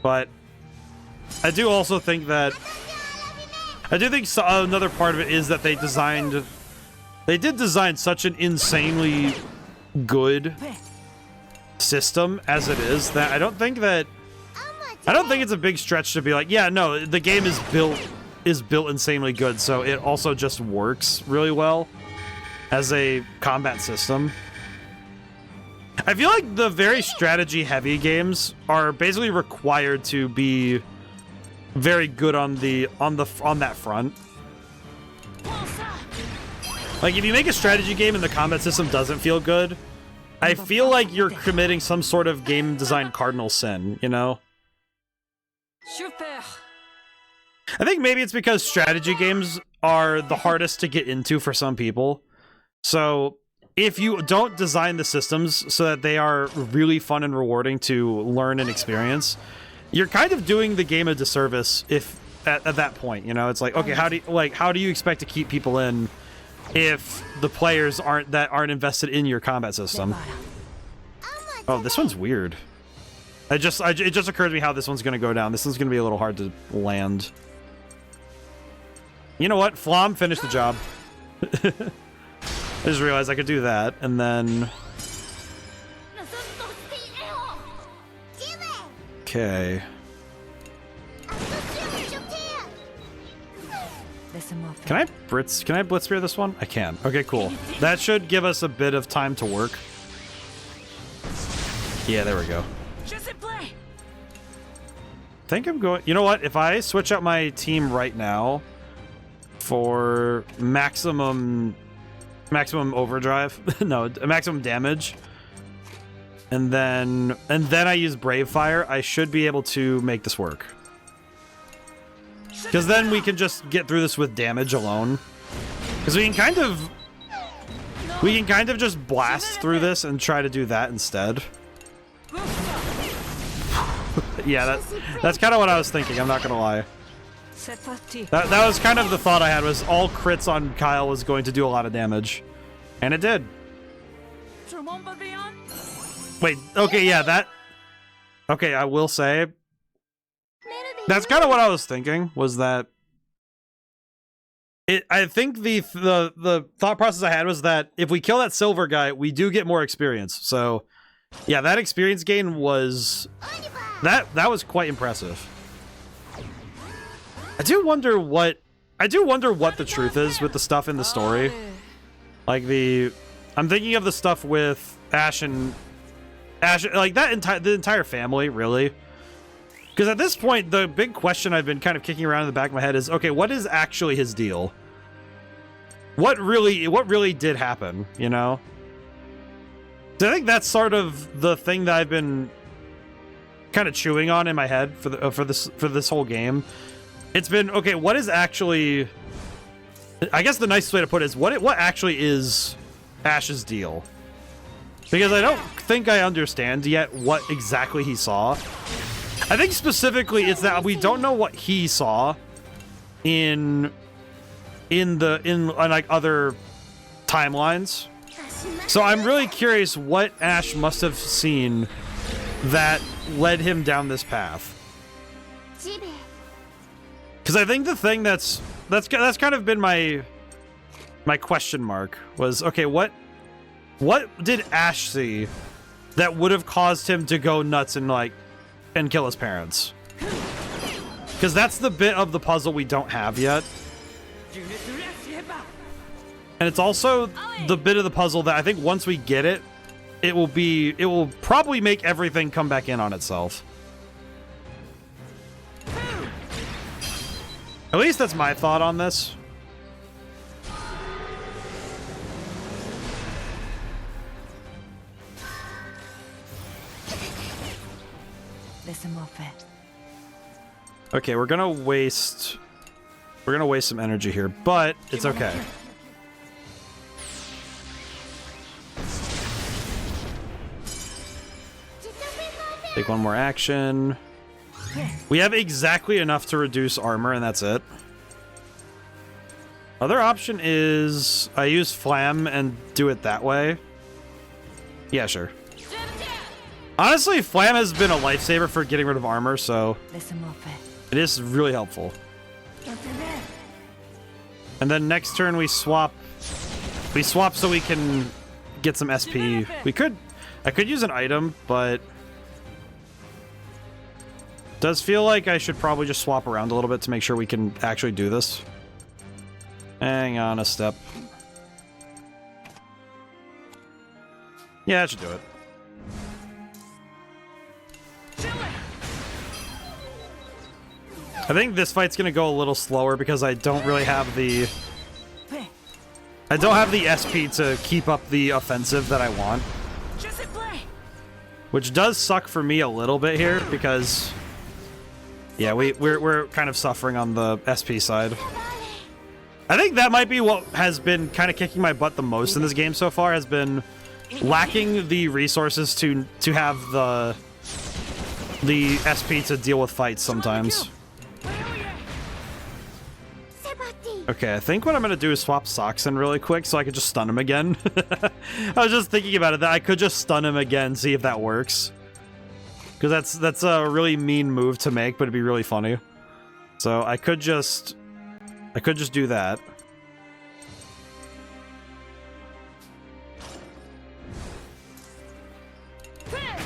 But I do also think that another part of it is that they did design such an insanely good system as it is that I don't think it's a big stretch to be like, yeah, no, the game is built insanely good, so it also just works really well as a combat system. I feel like the very strategy heavy games are basically required to be very good on that front. Like, if you make a strategy game and the combat system doesn't feel good, I feel like you're committing some sort of game design cardinal sin, you know? I think maybe it's because strategy games are the hardest to get into for some people. So if you don't design the systems so that they are really fun and rewarding to learn and experience, you're kind of doing the game a disservice if at that point, you know? It's like, okay, how do you expect to keep people in if the players aren't invested in your combat system? Oh, this one's weird. It just occurred to me how this one's gonna go down. This one's gonna be a little hard to land. You know what? Flom, finish the job. I just realized I could do that, and then... Okay. Can I Blitzspear this one? I can. Okay, cool. That should give us a bit of time to work. Yeah, there we go. I think I'm going... You know what? If I switch out my team right now for maximum overdrive, no, maximum damage, and then I use Brave Fire, I should be able to make this work. Because then we can just get through this with damage alone. Because we can kind of just blast through this and try to do that instead. Yeah, that's kind of what I was thinking, I'm not gonna lie. That was kind of the thought I had, was all crits on Kyle was going to do a lot of damage. And it did. Wait, okay, yeah, okay, I will say, that's kind of what I was thinking, was that I think the thought process I had was that if we kill that silver guy, we do get more experience. So, yeah, that experience gain was that was quite impressive. I do wonder what the truth is with the stuff in the story. Like I'm thinking of the stuff with Ash, like the entire family, really. Because at this point, the big question I've been kind of kicking around in the back of my head is, okay, what is actually his deal? What really did happen, you know? So I think that's sort of the thing that I've been kind of chewing on in my head for this whole game. It's been, okay, what is actually, I guess the nicest way to put it is what actually is Ash's deal? Because I don't think I understand yet what exactly he saw. I think specifically it's that we don't know what he saw in like other timelines. So I'm really curious what Ash must have seen that led him down this path. Because I think the thing that's kind of been my question mark was, okay, what did Ash see that would have caused him to go nuts and kill his parents? Because that's the bit of the puzzle we don't have yet. And it's also the bit of the puzzle that I think once we get it, it will probably make everything come back in on itself. At least that's my thought on this. Okay, we're gonna waste some energy here, but it's okay. Take one more action. We have exactly enough to reduce armor, and that's it. Other option is I use Flam and do it that way. Yeah, sure. Honestly, Flam has been a lifesaver for getting rid of armor, so it is really helpful. And then next turn we swap so we can get some SP. I could use an item, but does feel like I should probably just swap around a little bit to make sure we can actually do this. Hang on a step. Yeah, that should do it. I think this fight's gonna go a little slower because I don't really have the SP to keep up the offensive that I want. Which does suck for me a little bit here because yeah, we're kind of suffering on the SP side. I think that might be what has been kind of kicking my butt the most in this game so far, has been lacking the resources to have the SP to deal with fights sometimes. Okay, I think what I'm gonna do is swap socks in really quick so I can just stun him again. I was just thinking about it, that I could just stun him again, see if that works. Because that's a really mean move to make, but it'd be really funny. So I could just do that.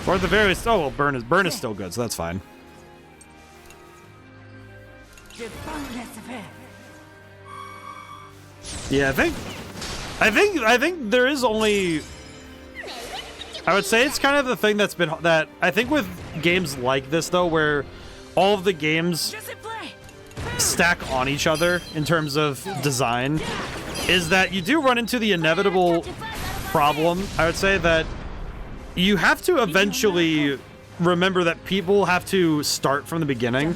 Or at the very least, oh well, burn is still good, so that's fine. Yeah, I think there is only, I would say it's kind of the thing that's been, that I think with games like this though, where all of the games stack on each other in terms of design, is that you do run into the inevitable problem, I would say, that you have to eventually remember that people have to start from the beginning.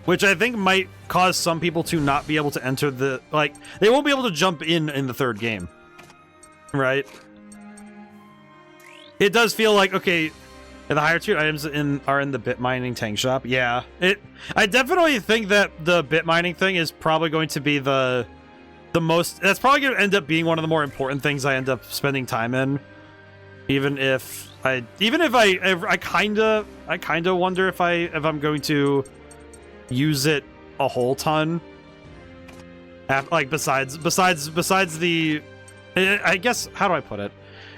Which I think might cause some people to not be able to enter the, like, they won't be able to jump in the third game. Right? It does feel like, okay, the higher tier items are in the bit mining tank shop. Yeah. I definitely think that the bit mining thing is probably going to be the most, that's probably going to end up being one of the more important things I end up spending time in. Even if I kind of wonder if I'm going to use it a whole ton, Like besides the, I guess, how do I put it?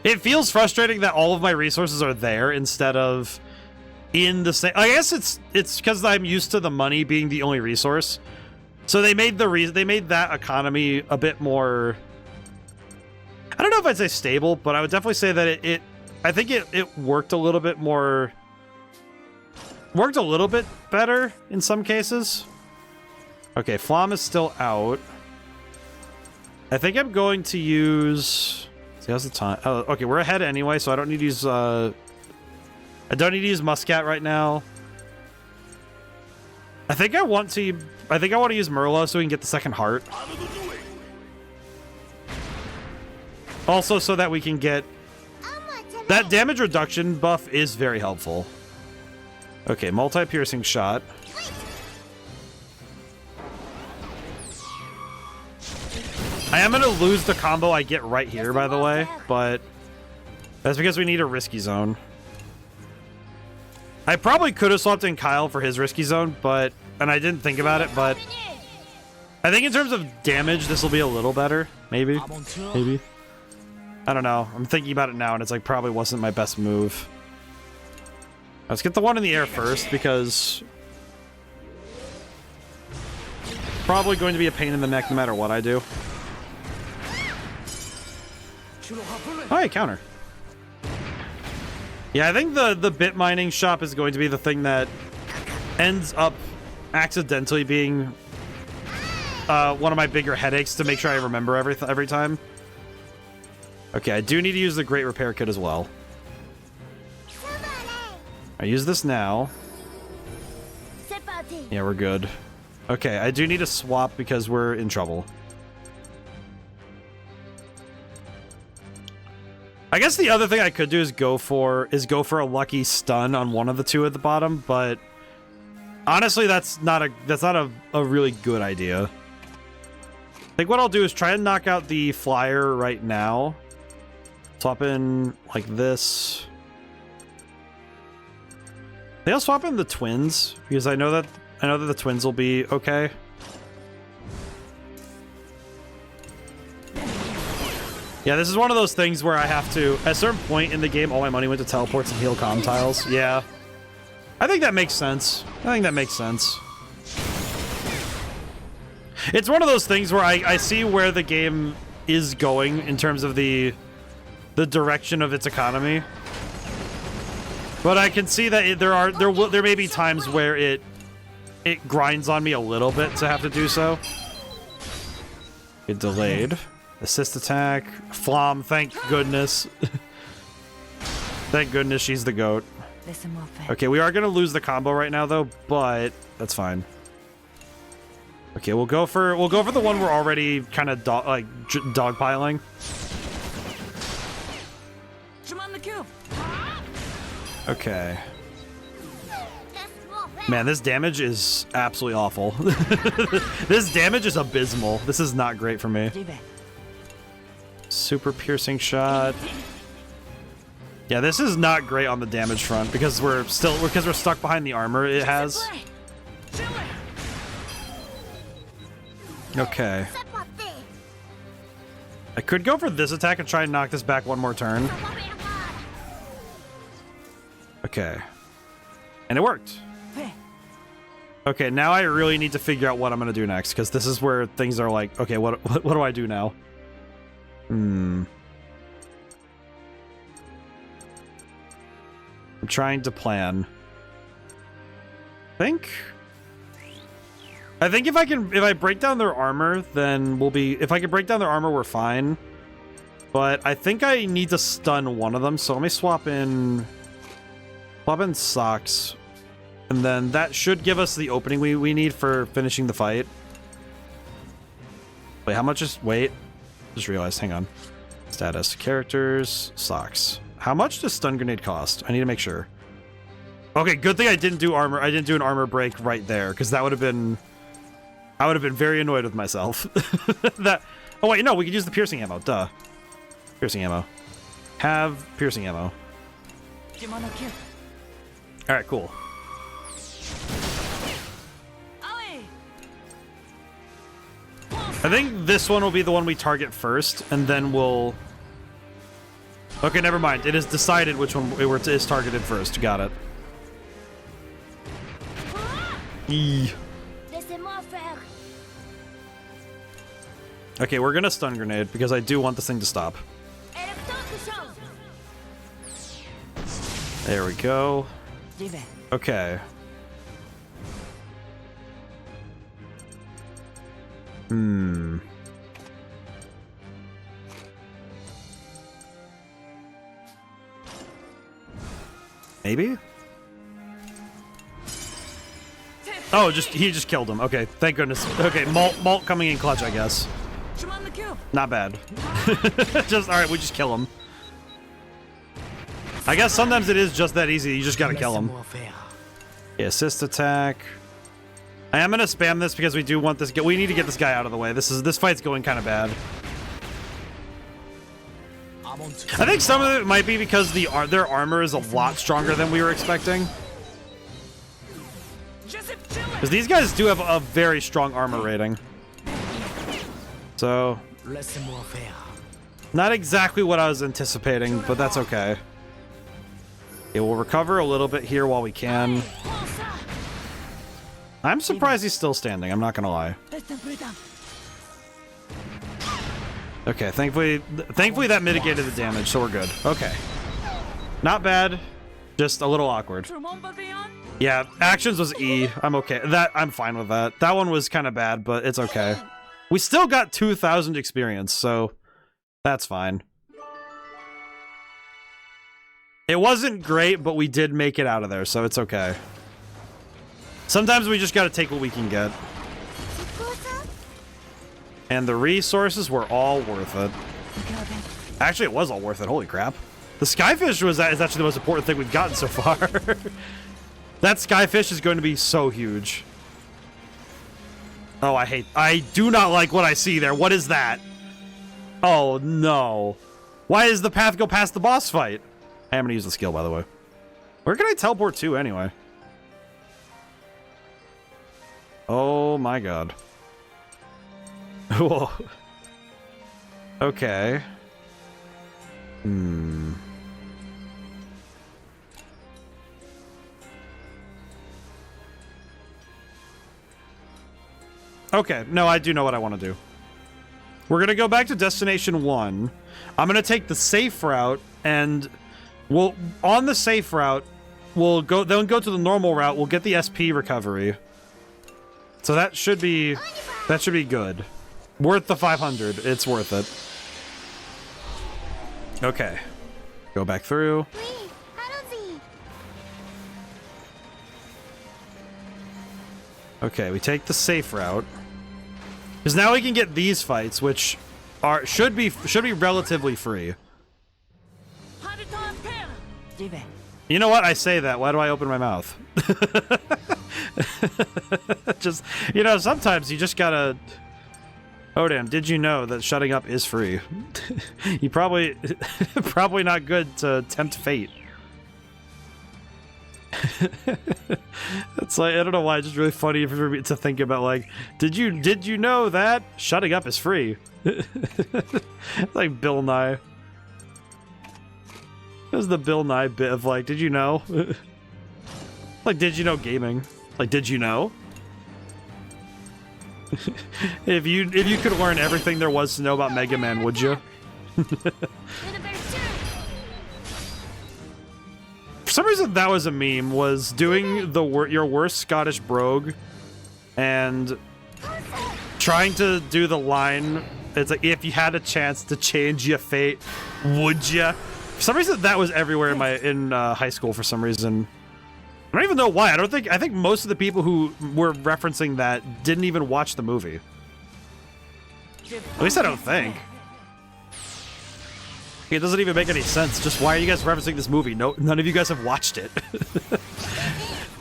It feels frustrating that all of my resources are there instead of in the same. I guess it's because I'm used to the money being the only resource. So they made that economy a bit more. I don't know if I'd say stable, but I would definitely say that I think it worked a little bit more. Worked a little bit better in some cases. Okay, Flom is still out. I think I'm going to use. See, how's the time? Oh, okay, we're ahead anyway, so I don't need to use. I don't need to use Muscat right now. I think I want to use Merla so we can get the second heart. Also, so that we can get that damage reduction buff is very helpful. Okay, multi-piercing shot. I am going to lose the combo I get right here, by the way, but that's because we need a risky zone. I probably could have swapped in Kyle for his risky zone, and I didn't think about it, but I think in terms of damage, this will be a little better. Maybe. Maybe. I don't know. I'm thinking about it now, and it's like probably wasn't my best move. Let's get the one in the air first, because probably going to be a pain in the neck no matter what I do. Oh, hey, counter. Yeah, I think the bit mining shop is going to be the thing that ends up accidentally being one of my bigger headaches to make sure I remember every time. Okay, I do need to use the Great Repair Kit as well. I use this now. Yeah, we're good. Okay, I do need to swap because we're in trouble. I guess the other thing I could do is go for a lucky stun on one of the two at the bottom, but honestly, that's not a really good idea. I think what I'll do is try and knock out the flyer right now. Swap in like this. I think I'll swap in the twins because I know that the twins will be okay. Yeah, this is one of those things where I have to, at a certain point in the game, all my money went to teleports and heal comm tiles. Yeah. I think that makes sense. It's one of those things where I see where the game is going in terms of the direction of its economy. But I can see that there may be times where it grinds on me a little bit to have to do so. Get delayed. Assist attack. Flom, thank goodness. Thank goodness she's the goat. Okay, we are going to lose the combo right now though, but that's fine. Okay, we'll go for the one we're already kind of dogpiling. Okay. Man, this damage is absolutely awful. This damage is abysmal. This is not great for me. Super piercing shot. Yeah, this is not great on the damage front because we're stuck behind the armor it has. Okay. I could go for this attack and try and knock this back one more turn. Okay. And it worked. Okay, now I really need to figure out what I'm going to do next because this is where things are like, okay, what do I do now? I'm trying to plan. I think if I break down their armor, then if I can break down their armor, we're fine. But I think I need to stun one of them, so let me swap in Socks. And then that should give us the opening we need for finishing the fight. Wait, how much is... Wait. Just realized. Hang on. Status. Characters. Socks. How much does stun grenade cost? I need to make sure. Okay, good thing I didn't do armor. I didn't do an armor break right there, because that would have been... I would have been very annoyed with myself. Oh, wait, no, we could use the piercing ammo. Duh. Piercing ammo. Have piercing ammo. Alright, cool. I think this one will be the one we target first, and then we'll... Okay, never mind. It is decided which one is targeted first. Got it. Eee. Okay, we're gonna stun grenade because I do want this thing to stop. There we go. Okay. Maybe? Oh, he just killed him. Okay, thank goodness. Okay, Malt coming in clutch, I guess. Not bad. Just alright, we just kill him. I guess sometimes it is just that easy. You just gotta kill him. Yeah, assist attack. I am gonna spam this because we do want this. We need to get this guy out of the way. This fight's going kind of bad. I think some of it might be because their armor is a lot stronger than we were expecting. Because these guys do have a very strong armor rating. So, not exactly what I was anticipating, but that's okay. It will recover a little bit here while we can. I'm surprised he's still standing, I'm not gonna lie. Okay, thankfully that mitigated the damage, so we're good. Okay. Not bad, just a little awkward. Yeah, actions was E. I'm okay. I'm fine with that. That one was kind of bad, but it's okay. We still got 2,000 experience, so that's fine. It wasn't great, but we did make it out of there, so it's okay. Sometimes we just gotta take what we can get. And the resources were all worth it. Actually, it was all worth it. Holy crap. The skyfish is actually the most important thing we've gotten so far. That skyfish is going to be so huge. Oh, I do not like what I see there. What is that? Oh, no. Why does the path go past the boss fight? I am going to use the skill, by the way. Where can I teleport to, anyway? Oh, my God. Whoa. Okay. Okay, no, I do know what I want to do. We're going to go back to Destination 1. I'm going to take the safe route, and on the safe route, we'll go to the normal route. We'll get the SP recovery. So that should be good. Worth the 500. It's worth it. Okay. Go back through. Okay, we take the safe route. Because now we can get these fights, which should be relatively free. You know what? I say that. Why do I open my mouth? Just, sometimes you just gotta... ODaM, did you know that shutting up is free? You probably not good to tempt fate. It's like, I don't know why, it's just really funny for me to think about, like, did you know that shutting up is free? Like Bill Nye. There's the Bill Nye bit of, like, did you know? Like, did you know gaming? Like, did you know? If you could learn everything there was to know about Mega Man, would you? For some reason, that was a meme, was doing your worst Scottish brogue and trying to do the line, it's like, if you had a chance to change your fate, would ya? For some reason, that was everywhere in high school for some reason. I don't even know why. I think most of the people who were referencing that didn't even watch the movie. At least I don't think. It doesn't even make any sense. Just why are you guys referencing this movie? No, none of you guys have watched it.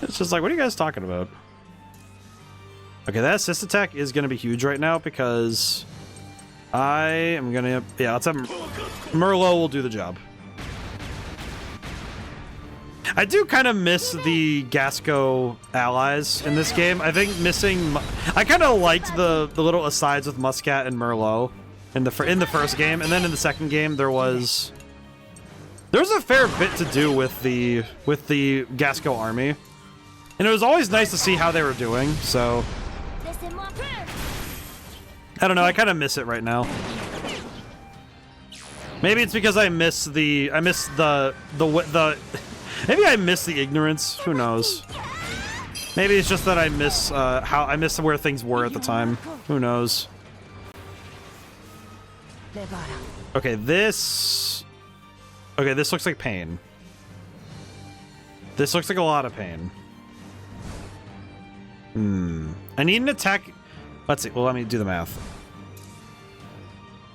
It's just like, what are you guys talking about? Okay, that assist attack is going to be huge right now because I am going to... Yeah, let's have... Merlot will do the job. I do kind of miss the Gasco allies in this game. I think missing... I kind of liked the little asides with Muscat and Merlot in the first game, and then in the second game there was a fair bit to do with the Gasco army, and it was always nice to see how they were doing. So I don't know. I kind of miss it right now. Maybe it's because I miss the maybe I miss the ignorance. Who knows? Maybe it's just that I miss where things were at the time. Who knows? Okay, this looks like pain. This looks like a lot of pain. I need an attack. Let's see. Well, let me do the math.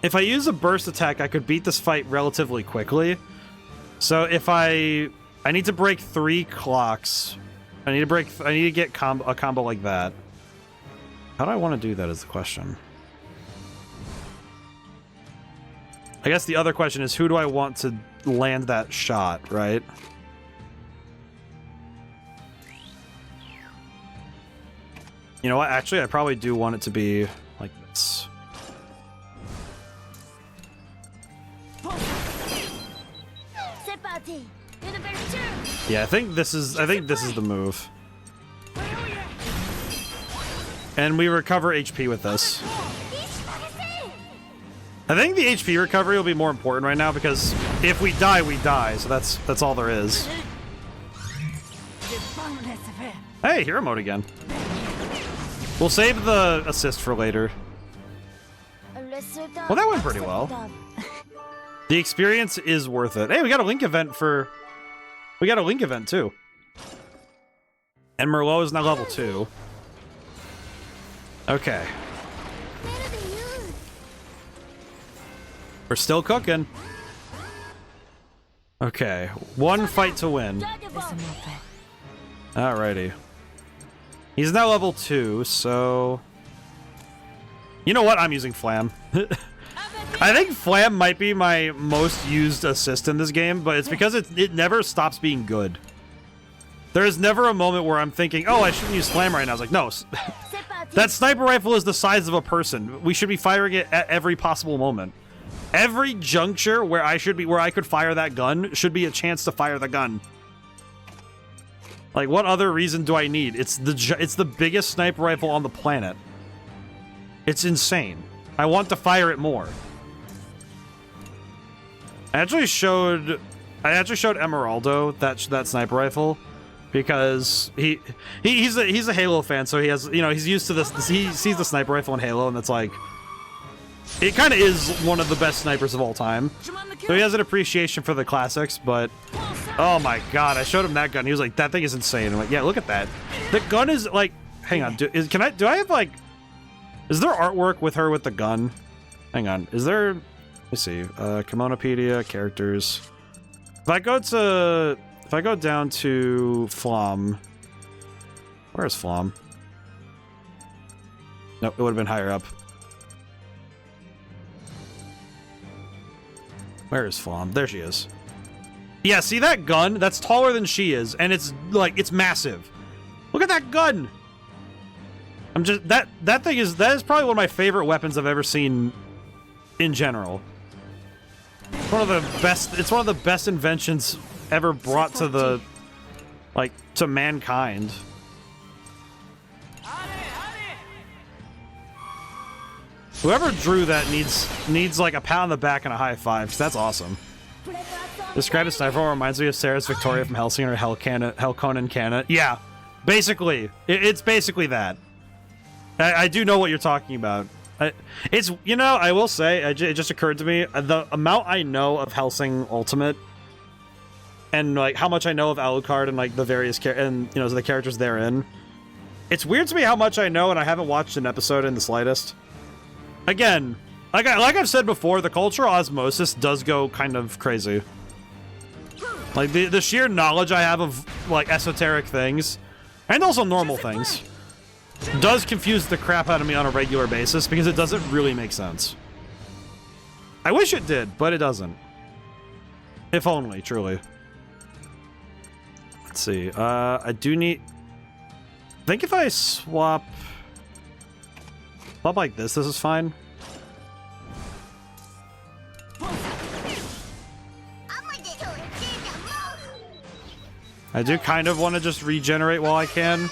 If I use a burst attack, I could beat this fight relatively quickly. So if I need to break 3 clocks. I need to get a combo like that. How do I want to do that is the question. I guess the other question is, who do I want to land that shot, right? You know what? Actually, I probably do want it to be like this. Yeah, I think this is the move. And we recover HP with this. I think the HP recovery will be more important right now because if we die, we die. So that's all there is. Hey, hero mode again. We'll save the assist for later. Well, that went pretty well. The experience is worth it. Hey, we got a link event for... We got a link event, too. And Merlot is now level 2. Okay. We're still cooking. Okay. 1 fight to win. Alrighty. He's now level 2, so... You know what? I'm using Flam. I think Flam might be my most used assist in this game, but it's because it never stops being good. There is never a moment where I'm thinking, oh, I shouldn't use Flam right now. I was like, no. That sniper rifle is the size of a person. We should be firing it at every possible moment. Every juncture where I could fire that gun should be a chance to fire the gun. Like, what other reason do I need? It's the biggest sniper rifle on the planet. It's insane. I want to fire it more. I actually showed Emeraldo that sniper rifle because he's a Halo fan, so he has, you know, he's used to this. He sees the sniper rifle in Halo, and it's like, it kind of is one of the best snipers of all time. So he has an appreciation for the classics, but oh my god, I showed him that gun. He was like, that thing is insane. I'm like, yeah, look at that. The gun is like, hang on, do I have like, is there artwork with her with the gun? Hang on, is there? Let me see. Kimonopedia, characters. If I go down to Flom, where's Flom? Nope, it would have been higher up. Where is Flom? There she is. Yeah, see that gun? That's taller than she is, and it's like, it's massive. Look at that gun! I'm just, that is probably one of my favorite weapons I've ever seen in general. It's one of the best inventions ever brought to the, like, to mankind. Whoever drew that needs like a pat on the back and a high five, because that's awesome. Describe a sniper reminds me of Sarah's Victoria from Hellsing or Hell Conan Canon. Yeah, basically, it's basically that. I do know what you're talking about. It's, you know, I will say, it just occurred to me, the amount I know of Hellsing Ultimate, and like how much I know of Alucard and like the various the characters therein. It's weird to me how much I know, and I haven't watched an episode in the slightest. Again, like I've said before, the cultural osmosis does go kind of crazy. Like the sheer knowledge I have of like esoteric things, and also normal things, does confuse the crap out of me on a regular basis because it doesn't really make sense. I wish it did, but it doesn't. If only, truly. Let's see. I do need... I think if I swap like this is fine. I do kind of want to just regenerate while I can.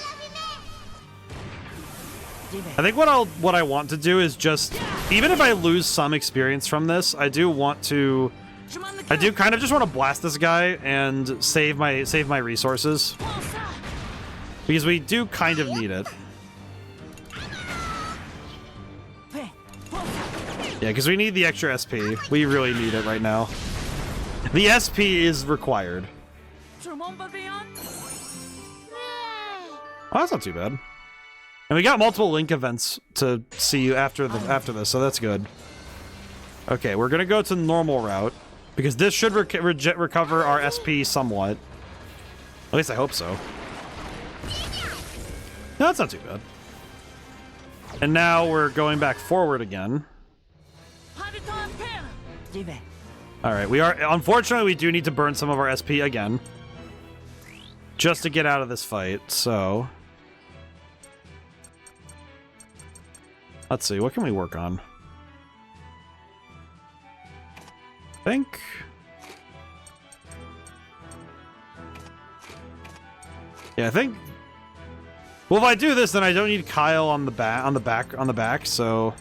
I think what I want to do is just, even if I lose some experience from this, I do kind of just want to blast this guy and save my resources. Because we do kind of need it. Yeah, because we need the extra SP. We really need it right now. The SP is required. Oh, that's not too bad. And we got multiple link events to see after this, so that's good. Okay, we're gonna go to the normal route because this should recover our SP somewhat. At least I hope so. No, that's not too bad. And now we're going back forward again. All right, unfortunately we do need to burn some of our SP again, just to get out of this fight. So let's see, what can we work on? I think. Well, if I do this, then I don't need Kyle on the back. So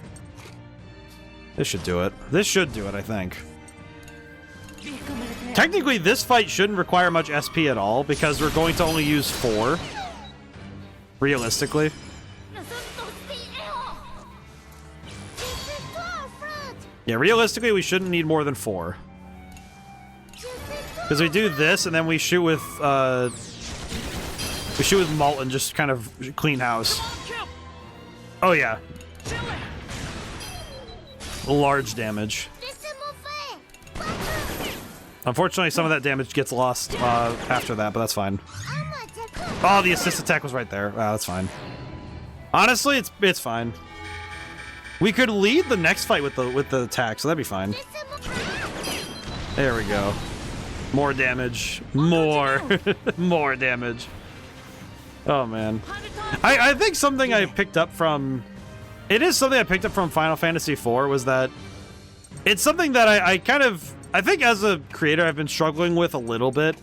this should do it. This should do it, I think. Technically, this fight shouldn't require much SP at all because we're going to only use 4. Realistically. Yeah, realistically, we shouldn't need more than 4. Because we do this, and then we shoot with Malt and just kind of clean house. Oh yeah. Large damage. Unfortunately, some of that damage gets lost after that, but that's fine. Oh, the assist attack was right there. Wow, that's fine. Honestly, it's fine. We could lead the next fight with the attack, so that'd be fine. There we go. More damage. More. More damage. Oh, man. I think something I picked up from... It is something I picked up from Final Fantasy IV was that... It's something that I think as a creator I've been struggling with a little bit.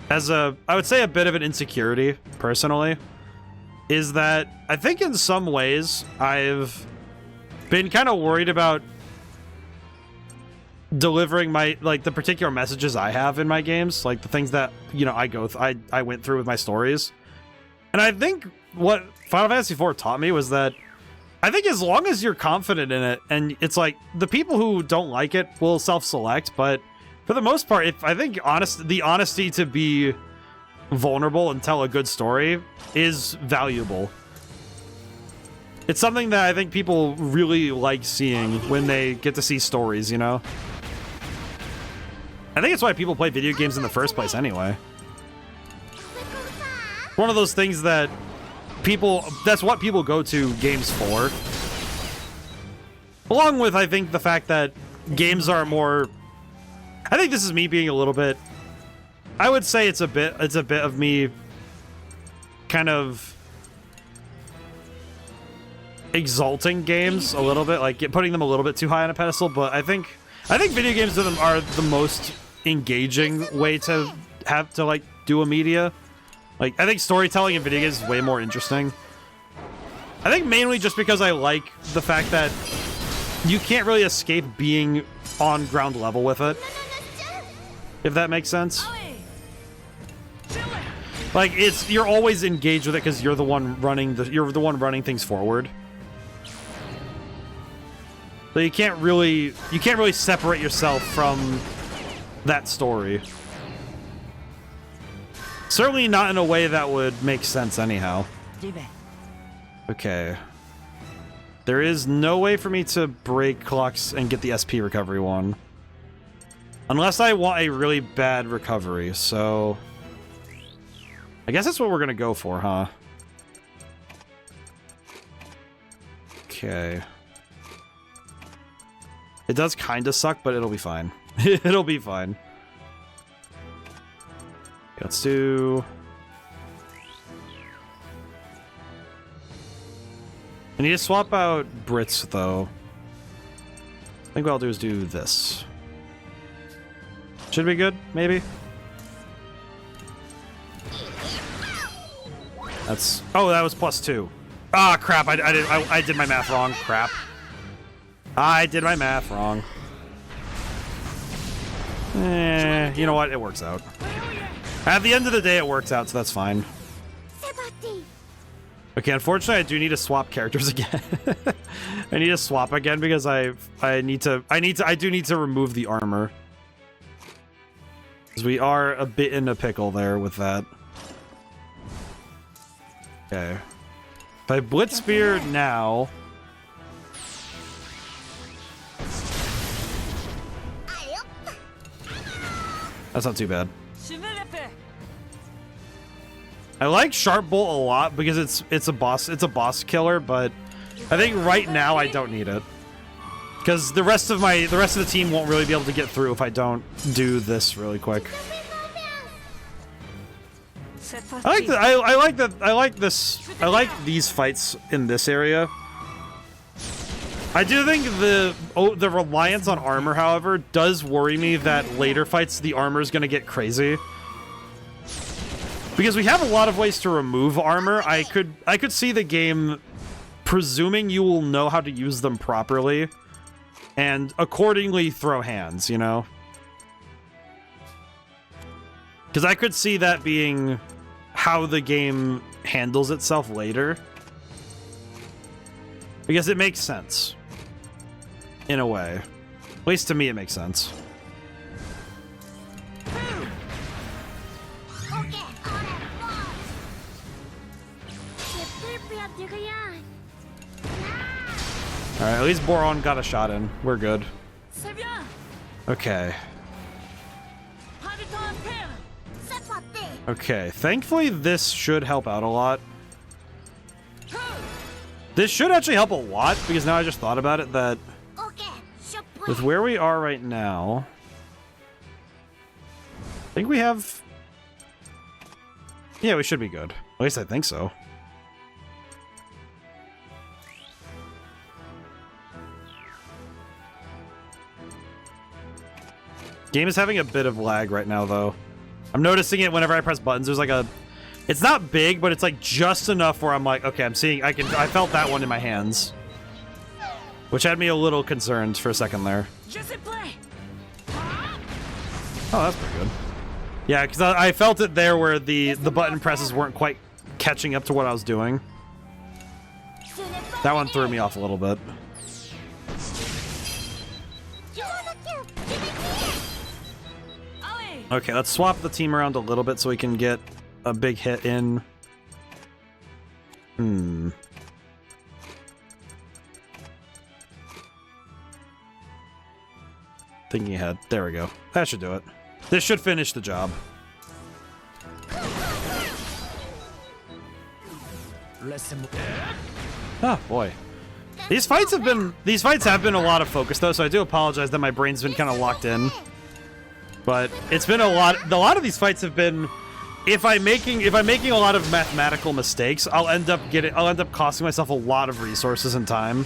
I would say a bit of an insecurity, personally. Is that I think in some ways I've been kind of worried about delivering the particular messages I have in my games, like the things that, you know, I went through with my stories. And I think what Final Fantasy IV taught me was that I think as long as you're confident in it, and it's like the people who don't like it will self-select, but for the most part, I think the honesty to be vulnerable and tell a good story is valuable. It's something that I think people really like seeing when they get to see stories, you know? I think it's why people play video games in the first place anyway. One of those things that that's what people go to games for. Along with, I think, the fact that games are more... I think this is me being a little bit... I would say it's a bit of me kind of exalting games a little bit, like putting them a little bit too high on a pedestal, but I think video games to them are the most engaging way to have to like do a media. Like, I think storytelling in video games is way more interesting. I think mainly just because I like the fact that you can't really escape being on ground level with it. If that makes sense. Like, you're always engaged with it because you're the one running things forward. So you can't really separate yourself from that story. Certainly not in a way that would make sense anyhow. Okay. There is no way for me to break clocks and get the SP recovery one. Unless I want a really bad recovery, so... I guess that's what we're gonna go for, huh? Okay. It does kind of suck, but it'll be fine. It'll be fine. Let's do... I need to swap out Brits, though. I think what I'll do is do this. Should be good, maybe? That's... Oh, that was +2. Ah, crap, I did my math wrong. Crap. I did my math wrong. You know what? It works out. At the end of the day, it works out, so that's fine. Okay, unfortunately, I do need to swap characters again. I need to swap again because I do need to remove the armor. Because we are a bit in a pickle there with that. Okay. If I Blitz Spear now... That's not too bad. I like Sharp Bolt a lot because it's a boss killer, but I think right now I don't need it. Because the rest of the team won't really be able to get through if I don't do this really quick. I like these fights in this area. I do think the reliance on armor, however, does worry me that later fights the armor is going to get crazy. Because we have a lot of ways to remove armor. I could see the game presuming you will know how to use them properly and accordingly throw hands, you know? Because I could see that being how the game handles itself later. Because it makes sense. In a way. At least to me it makes sense. Alright, at least Boron got a shot in. We're good. Okay. Okay, thankfully this should help out a lot. This should actually help a lot, because now I just thought about it that with where we are right now, I think we have... Yeah, we should be good. At least I think so. Game is having a bit of lag right now, though. I'm noticing it whenever I press buttons. There's like a... It's not big, but it's like just enough where I'm like, okay, I'm seeing... I felt that one in my hands. Which had me a little concerned for a second there. Oh, that's pretty good. Yeah, because I felt it there where the button presses weren't quite catching up to what I was doing. That one threw me off a little bit. Okay, let's swap the team around a little bit so we can get a big hit in. Thinking ahead. There we go. That should do it. This should finish the job. Oh boy. These fights have been a lot of focus though, so I do apologize that my brain's been kind of locked in. But it's been a lot of these fights have been, if I'm making a lot of mathematical mistakes, I'll end up costing myself a lot of resources and time.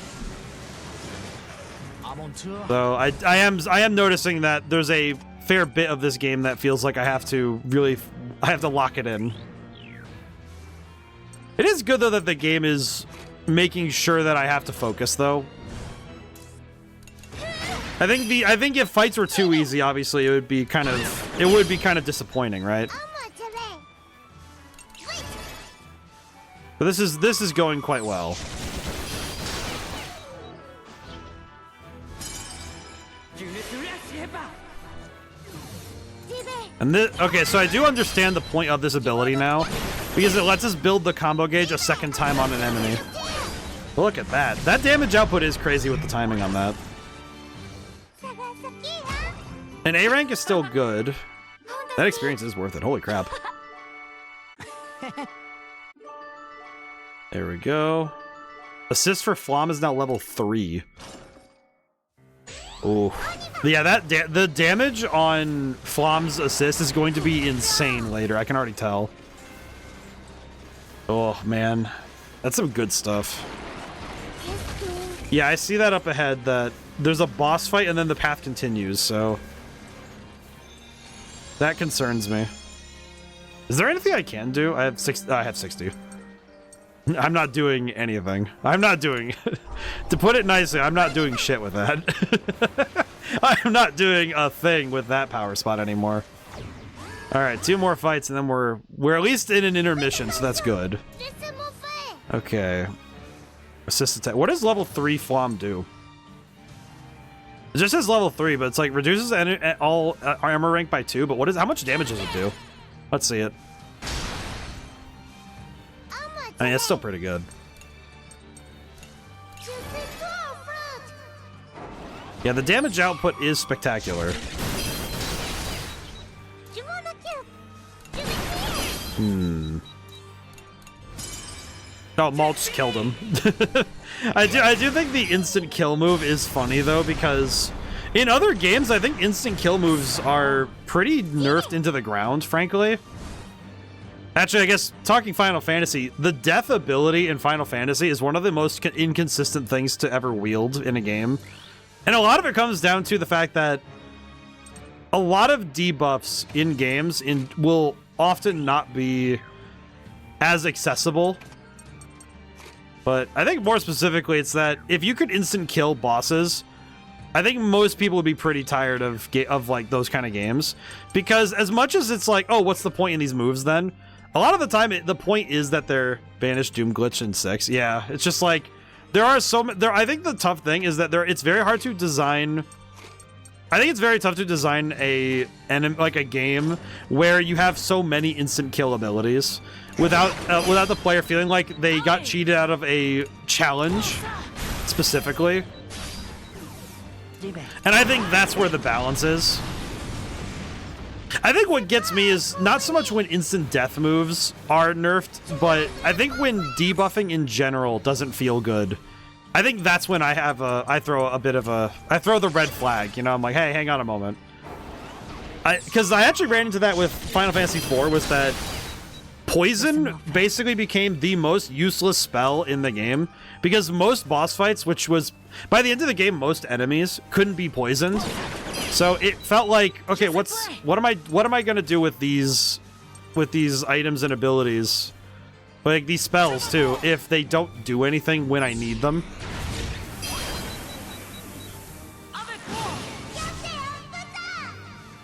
So I am noticing that there's a fair bit of this game that feels like I have to lock it in. It is good though that the game is making sure that I have to focus though. I think if fights were too easy, obviously it would be kind of disappointing, right? But this is going quite well. And this, okay, so I do understand the point of this ability now, because it lets us build the combo gauge a second time on an enemy. But look at that. That damage output is crazy with the timing on that. And A rank is still good. That experience is worth it. Holy crap. There we go. Assist for Flom is now level 3. Ooh. Yeah, the damage on Flom's assist is going to be insane later. I can already tell. Oh, man. That's some good stuff. Yeah, I see that up ahead, that there's a boss fight and then the path continues, so... that concerns me. Is there anything I can do? I have 60. I'm not doing anything. I'm not doing... to put it nicely, I'm not doing shit with that. I'm not doing a thing with that power spot anymore. Alright, 2 more fights and then we're at least in an intermission, so that's good. Okay. Assist attack. What does level 3 Flom do? It just says level 3, but it's like reduces all armor rank by 2, but how much damage does it do? Let's see it. I mean, it's still pretty good. Yeah, the damage output is spectacular. Oh, Malch killed him. I do think the instant kill move is funny though, because in other games I think instant kill moves are pretty nerfed into the ground, frankly. Actually, I guess talking Final Fantasy, the death ability in Final Fantasy is one of the most inconsistent things to ever wield in a game. And a lot of it comes down to the fact that a lot of debuffs in games will often not be as accessible. But I think more specifically, it's that if you could instant kill bosses, I think most people would be pretty tired of like those kind of games. Because as much as it's like, oh, what's the point in these moves then? A lot of the time, the point is that they're banished Doom Glitch in 6. Yeah, it's just like, there are so many, I think the tough thing is that it's very hard to design. I think it's very tough to design a game where you have so many instant kill abilities without the player feeling like they got cheated out of a challenge specifically. And I think that's where the balance is. I think what gets me is not so much when instant death moves are nerfed, but I think when debuffing in general doesn't feel good. I think that's when I throw the red flag, you know, I'm like, hey, hang on a moment. Because I actually ran into that with Final Fantasy IV, was that poison basically became the most useless spell in the game, because most boss fights, which was, by the end of the game, most enemies couldn't be poisoned. So it felt like, okay, what am I gonna do with these items and abilities? Like these spells too, if they don't do anything when I need them.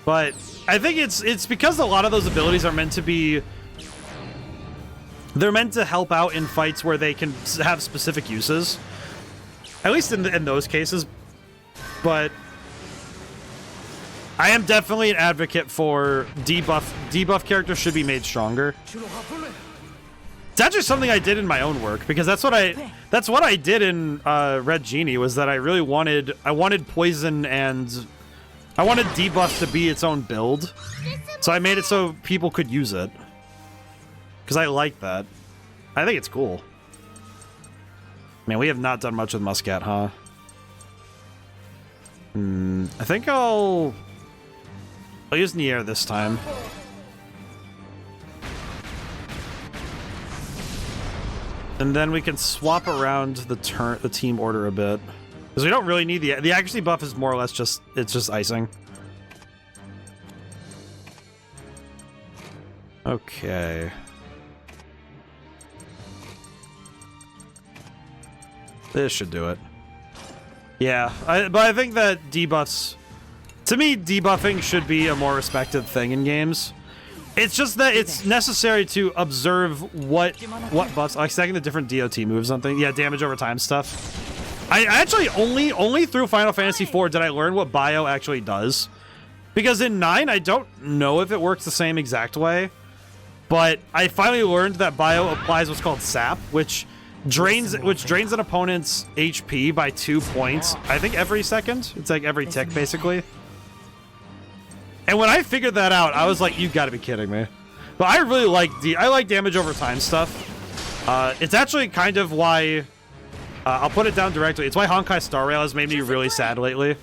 But I think it's because a lot of those abilities are meant to be, they're meant to help out in fights where they can have specific uses. At least in those cases. But I am definitely an advocate for debuff characters should be made stronger. It's actually something I did in my own work, because that's what I did in Red Genie, was that I wanted poison and I wanted debuffs to be its own build. So I made it so people could use it. Because I like that. I think it's cool. Man, we have not done much with Muscat, huh? I think I'll use Nier this time. And then we can swap around the team order a bit. Because we don't really need the accuracy buff is more or less just icing. Okay. This should do it. Yeah, but I think that debuffs, to me, debuffing should be a more respected thing in games. It's just that it's necessary to observe what buffs, like stacking the different DOT moves, something. Yeah, damage over time stuff. I actually only through Final Fantasy IV did I learn what bio actually does. Because in 9, I don't know if it works the same exact way. But I finally learned that bio applies what's called sap, which drains an opponent's HP by 2 points, I think every second. It's like every tick, basically. And when I figured that out, I was like, you gotta be kidding me. But I really like damage over time stuff. It's actually kind of why I'll put it down directly. It's why Honkai Star Rail has made me really sad lately.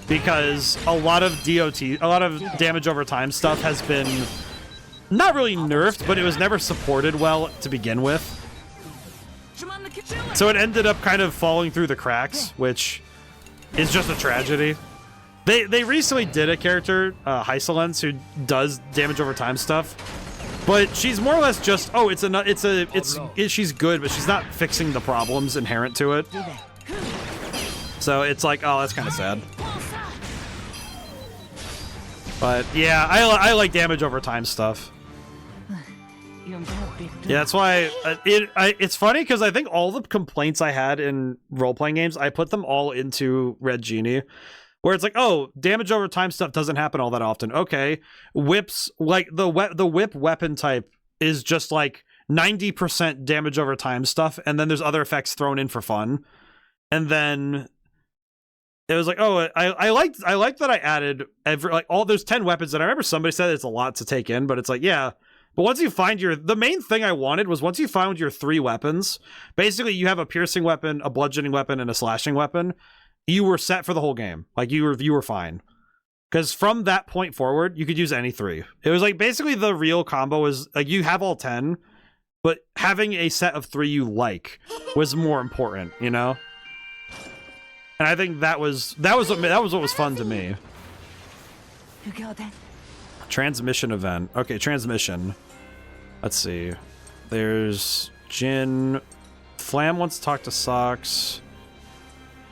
because a lot of damage over time stuff has been not really nerfed, but it was never supported well to begin with. So it ended up kind of falling through the cracks, which is just a tragedy. They recently did a character, Heiselens, who does damage over time stuff, but she's more or less just, oh, she's good, but she's not fixing the problems inherent to it. So it's like, oh, that's kind of sad. But yeah, I like damage over time stuff. Yeah, that's why it's funny because I think all the complaints I had in role-playing games, I put them all into Red Genie, where it's like, oh, damage over time stuff doesn't happen all that often. Okay, whips, like the whip weapon type is just like 90% damage over time stuff, and then there's other effects thrown in for fun, and then it was like, oh, I liked that I added there's 10 weapons, and I remember somebody said it's a lot to take in, but it's like, yeah. But once you find the main thing I wanted was once you found your 3 weapons, basically you have a piercing weapon, a bludgeoning weapon, and a slashing weapon, you were set for the whole game. Like, you were fine. Because from that point forward, you could use any 3. It was like, basically the real combo was, like, you have all 10, but having a set of 3 you like was more important, you know? And I think that was what was fun to me. Transmission event. Okay, transmission. Let's see. There's Jin. Flam wants to talk to Socks.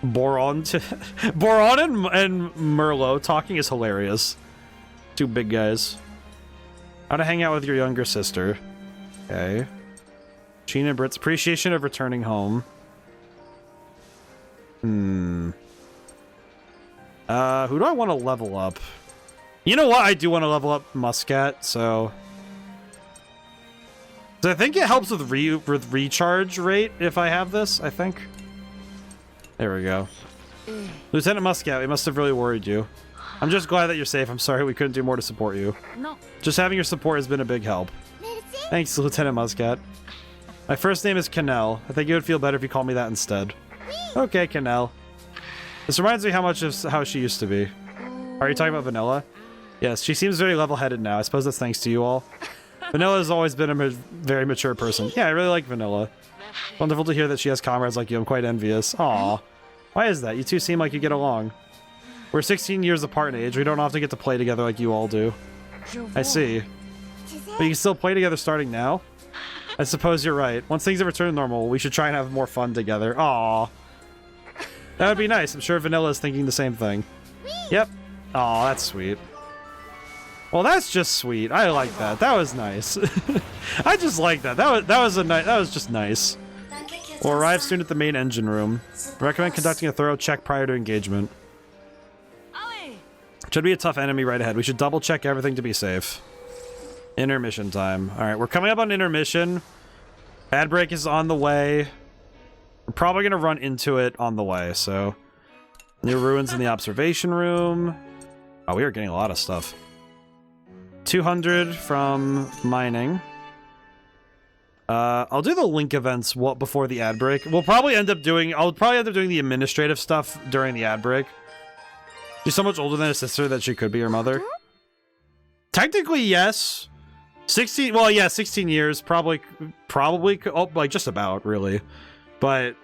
Boron and Merlot talking is hilarious. 2 big guys. How to hang out with your younger sister. Okay. Gina and Britt's appreciation of returning home. Who do I want to level up? You know what? I do want to level up Muscat, so I think it helps with recharge rate if I have this, I think. There we go. Lieutenant Muscat, we must have really worried you. I'm just glad that you're safe. I'm sorry we couldn't do more to support you. Just having your support has been a big help. Thanks, Lieutenant Muscat. My first name is Canel. I think you would feel better if you called me that instead. Okay, Canel. This reminds me how she used to be. Are you talking about Vanilla? Yes, she seems very level-headed now. I suppose that's thanks to you all. Vanilla has always been a very mature person. Yeah, I really like Vanilla. Wonderful to hear that she has comrades like you. I'm quite envious. Aw. Why is that? You two seem like you get along. We're 16 years apart in age. We don't often get to play together like you all do. I see. But you can still play together starting now? I suppose you're right. Once things have returned to normal, we should try and have more fun together. Aw. That would be nice. I'm sure Vanilla is thinking the same thing. Yep. Aw, that's sweet. Well, that's just sweet. I like that. That was nice. I just like that. That was just nice. We'll arrive soon at the main engine room. Recommend conducting a thorough check prior to engagement. Should be a tough enemy right ahead. We should double check everything to be safe. Intermission time. All right, we're coming up on intermission. Ad break is on the way. We're probably gonna run into it on the way. So, new ruins in the observation room. Oh, we are getting a lot of stuff. 200 from mining. I'll do the link events before the ad break. I'll probably end up doing the administrative stuff during the ad break. She's so much older than her sister that she could be her mother. Technically, yes. 16, well, yeah, 16 years, probably, oh, like, just about, really. But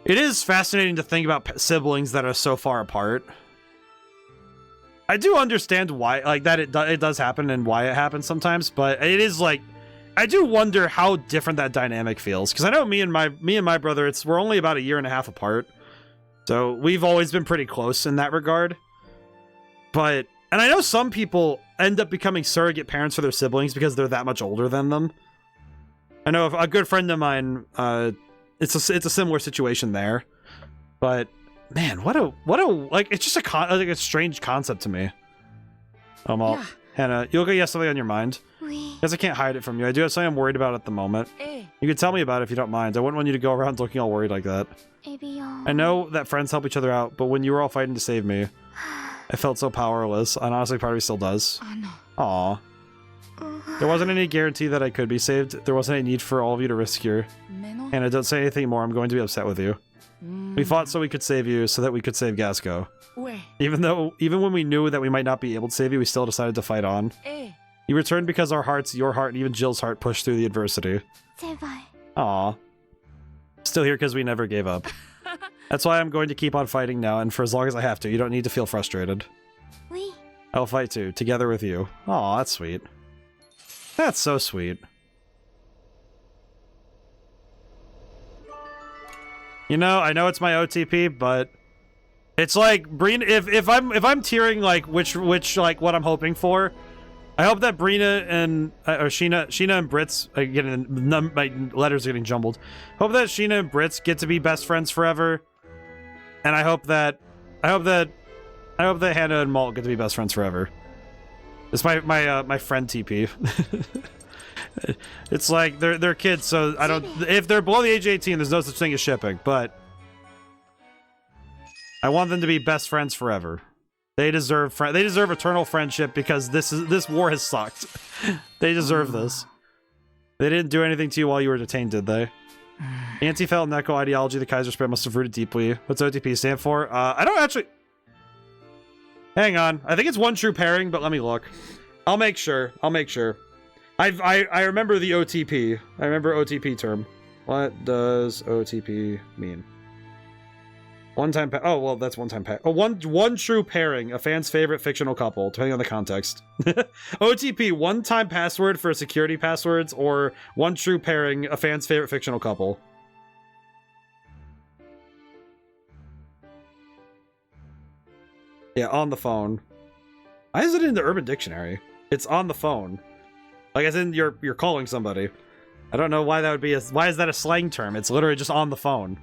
it is fascinating to think about siblings that are so far apart. I do understand why, like, that it does happen and why it happens sometimes, but it is, like, I do wonder how different that dynamic feels. Because I know me and my brother, we're only about 1.5 years apart. So we've always been pretty close in that regard. But, and I know some people end up becoming surrogate parents for their siblings because they're that much older than them. I know a good friend of mine, it's a similar situation there. But, man, what a, like, it's just a strange concept to me. Well, Hannah, you look like you have something on your mind. Guess I can't hide it from you. I do have something I'm worried about at the moment. You can tell me about it if you don't mind. I wouldn't want you to go around looking all worried like that. I know that friends help each other out, but when you were all fighting to save me, I felt so powerless, and honestly, part of me still does. Aww. There wasn't any guarantee that I could be saved. There wasn't any need for all of you to risk your... Hannah, don't say anything more. I'm going to be upset with you. We fought so we could save you, so that we could save Gasco. Even when we knew that we might not be able to save you, we still decided to fight on. You returned because our hearts, your heart, and even Jill's heart pushed through the adversity. Aw. Still here because we never gave up. That's why I'm going to keep on fighting now, and for as long as I have to. You don't need to feel frustrated. I'll fight too, together with you. Aw, that's sweet. That's so sweet. You know, I know it's my OTP, but it's like Brina. If I'm tiering like which like what I'm hoping for, I hope that Brina and or Sheena and Brits my letters are getting jumbled. Hope that Sheena and Brits get to be best friends forever, and I hope that Hannah and Malt get to be best friends forever. It's my friend TP. It's like they're kids, so I don't. If they're below the age of 18, there's no such thing as shipping. But I want them to be best friends forever. They deserve eternal friendship because this war has sucked. They deserve this. They didn't do anything to you while you were detained, did they? Anti-Fel and Neko ideology the Kaiser spread must have rooted deeply. What's OTP stand for? I don't actually. Hang on. I think it's one true pairing, but let me look. I'll make sure. I remember the OTP. I remember OTP term. What does OTP mean? One-time oh, well, that's one-time one true pairing, a fan's favorite fictional couple, depending on the context. OTP, one-time password for security passwords, or one true pairing, a fan's favorite fictional couple. Yeah, on the phone. Why is it in the Urban Dictionary? It's on the phone. Like, as in, you're calling somebody. I don't know why that would be why is that a slang term? It's literally just on the phone.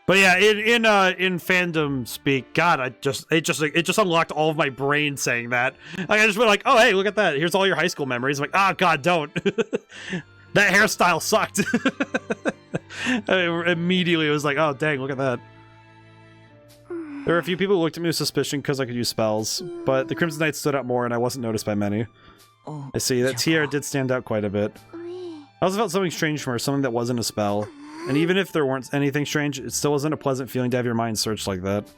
But yeah, in fandom speak, God, it just unlocked all of my brain saying that. Like, I just went like, oh hey, look at that. Here's all your high school memories. I'm like, oh God, don't. That hairstyle sucked. Immediately, it was like, oh dang, look at that. There were a few people who looked at me with suspicion because I could use spells, but the Crimson Knight stood out more and I wasn't noticed by many. I see, that Tiara did stand out quite a bit. I also felt something strange from her, something that wasn't a spell. And even if there weren't anything strange, it still wasn't a pleasant feeling to have your mind searched like that.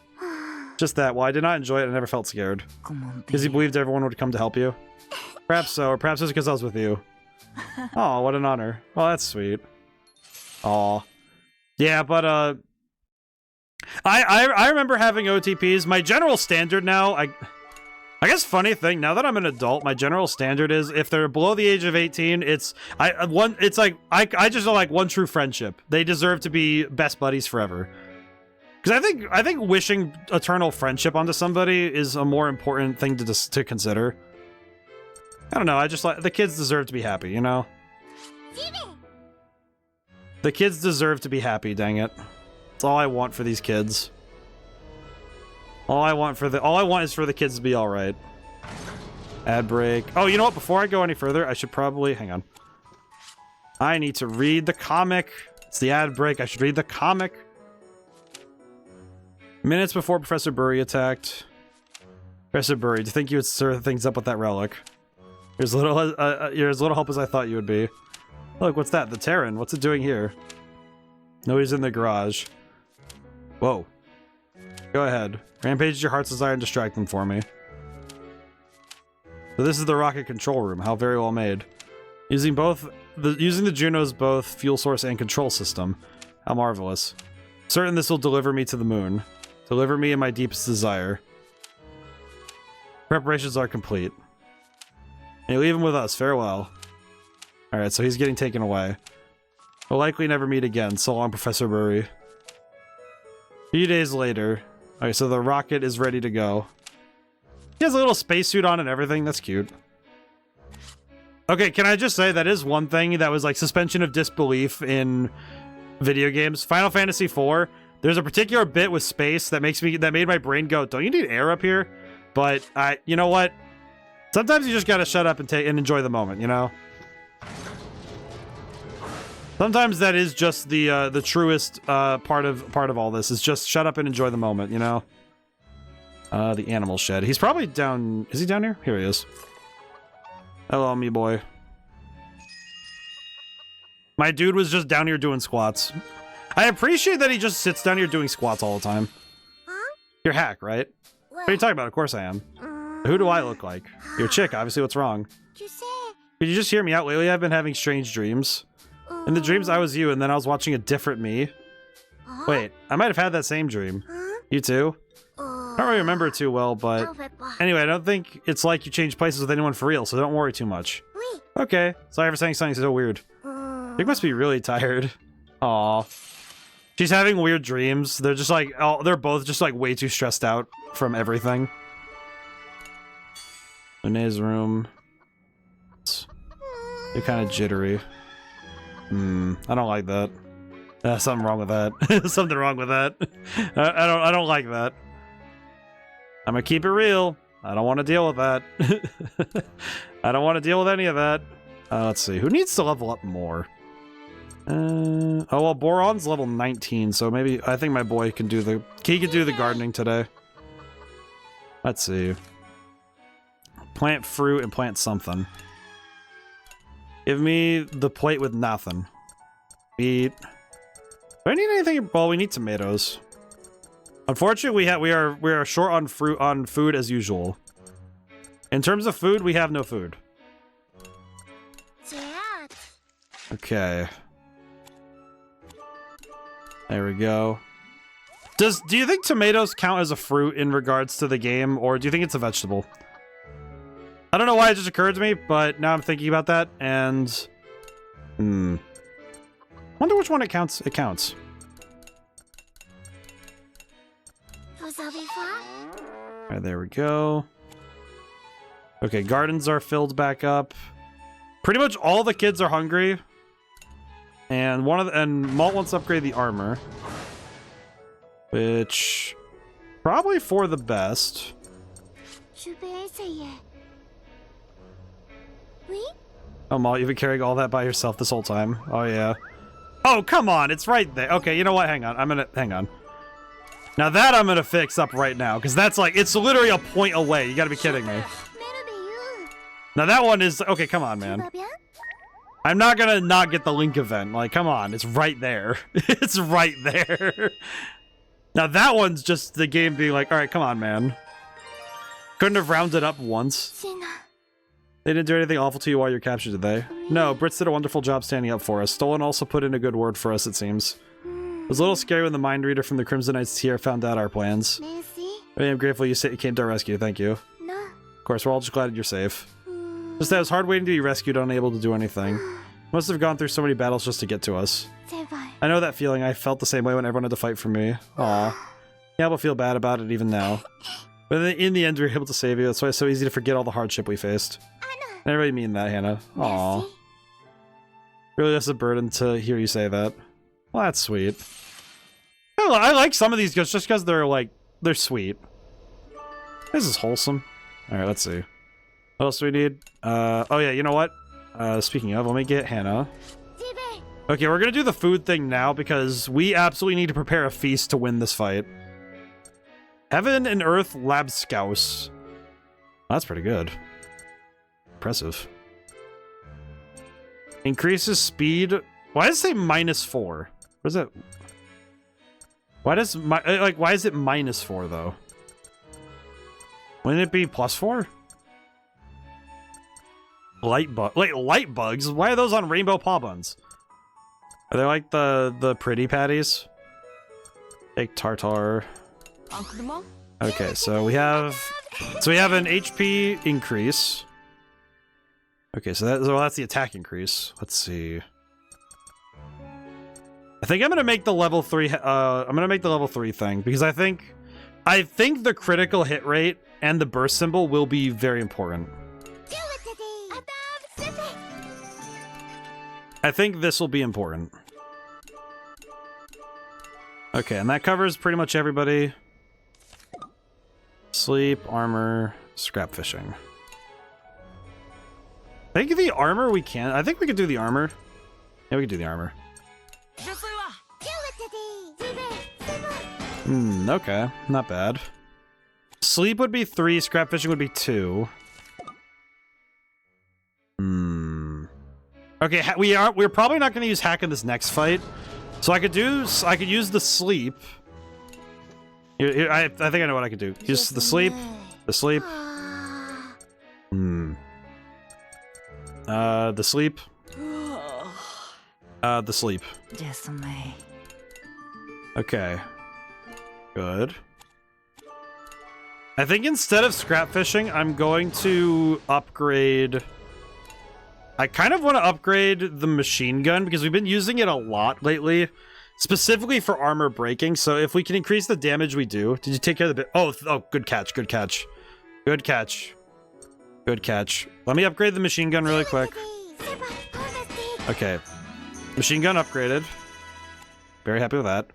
Just that, while I did not enjoy it, I never felt scared. Because you believed everyone would come to help you? Perhaps so, or perhaps it was because I was with you. Aw, what an honor. Well, that's sweet. Aw. Yeah, but, I remember having OTPs. My general standard now, I guess funny thing, now that I'm an adult, my general standard is if they're below the age of 18, I just don't like one true friendship. They deserve to be best buddies forever. Because I think wishing eternal friendship onto somebody is a more important thing to consider. I don't know, I just like the kids deserve to be happy, you know? The kids deserve to be happy, dang it. That's all I want for these kids. All I want is for the kids to be alright. Ad break. Oh, you know what? Before I go any further, I should probably... Hang on. I need to read the comic. It's the ad break. I should read the comic. Minutes before Professor Burry attacked. Professor Burry, do you think you would stir things up with that relic? You're as little help as I thought you would be. Look, what's that? The Terran. What's it doing here? No, he's in the garage. Whoa. Go ahead. Rampage your heart's desire and distract them for me. So this is the rocket control room. How very well made. Using the Juno's both fuel source and control system. How marvelous. Certain this will deliver me to the moon. Deliver me in my deepest desire. Preparations are complete. And leave him with us. Farewell. Alright, so he's getting taken away. We'll likely never meet again. So long, Professor Burry. A few days later. Okay, so the rocket is ready to go. He has a little spacesuit on and everything. That's cute. Okay, can I just say that is one thing that was like suspension of disbelief in video games. Final Fantasy IV. There's a particular bit with space that made my brain go, "Don't you need air up here?" But you know what? Sometimes you just gotta shut up and enjoy the moment. You know. Sometimes that is just the truest part of all this is just shut up and enjoy the moment, you know. The animal shed. He's probably down. Is he down here? Here he is. Hello, me boy. My dude was just down here doing squats. I appreciate that he just sits down here doing squats all the time. Huh? You're hack, right? What are you talking about? Of course I am. Who do I look like? You're a chick, obviously. What's wrong? Could you just hear me out? Lately, I've been having strange dreams. In the dreams, I was you, and then I was watching a different me. Wait, I might have had that same dream. You too? I don't really remember it too well, but... Anyway, I don't think it's like you change places with anyone for real, so don't worry too much. Okay, sorry for saying something so weird. You must be really tired. Aw. She's having weird dreams. They're just like... Oh, they're both just like way too stressed out from everything. Lune's room. You're kind of jittery. I don't like that. Something wrong with that. Something wrong with that. I don't like that. I'm gonna keep it real. I don't want to deal with that. I don't want to deal with any of that. Let's see. Who needs to level up more? Oh well, Boron's level 19, so maybe I think my boy can do the gardening today. Let's see. Plant fruit and plant something. Give me the plate with nothing. Eat. Do I need anything? Well, we need tomatoes. Unfortunately, we are short on food as usual. In terms of food, we have no food. Okay. There we go. Do you think tomatoes count as a fruit in regards to the game, or do you think it's a vegetable? I don't know why it just occurred to me, but now I'm thinking about that, and... Wonder which one it counts. It counts. Alright, there we go. Okay, gardens are filled back up. Pretty much all the kids are hungry. And Malt wants to upgrade the armor. Which... probably for the best. Oh, Malt, you've been carrying all that by yourself this whole time. Oh, yeah. Oh, come on, it's right there. Okay, you know what? Hang on. Hang on. Now that I'm gonna fix up right now, because that's like, it's literally a point away. You gotta be kidding me. Now that one is, okay, come on, man. I'm not gonna not get the Link event. Like, come on, it's right there. It's right there. Now that one's just the game being like, all right, come on, man. Couldn't have rounded up once. They didn't do anything awful to you while you're captured, did they? No, Brits did a wonderful job standing up for us. Stolen also put in a good word for us, it seems. It was a little scary when the mind reader from the Crimson Knight's tier found out our plans. I am grateful you came to our rescue, thank you. Of course, we're all just glad you're safe. Just that it was hard waiting to be rescued, unable to do anything. Must have gone through so many battles just to get to us. I know that feeling. I felt the same way when everyone had to fight for me. Aw. Yeah, but feel bad about it even now. But in the end, we were able to save you. That's why it's so easy to forget all the hardship we faced. I really mean that, Hannah. Aw. Really, that's a burden to hear you say that. Well, that's sweet. I like some of these just because they're like, they're sweet. This is wholesome. Alright, let's see. What else do we need? Oh yeah, you know what? Speaking of, let me get Hannah. Okay, we're gonna do the food thing now because we absolutely need to prepare a feast to win this fight. Heaven and Earth Lab Scouse. That's pretty good. Impressive. Increases speed. Why does it say -4? What is that? Why does why is it -4 though? Wouldn't it be +4? Light bugs? Why are those on rainbow paw buns? Are they like the pretty patties? Egg tartar. Okay, so we have an HP increase. Okay, so that's the attack increase. Let's see. I think I'm gonna make the level 3. I'm gonna make the level 3 thing because I think the critical hit rate and the burst symbol will be very important. I think this will be important. Okay, and that covers pretty much everybody. Sleep, armor, scrap fishing. I think the armor we can. I think we could do the armor. Yeah, we could do the armor. Okay, not bad. Sleep would be 3, scrap fishing would be 2. Okay, we're probably not going to use hack in this next fight. So I could use the sleep. I think I know what I could do. Use the sleep. The sleep. The sleep. The sleep. Okay. Good. I think instead of scrap fishing, I'm going to upgrade... I kind of want to upgrade the machine gun because we've been using it a lot lately, specifically for armor breaking. So if we can increase the damage we do... Did you take care of the bit? Oh, good catch, good catch. Good catch. Good catch. Let me upgrade the machine gun really quick. Okay. Machine gun upgraded. Very happy with that.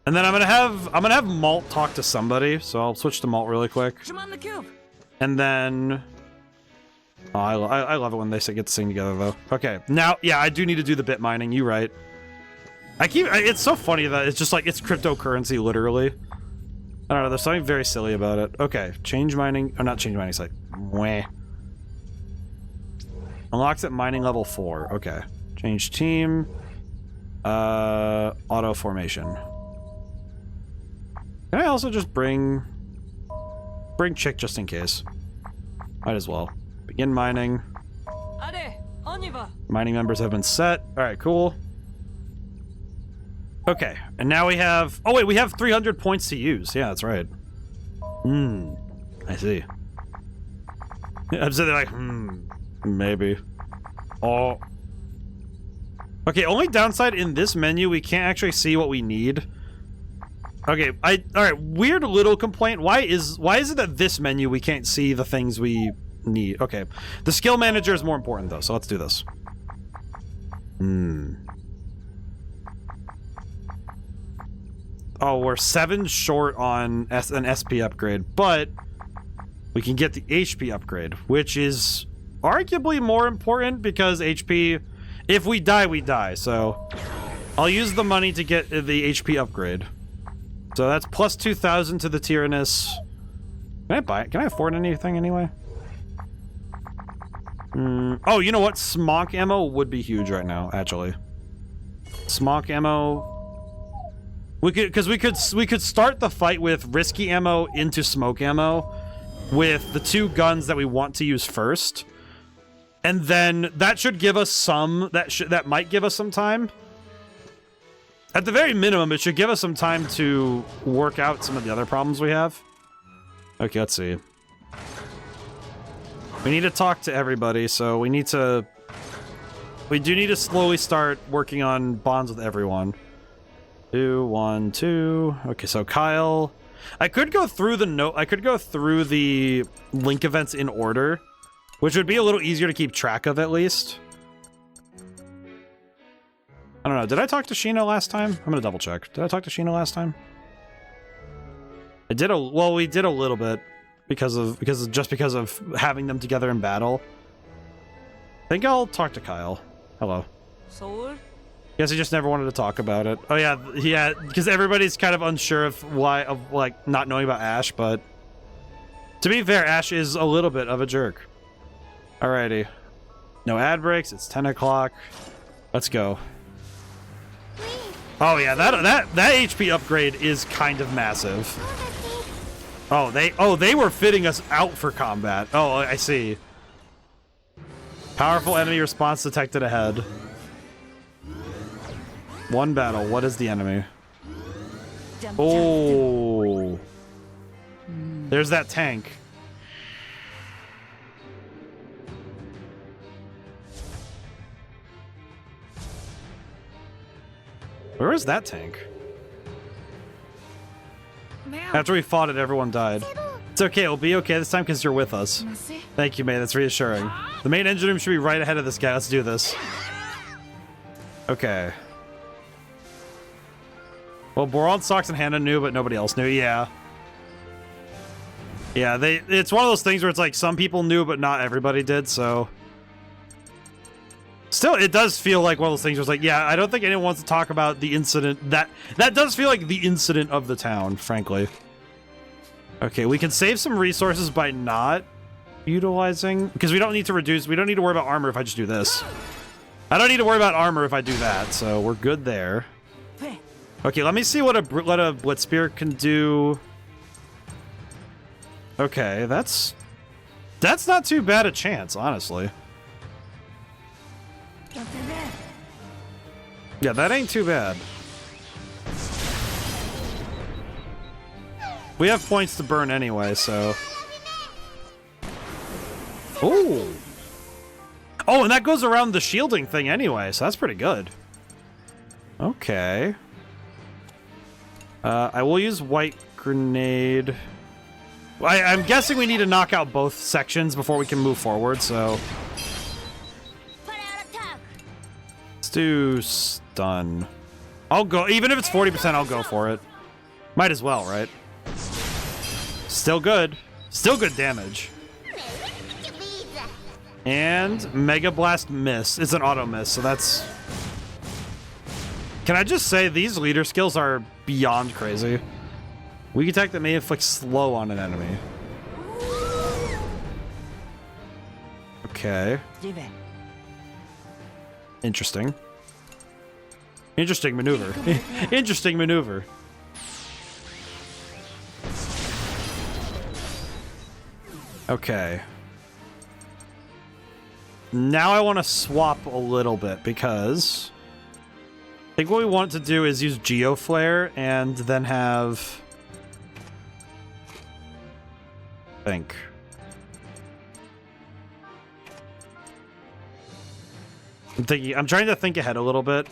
And then I'm gonna have Malt talk to somebody, so I'll switch to Malt really quick. And then, oh, I love it when they get to sing together though. Okay, now yeah, I do need to do the bit mining. You right? It's so funny that it's just like it's cryptocurrency literally. I don't know. There's something very silly about it. Okay, change mining or not change mining site. Wah. Unlocks at mining level 4. Okay, change team. Auto formation. Can I also just bring Chick just in case? Might as well. Begin mining. Mining members have been set. Alright, cool. Okay, and now we have... Oh wait, we have 300 points to use. Yeah, that's right. I see. I'm sitting there like, maybe. Oh. Okay, only downside in this menu, we can't actually see what we need. Okay, alright, weird little complaint. Why is it that this menu we can't see the things we need? Okay. The skill manager is more important though, so let's do this. Oh, we're 7 short on an SP upgrade, but we can get the HP upgrade, which is arguably more important because HP, if we die, we die. So I'll use the money to get the HP upgrade. So that's plus 2,000 to the Tyrannus. Can I buy it? Can I afford anything anyway? Oh, you know what? Smock ammo would be huge right now, actually. Smock ammo. We could start the fight with risky ammo into smoke ammo with the 2 guns that we want to use first. And then that should give us some that might give us some time. At the very minimum, it should give us some time to work out some of the other problems we have. Okay, let's see. We need to talk to everybody, so we do need to slowly start working on bonds with everyone. 2, 1, 2. Okay, so Kyle. I could go through the link events in order, which would be a little easier to keep track of at least. I don't know. Did I talk to Sheena last time? I'm gonna double check. Did I talk to Sheena last time? I did well, we did a little bit because of having them together in battle. I think I'll talk to Kyle. Hello. Guess he just never wanted to talk about it. Oh yeah, because everybody's kind of unsure of like not knowing about Ash, but to be fair, Ash is a little bit of a jerk. Alrighty. No ad breaks, it's 10 o'clock. Let's go. Oh yeah, that HP upgrade is kind of massive. Oh, they were fitting us out for combat. Oh, I see. Powerful enemy response detected ahead. 1 battle. What is the enemy? Oh. There's that tank. Where is that tank? After we fought it, everyone died. It's okay, it'll be okay this time because you're with us. Thank you, May, that's reassuring. The main engine room should be right ahead of this guy. Let's do this. Okay. Well, Boron, Socks, and Hannah knew, but nobody else knew. Yeah. Yeah, it's one of those things where it's like some people knew, but not everybody did, so... Still, it does feel like one of those things where it's like, yeah, I don't think anyone wants to talk about the incident. That does feel like the incident of the town, frankly. Okay, we can save some resources by not utilizing... Because we don't need to worry about armor if I just do this. I don't need to worry about armor if I do that, so we're good there. Okay, let me see what a Blitz Spear can do. Okay, that's not too bad a chance, honestly. Yeah, that ain't too bad. We have points to burn anyway, so... Ooh! Oh, and that goes around the shielding thing anyway, so that's pretty good. Okay. I will use White Grenade. I'm guessing we need to knock out both sections before we can move forward, so... Let's do Stun. I'll go, even if it's 40%, I'll go for it. Might as well, right? Still good. Still good damage. And Mega Blast miss. It's an auto miss, so that's... Can I just say, these leader skills are beyond crazy. Weak attack that may inflict slow on an enemy. Okay. Interesting. Interesting maneuver. Interesting maneuver. Okay. Now I want to swap a little bit because I think what we want to do is use Geo Flare and then have... I'm trying to think ahead a little bit.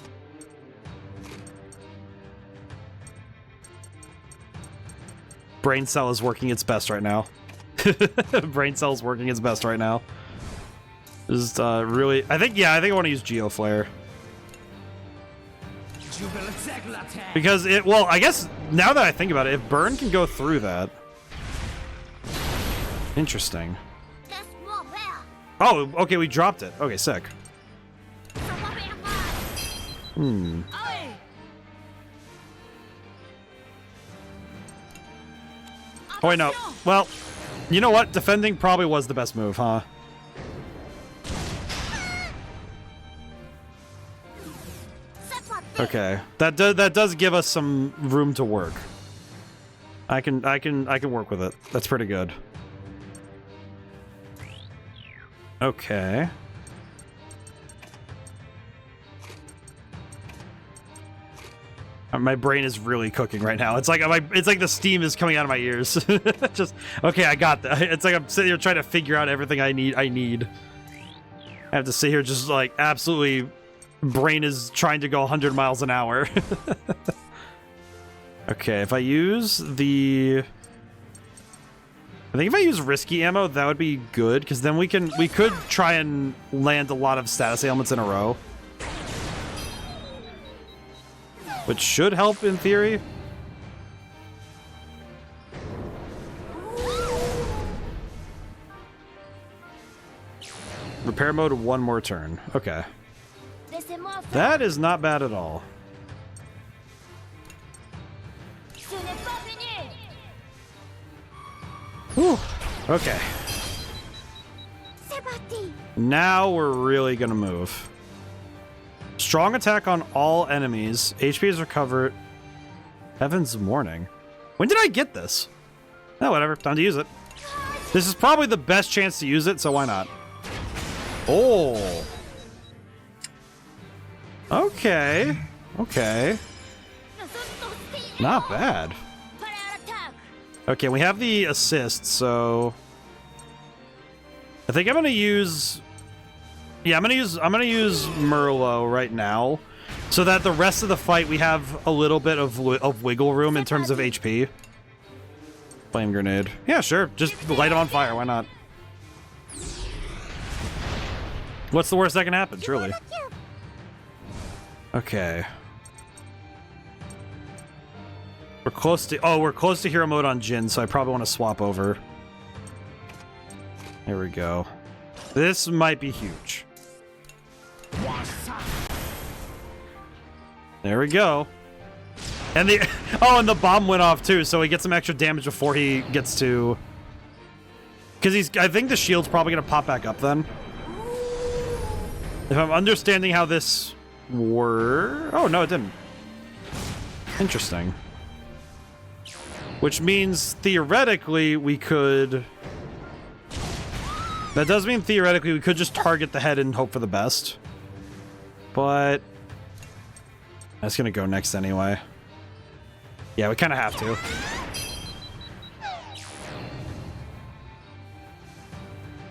Brain Cell is working its best right now. Brain Cell is working its best right now. Just really, I think I want to use Geo Flare. Because it, well, I guess now that I think about it, if Burn can go through that. Interesting. Oh, okay, we dropped it. Okay, sick. Hmm. Oh, wait, no. Well, you know what? Defending probably was the best move, huh? Okay, that does give us some room to work. I can work with it. That's pretty good. Okay. My brain is really cooking right now. It's like the steam is coming out of my ears. Just okay, I got that. It's like I'm sitting here trying to figure out everything I need. I have to sit here just like absolutely. Brain is trying to go 100 miles an hour. Okay, if I use the... I think if I use risky ammo, that would be good, because then we could try and land a lot of status ailments in a row. Which should help in theory. Repair mode, one more turn. Okay. That is not bad at all. Whew. Okay. Now we're really gonna move. Strong attack on all enemies. HP is recovered. Heaven's Warning. When did I get this? Oh, whatever. Time to use it. This is probably the best chance to use it, so why not? Oh. Okay. Okay. Not bad. Okay, we have the assist, so I think I'm gonna use. Yeah, I'm gonna use Merlot right now, so that the rest of the fight we have a little bit of wiggle room in terms of HP. Flame grenade. Yeah, sure. Just light them on fire. Why not? What's the worst that can happen? Truly. Okay. We're close to hero mode on Jin, so I probably want to swap over. There we go. This might be huge. There we go. And the and the bomb went off too, so he gets some extra damage before he gets to. Because I think the shield's probably gonna pop back up then. If I'm understanding how this works... Oh, no, it didn't. Interesting. Which means, theoretically, we could... That does mean, theoretically, we could just target the head and hope for the best. But... That's gonna go next anyway. Yeah, we kind of have to.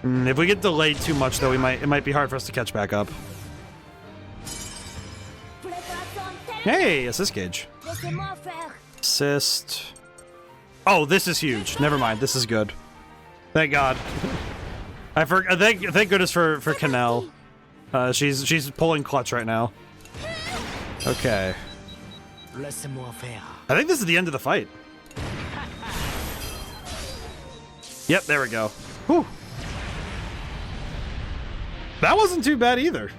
If we get delayed too much, though, it might be hard for us to catch back up. Hey, assist gauge. Assist. Oh, this is huge. Never mind. This is good. Thank God. Thank goodness for Canel. She's pulling clutch right now. Okay. I think this is the end of the fight. Yep, there we go. Whew. That wasn't too bad either.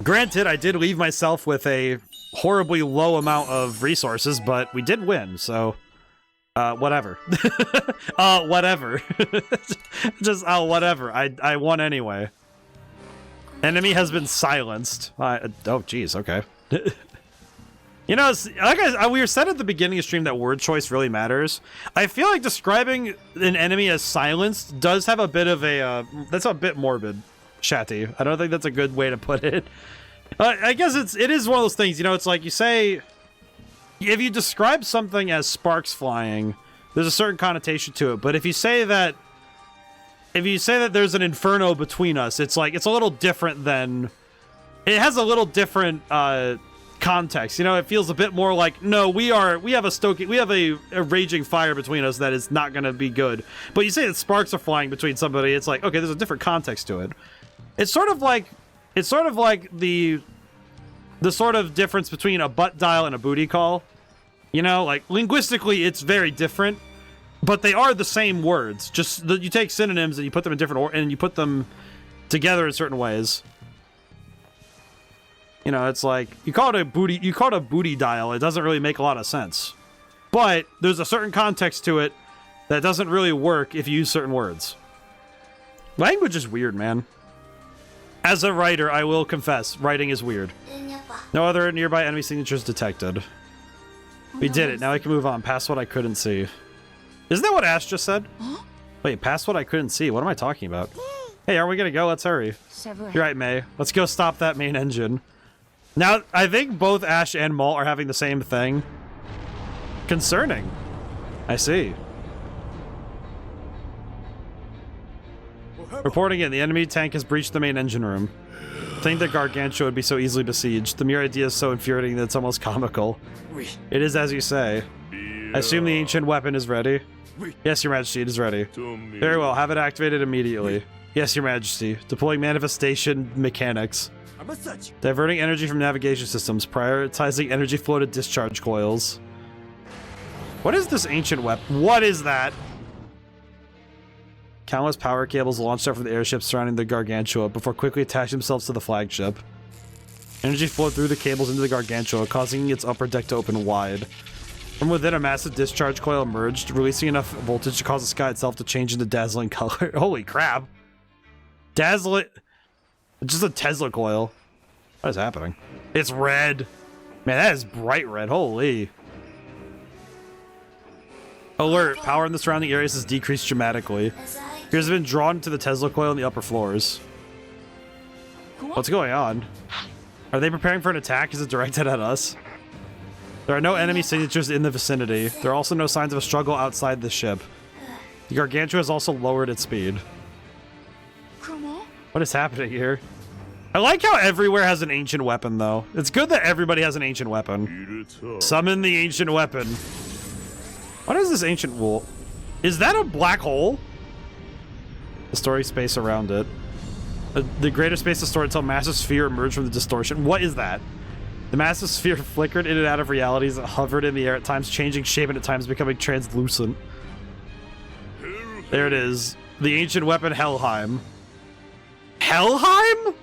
Granted, I did leave myself with a horribly low amount of resources, but we did win, so... whatever. Whatever. Just, whatever. I won anyway. Enemy has been silenced. Oh, jeez, okay. You know, like we were said at the beginning of stream that word choice really matters. I feel like describing an enemy as silenced does have a bit of a, that's a bit morbid, Shatty. I don't think that's a good way to put it. I guess it is one of those things, you know, it's like you say, if you describe something as sparks flying, there's a certain connotation to it, but if you say that there's an inferno between us, it's like, it's a little different than, it has a little different, context, you know. It feels a bit more like, no, we have a raging fire between us that is not gonna be good. But you say that sparks are flying between somebody, it's like, okay, there's a different context to it. It's sort of like the sort of difference between a butt dial and a booty call. You know, like linguistically it's very different, but they are the same words. Just that you take synonyms and you put them in different order and you put them together in certain ways. You know, it's like, you call it a booty dial, it doesn't really make a lot of sense. But there's a certain context to it that doesn't really work if you use certain words. Language is weird, man. As a writer, I will confess, writing is weird. No other nearby enemy signatures detected. We did it, now I can move on, past what I couldn't see. Isn't that what Ash just said? Wait, past what I couldn't see? What am I talking about? Hey, are we gonna go? Let's hurry. You're right, May. Let's go stop that main engine. Now, I think both Ash and Maul are having the same thing. Concerning. I see. Reporting in, the enemy tank has breached the main engine room. I think that Gargantua would be so easily besieged. The mere idea is so infuriating that it's almost comical. It is as you say. I assume the ancient weapon is ready. Yes, Your Majesty, it is ready. Very well, have it activated immediately. Yes, Your Majesty. Deploying manifestation mechanics. Diverting energy from navigation systems, prioritizing energy flow to discharge coils. What is this ancient weapon? What is that? Countless power cables launched out from the airships surrounding the Gargantua before quickly attaching themselves to the flagship. Energy flowed through the cables into the Gargantua, causing its upper deck to open wide. From within, a massive discharge coil emerged, releasing enough voltage to cause the sky itself to change into dazzling color. Holy crap. Dazzling... Just a Tesla coil. What is happening? It's red. Man, that is bright red. Holy. Alert. Power in the surrounding areas has decreased dramatically. Gears have been drawn to the Tesla coil in the upper floors. What's going on? Are they preparing for an attack? Is it directed at us? There are no enemy signatures in the vicinity. There are also no signs of a struggle outside the ship. The Gargantua has also lowered its speed. What is happening here? I like how everywhere has an ancient weapon, though. It's good that everybody has an ancient weapon. Summon the ancient weapon. What is this ancient wool? Is that a black hole? The story space around it. The greater space is stored until massive sphere emerged from the distortion. What is that? The massive sphere flickered in and out of realities and hovered in the air, at times changing shape and at times becoming translucent. There it is. The ancient weapon Helheim. Helheim?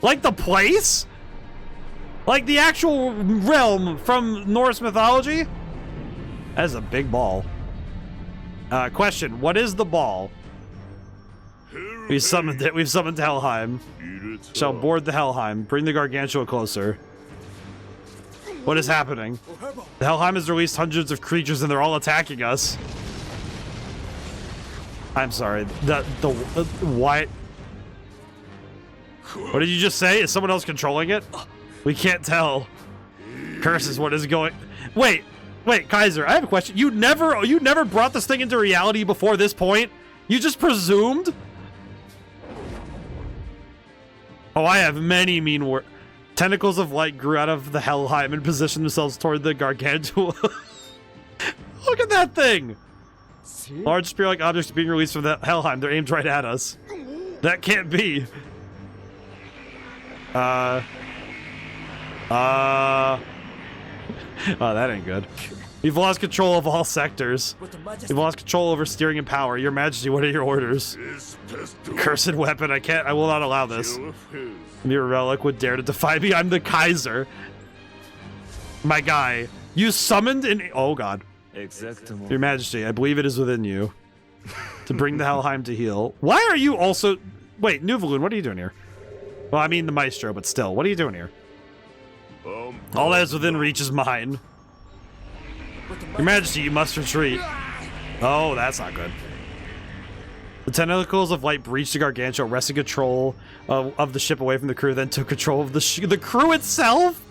Like the place? Like the actual realm from Norse mythology? That is a big ball. Question, what is the ball? We summoned it. We've summoned Helheim. Shall board the Helheim. Bring the Gargantua closer. What is happening? The Helheim has released hundreds of creatures and they're all attacking us. I'm sorry. What? What did you just say? Is someone else controlling it? We can't tell. Curses, what is going... Wait, Kaiser, I have a question. You never brought this thing into reality before this point? You just presumed? Oh, I have many mean words. Tentacles of light grew out of the Helheim and positioned themselves toward the Gargantua. Look at that thing! Large spear-like objects being released from the Helheim. They're aimed right at us. That can't be. Oh, that ain't good. You've lost control of all sectors. You've lost control over steering and power. Your Majesty, what are your orders? Cursed weapon, I will not allow this. Mere relic would dare to defy me. I'm the Kaiser. My guy. You summoned an... Oh, God. Your Majesty, I believe it is within you to bring the Helheim to heal. Why are you also... Wait, Nuvaloon, what are you doing here? Well, I mean the Maestro, but still, what are you doing here? All that is within reach is mine. Your Majesty, you must retreat. Oh, that's not good. The tentacles of light breached the Gargantua, wrested control of the ship away from the crew, then took control of the crew itself?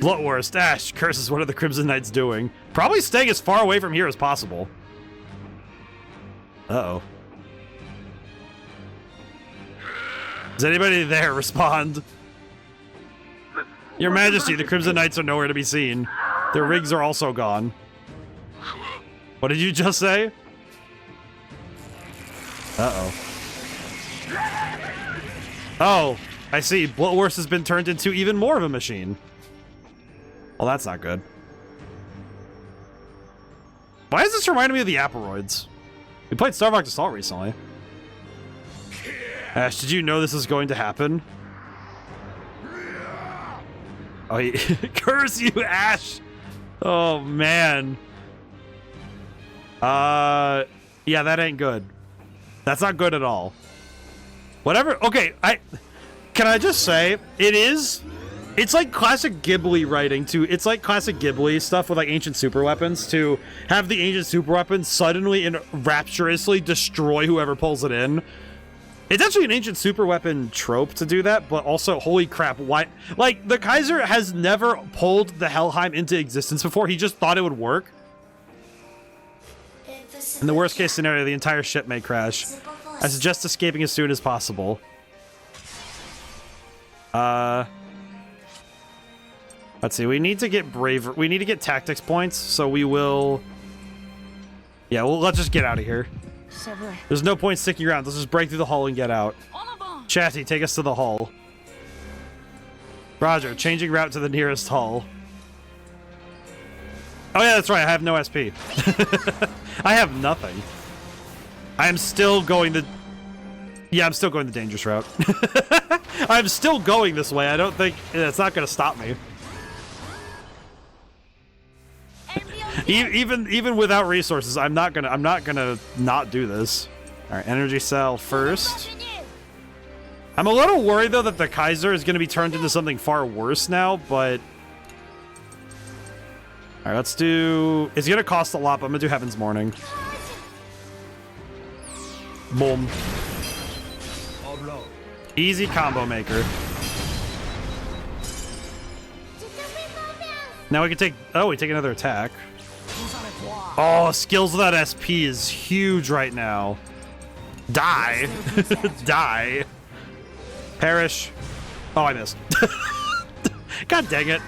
Bloodworst, Ash, curses, what are the Crimson Knights doing? Probably staying as far away from here as possible. Uh-oh. Is anybody there? Respond. Your Majesty, the Crimson Knights are nowhere to be seen. Their rigs are also gone. What did you just say? Uh-oh. Oh, I see. Bloodworst has been turned into even more of a machine. Well, that's not good. Why is this reminding me of the Aperoids? We played Star Fox Assault recently. Ash, did you know this is going to happen? Oh, curse you, Ash! Oh, man. Yeah, that ain't good. That's not good at all. Whatever. Okay, can I just say, it's like classic Ghibli writing to, it's like classic Ghibli stuff with like ancient super weapons to have the ancient super weapon suddenly and rapturously destroy whoever pulls it in. It's actually an ancient super weapon trope to do that, but also, holy crap, why? Like, the Kaiser has never pulled the Helheim into existence before. He just thought it would work. In the worst case scenario, the entire ship may crash. I suggest escaping as soon as possible. Let's see, we need to get braver. We need to get tactics points, so we will... Yeah, well, let's just get out of here. There's no point sticking around. Let's just break through the hull and get out. Chatty, take us to the hull. Roger, changing route to the nearest hull. Oh yeah, that's right, I have no SP. I have nothing. I am still going the... Yeah, I'm still going the dangerous route. I'm still going this way. I don't think... It's not going to stop me. Even without resources, I'm not gonna not do this. All right, energy cell first. I'm a little worried though that the Kaiser is gonna be turned into something far worse now, but all right, let's do. It's gonna cost a lot, but I'm gonna do Heaven's Morning. Boom. Easy combo maker. Now we can take. Oh, we take another attack. Oh, skills without SP is huge right now. Die. Die. Perish. Oh, I missed. God dang it.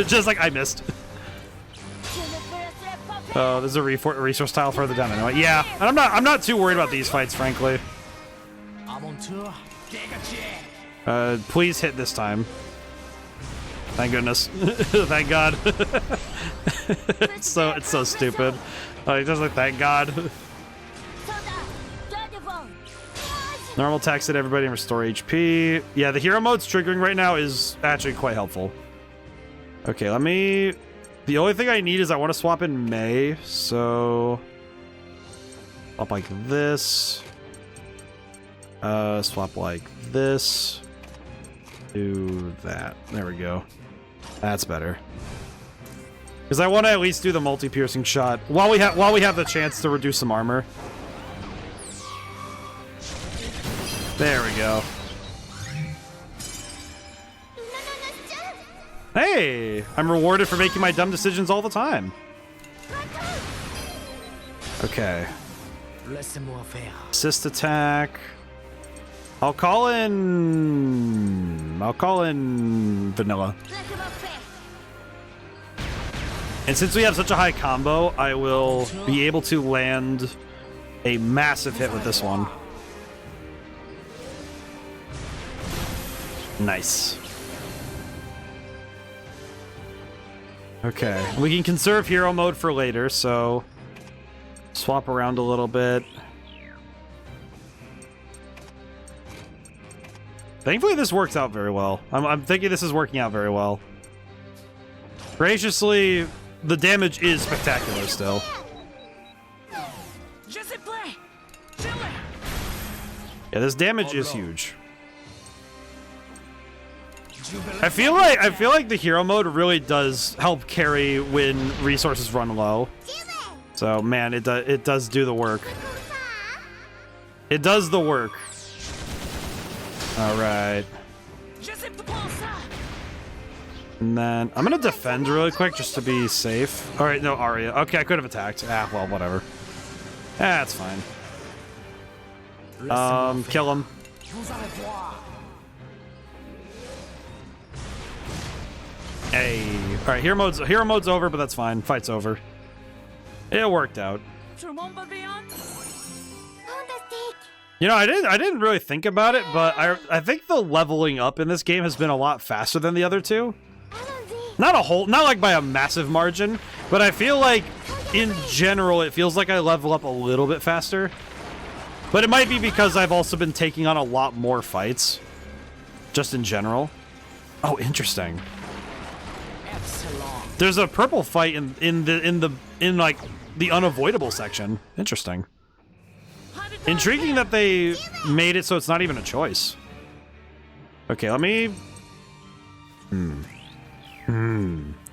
Just like I missed. Oh, there's a resource tile further down anyway. Yeah, and I'm not too worried about these fights, frankly. Please hit this time. Thank goodness. Thank God. it's so stupid. He does like thank God. Normal attacks hit everybody and restore HP. Yeah, the hero mode's triggering right now is actually quite helpful. Okay, let me... The only thing I need is I want to swap in May, so... Swap like this. Swap like this. Do that. There we go. That's better. Because I want to at least do the multi-piercing shot while we have the chance to reduce some armor. There we go. Hey, I'm rewarded for making my dumb decisions all the time. Okay. Assist attack. I'll call in vanilla. And since we have such a high combo, I will be able to land a massive hit with this one. Nice. Okay, we can conserve hero mode for later, so swap around a little bit. Thankfully, this works out very well. I'm thinking this is working out very well. Graciously, the damage is spectacular still. Yeah, this damage is huge. I feel like the hero mode really does help carry when resources run low. So man, it does do the work. It does the work. All right. And then I'm gonna defend really quick just to be safe. All right, no Arya. Okay, I could have attacked. Ah, well, whatever. That's fine. Kill him. Hey. All right, hero mode's over, but that's fine. Fight's over. It worked out. You know, I didn't really think about it, but I think the leveling up in this game has been a lot faster than the other two. Not like by a massive margin, but I feel like in general it feels like I level up a little bit faster. But it might be because I've also been taking on a lot more fights, just in general. Oh, interesting. There's a purple fight in like the unavoidable section. Interesting. Intriguing that they made it so it's not even a choice. Okay, let me...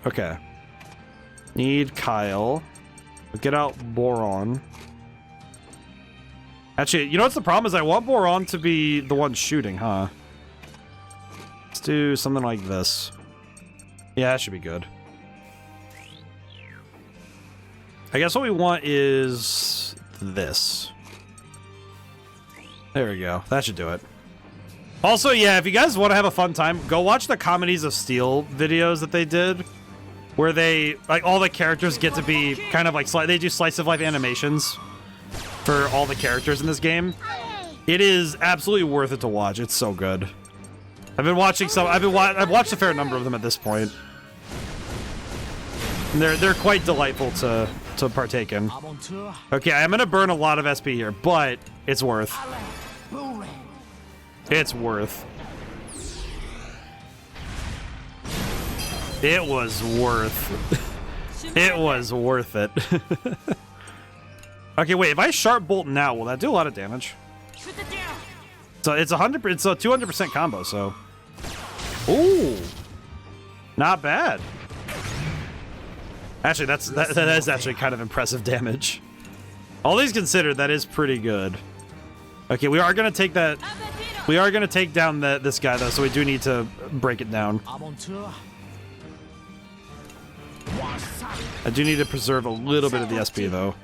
Okay. Need Kyle. Get out Boron. Actually, you know what's the problem is I want Boron to be the one shooting, huh? Let's do something like this. Yeah, that should be good. I guess what we want is this. There we go. That should do it. Also, yeah, if you guys want to have a fun time, go watch the Comedies of Steel videos that they did, where they, like, all the characters get to be kind of like, they do slice of life animations for all the characters in this game. It is absolutely worth it to watch. It's so good. I've been watching some, I've watched a fair number of them at this point. And they're quite delightful to partake in. Okay, I'm gonna burn a lot of SP here, but it's worth. It's worth. It was worth. It was worth it. Okay, wait, if I sharp bolt now, will that do a lot of damage? So it's a 200% combo, so. Ooh. Not bad. Actually, that is actually kind of impressive damage. All these considered, that is pretty good. Okay, we are gonna take that. We are gonna take down this guy though, so we do need to break it down. I do need to preserve a little bit of the SP though.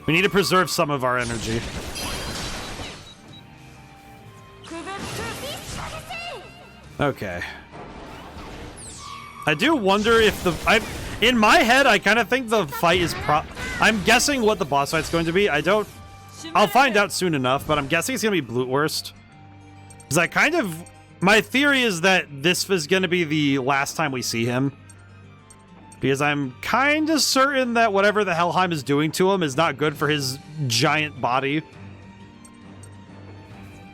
We need to preserve some of our energy. Okay. I do wonder if in my head, I kind of think the fight is I'm guessing what the boss fight's going to be. I'll find out soon enough, but I'm guessing it's going to be Blutwurst. Because my theory is that this is going to be the last time we see him. Because I'm kind of certain that whatever the Helheim is doing to him is not good for his giant body.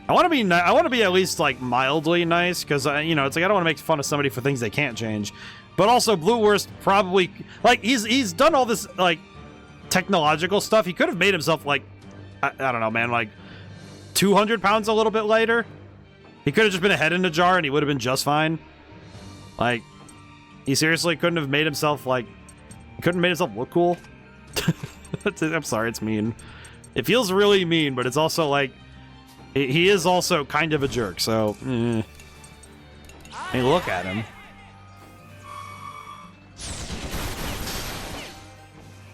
I want to be at least like mildly nice, because you know, it's like I don't want to make fun of somebody for things they can't change. But also, Blue Worst probably, like, he's done all this, like, technological stuff. He could have made himself, like, I don't know, man, like, 200 pounds a little bit lighter. He could have just been a head in a jar and he would have been just fine. Like, he seriously couldn't have made himself, like, he couldn't have made himself look cool. I'm sorry, it's mean. It feels really mean, but it's also, like, he is also kind of a jerk, so, Hey, look at him.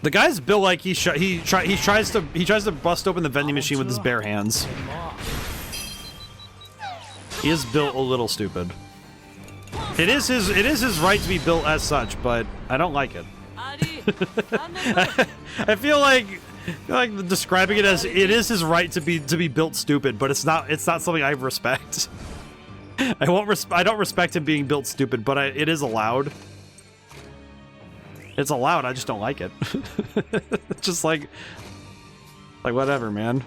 The guy's built like he tries to bust open the vending machine with his bare hands. He is built a little stupid. It is his right to be built as such, but I don't like it. I feel like describing it as it is his right to be built stupid, but it's not something I respect. I don't respect him being built stupid, but it is allowed. It's allowed, I just don't like it. Just like whatever, man.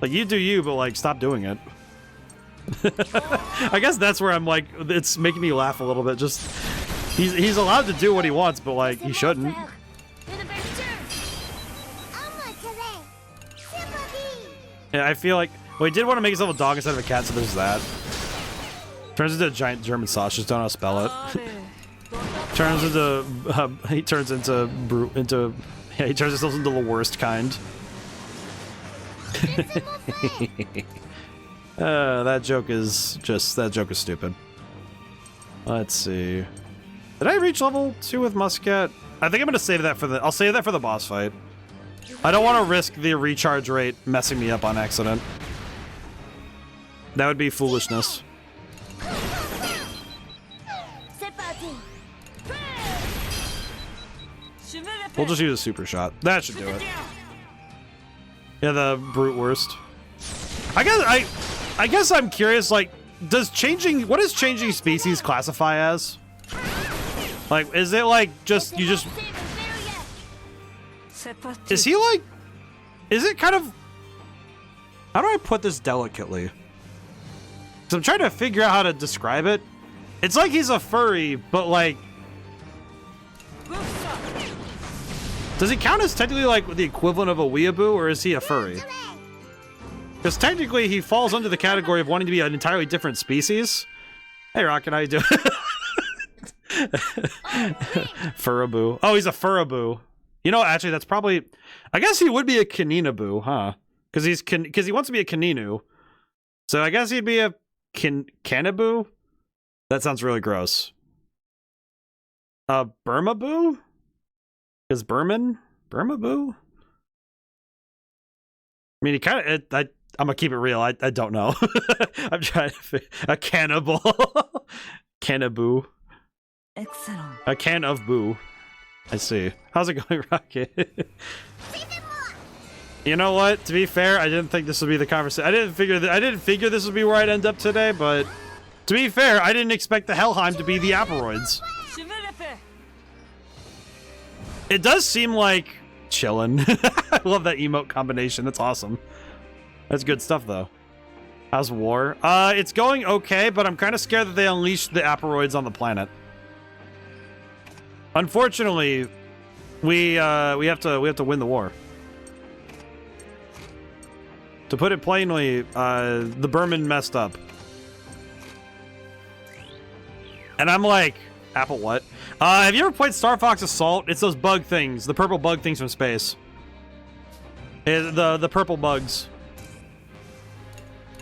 Like, you do you, but like, stop doing it. I guess that's where I'm like, it's making me laugh a little bit. Just, he's allowed to do what he wants, but like, he shouldn't. Yeah, I feel like, well, he did want to make himself a dog instead of a cat, so there's that. Turns into a giant German sausage, don't know how to spell it. He turns himself into the worst kind. That joke is stupid. Let's see. Did I reach level 2 with Muscat? I think I'm gonna save that for I'll save that for the boss fight. I don't want to risk the recharge rate messing me up on accident. That would be foolishness. We'll just use a super shot. That should do it. Yeah, the brute worst. I guess I'm curious, like, what does changing species classify as? Like, is it like is he like, is it kind of, how do I put this delicately? Because I'm trying to figure out how to describe it. It's like he's a furry, but like, does he count as technically like the equivalent of a weeaboo, or is he a furry? Because technically he falls under the category of wanting to be an entirely different species. Hey Rocket, how you doing? Furaboo. Oh, he's a furaboo. You know, actually that's probably, I guess he would be a kaninaboo, huh? Because he wants to be a kaninu. So I guess he'd be a canaboo? That sounds really gross. Burmaboo? Is Burmaboo? I mean, he kind of, I'm gonna keep it real. I don't know. I'm trying to a cannibal. Cannaboo. Excellent. A can of boo. I see. How's it going, Rocket? You know what? To be fair, I didn't think this would be the conversation. I didn't figure this would be where I'd end up today, but to be fair, I didn't expect the Helheim to be the Aperoids. It does seem like chillin'. I love that emote combination. That's awesome. That's good stuff, though. How's war? It's going okay, but I'm kind of scared that they unleashed the Aperoids on the planet. Unfortunately, we have to win the war. To put it plainly, the Burman messed up. And I'm like, Apple what? Have you ever played Star Fox Assault? It's those bug things, the purple bug things from space. The purple bugs.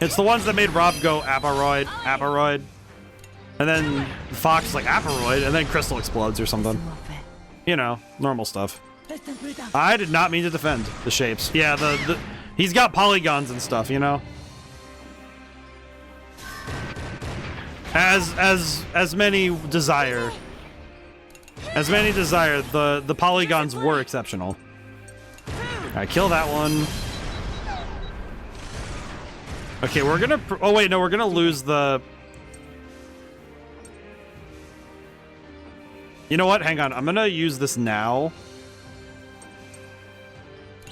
It's the ones that made Rob go Aperoid. And then Fox is like Aperoid, and then Crystal explodes or something. You know, normal stuff. I did not mean to defend the shapes. Yeah, he's got polygons and stuff, you know? As many desire. As many desire, the polygons were exceptional. Alright, kill that one. Okay, we're gonna... Oh, wait, no, we're gonna lose the... You know what? Hang on. I'm gonna use this now.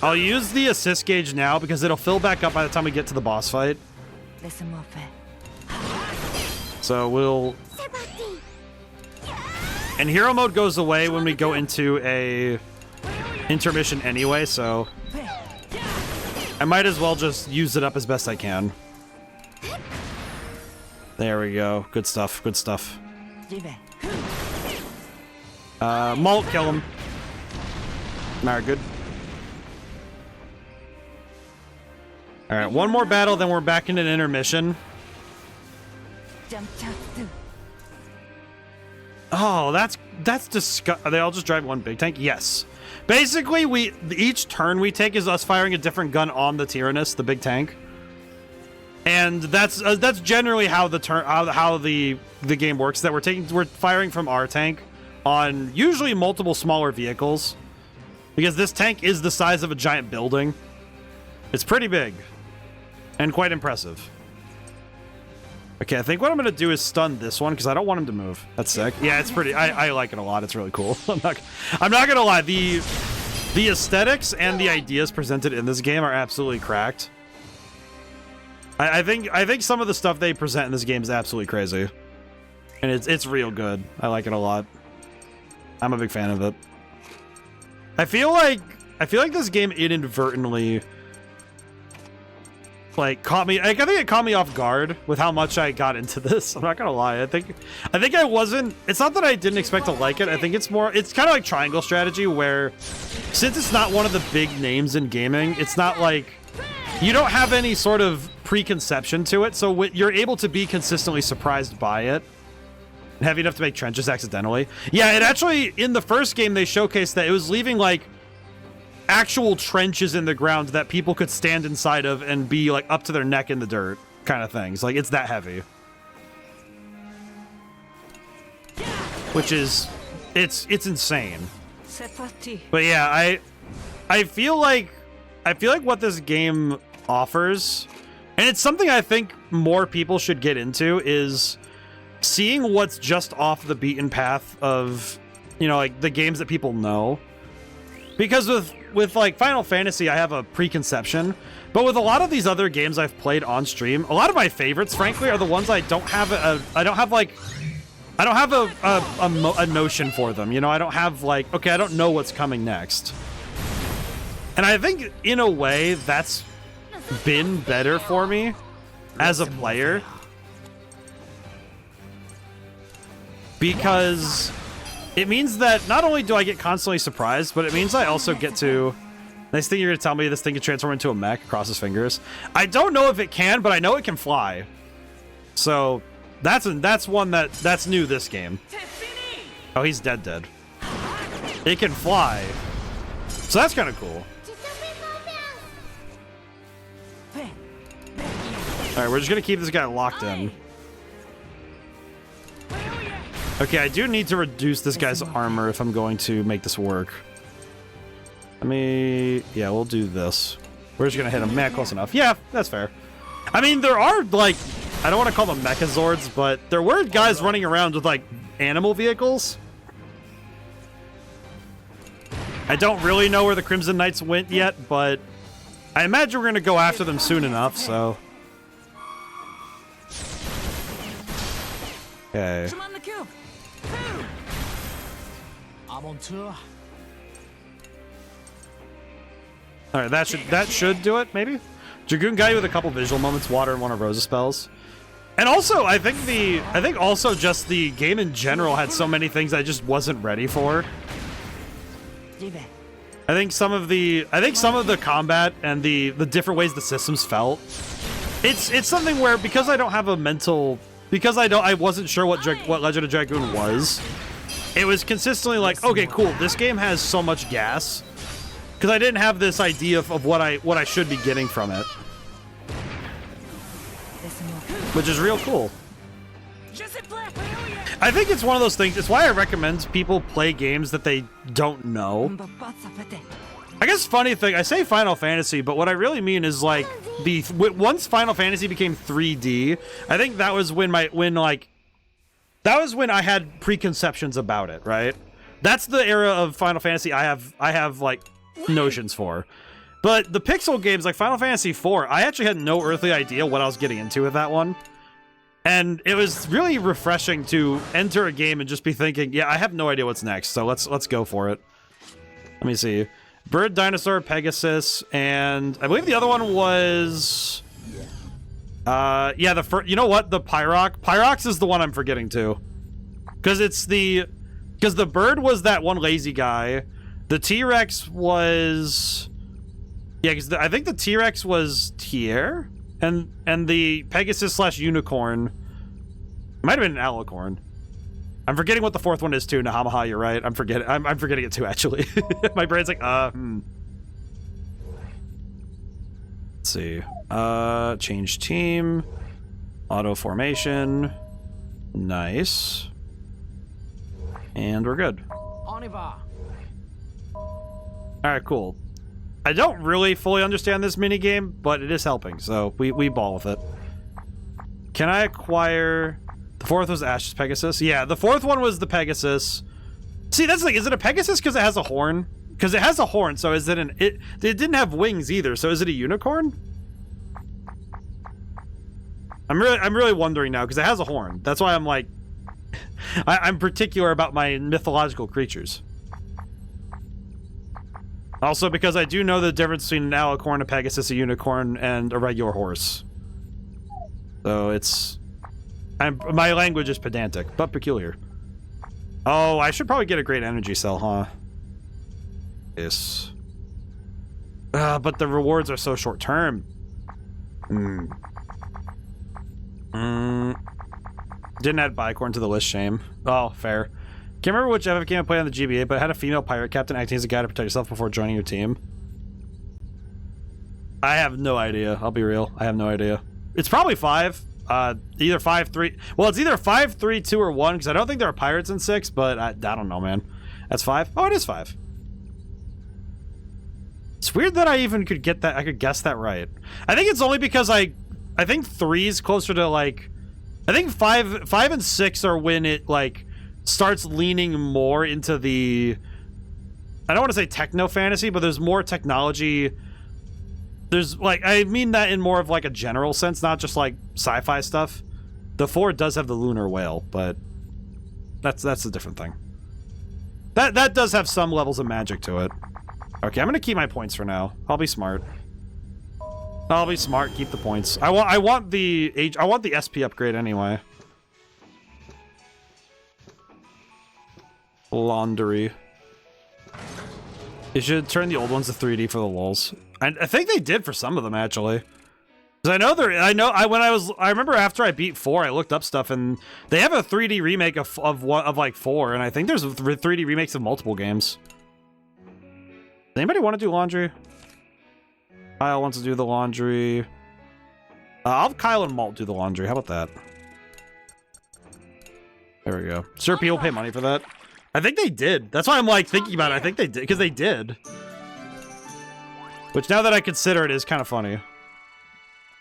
I'll use the assist gauge now because it'll fill back up by the time we get to the boss fight. So we'll... And hero mode goes away when we go into a intermission anyway, so I might as well just use it up as best I can. There we go. Good stuff. Good stuff. Malt, kill him. Alright, good. Alright, one more battle, then we're back into an intermission. Oh, that's disgusting. Are they all just drive one big tank? Yes. Basically, each turn we take is us firing a different gun on the Tyrannus, the big tank. And that's generally how the game works. That we're firing from our tank on usually multiple smaller vehicles, because this tank is the size of a giant building. It's pretty big and quite impressive. Okay, I think what I'm gonna do is stun this one because I don't want him to move. That's sick. Yeah, it's pretty. I like it a lot. It's really cool. I'm not gonna lie. The aesthetics and the ideas presented in this game are absolutely cracked. I think some of the stuff they present in this game is absolutely crazy, and it's real good. I like it a lot. I'm a big fan of it. I feel like this game inadvertently caught me. I think it caught me off guard with how much I got into this. I'm not gonna lie. I think I wasn't. It's not that I didn't expect to like it. I think it's kind of like triangle strategy, where since it's not one of the big names in gaming, it's not like you don't have any sort of preconception to it, so you're able to be consistently surprised by it. Heavy enough to make trenches accidentally. Yeah, it actually, in the first game, they showcased that it was leaving, like, actual trenches in the ground that people could stand inside of and be, like, up to their neck in the dirt kind of things. Like, it's that heavy. Which is, it's insane. But yeah, I feel like what this game offers, and it's something I think more people should get into, is seeing what's just off the beaten path of, you know, like the games that people know. Because with like Final Fantasy, I have a preconception, but with a lot of these other games I've played on stream, a lot of my favorites, frankly, are the ones I don't have a notion for them. You know, I don't have like, okay, I don't know what's coming next. And I think in a way that's been better for me as a player, because it means that not only do I get constantly surprised, but it means I also get to... Nice thing you're going to tell me this thing can transform into a mech across his fingers. I don't know if it can, but I know it can fly. So that's one that's new this game. Oh, he's dead. It can fly. So that's kind of cool. Alright, we're just going to keep this guy locked in. Okay, I do need to reduce this guy's armor if I'm going to make this work. Yeah, we'll do this. We're just gonna hit him. Man, close enough. Yeah, that's fair. I mean, there are, like, I don't want to call them mechazords, but there were guys running around with, like, animal vehicles. I don't really know where the Crimson Knights went yet, but I imagine we're gonna go after them soon enough, so... Okay. Alright, that should do it, maybe? Dragoon got you with a couple visual moments, water, and one of Rosa's spells. And also, I think also just the game in general had so many things I just wasn't ready for. I think some of the combat and the different ways the systems felt. It's something where, because I don't have a mental, because I wasn't sure what Legend of Dragoon was. It was consistently like, okay, cool, this game has so much gas. Because I didn't have this idea of what I should be getting from it. Which is real cool. I think it's one of those things, it's why I recommend people play games that they don't know. I guess funny thing, I say Final Fantasy, but what I really mean is like, once Final Fantasy became 3D, I think that was when I had preconceptions about it, right? That's the era of Final Fantasy I have like notions for. But the pixel games like Final Fantasy IV, I actually had no earthly idea what I was getting into with that one. And it was really refreshing to enter a game and just be thinking, yeah, I have no idea what's next, so let's go for it. Let me see. Bird, dinosaur, Pegasus, and I believe the other one was... yeah, you know what? The Pyrox. Pyrox is the one I'm forgetting too. Because the bird was that one lazy guy. The T-Rex was... Yeah, because I think the T-Rex was Tier? And the Pegasus / unicorn might have been an alicorn. I'm forgetting what the fourth one is too. Nahamaha, you're right. I'm forgetting it too, actually. My brain's like, Let's see. Change team. Auto formation. Nice. And we're good. Alright, cool. I don't really fully understand this minigame, but it is helping, so we ball with it. Can I acquire... The fourth was Ash's Pegasus? Yeah, the fourth one was the Pegasus. See, that's like, is it a Pegasus because it has a horn? Because it has a horn, so is it an... It didn't have wings either, so is it a unicorn? I'm really wondering now, because it has a horn. That's why I'm like... I'm particular about my mythological creatures. Also, because I do know the difference between an alicorn, a Pegasus, a unicorn, and a regular horse. So it's... my language is pedantic, but peculiar. Oh, I should probably get a great energy cell, huh? Yes. But the rewards are so short-term. Didn't add Bicorn to the list, shame. Oh, fair. Can't remember which ever game I played on the GBA, but it had a female pirate captain acting as a guy to protect yourself before joining your team. I have no idea. I'll be real. I have no idea. It's probably 5. Either 5, 3. Well, it's either 5, 3, 2, or 1, because I don't think there are pirates in 6, but I don't know, man. That's 5? Oh, it is 5. It's weird that I even could get that. I could guess that right. I think it's only because I think 3 is closer to, like... I think 5 and 6 are when it, like... starts leaning more into the... I don't want to say techno-fantasy, but there's more technology. There's, like, I mean that in more of, like, a general sense, not just, like, sci-fi stuff. The 4 does have the lunar whale, but that's a different thing. That does have some levels of magic to it. Okay, I'm gonna keep my points for now. I'll be smart. I'll be smart, keep the points. I want the SP upgrade anyway. Laundry. They should turn the old ones to 3D for the lulz. I think they did for some of them, actually. Because I remember after I beat 4, I looked up stuff, and they have a 3D remake of like 4, and I think there's 3D remakes of multiple games. Does anybody want to do laundry? Kyle wants to do the laundry. I'll have Kyle and Malt do the laundry. How about that? There we go. Sure, people pay money for that. I think they did. That's why I'm like thinking about it. I think they did, because they did. Which now that I consider it is kind of funny.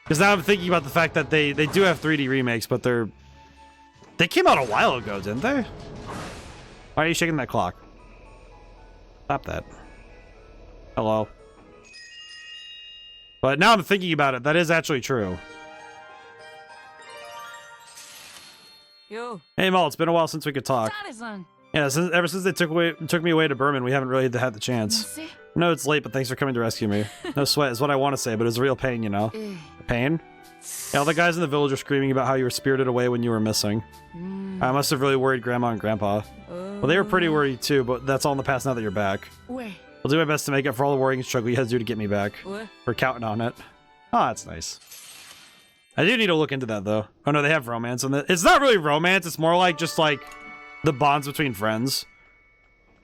Because now I'm thinking about the fact that they do have 3D remakes, but they came out a while ago, didn't they? Why are you shaking that clock? Stop that. Hello. But now I'm thinking about it, that is actually true. Yo. Hey Mal, it's been a while since we could talk. Yeah, ever since they took me away to Berman, we haven't really had the chance. No, it's late, but thanks for coming to rescue me. No sweat is what I want to say, but it's real pain, you know. Pain? Yeah, all the guys in the village are screaming about how you were spirited away when you were missing. I must have really worried Grandma and Grandpa. Well, they were pretty worried too, but that's all in the past now that you're back. I'll do my best to make up for all the worrying and struggle you had to do to get me back. We're counting on it. Oh, that's nice. I do need to look into that, though. Oh, no, they have romance. It's not really romance. It's more like just, like, the bonds between friends.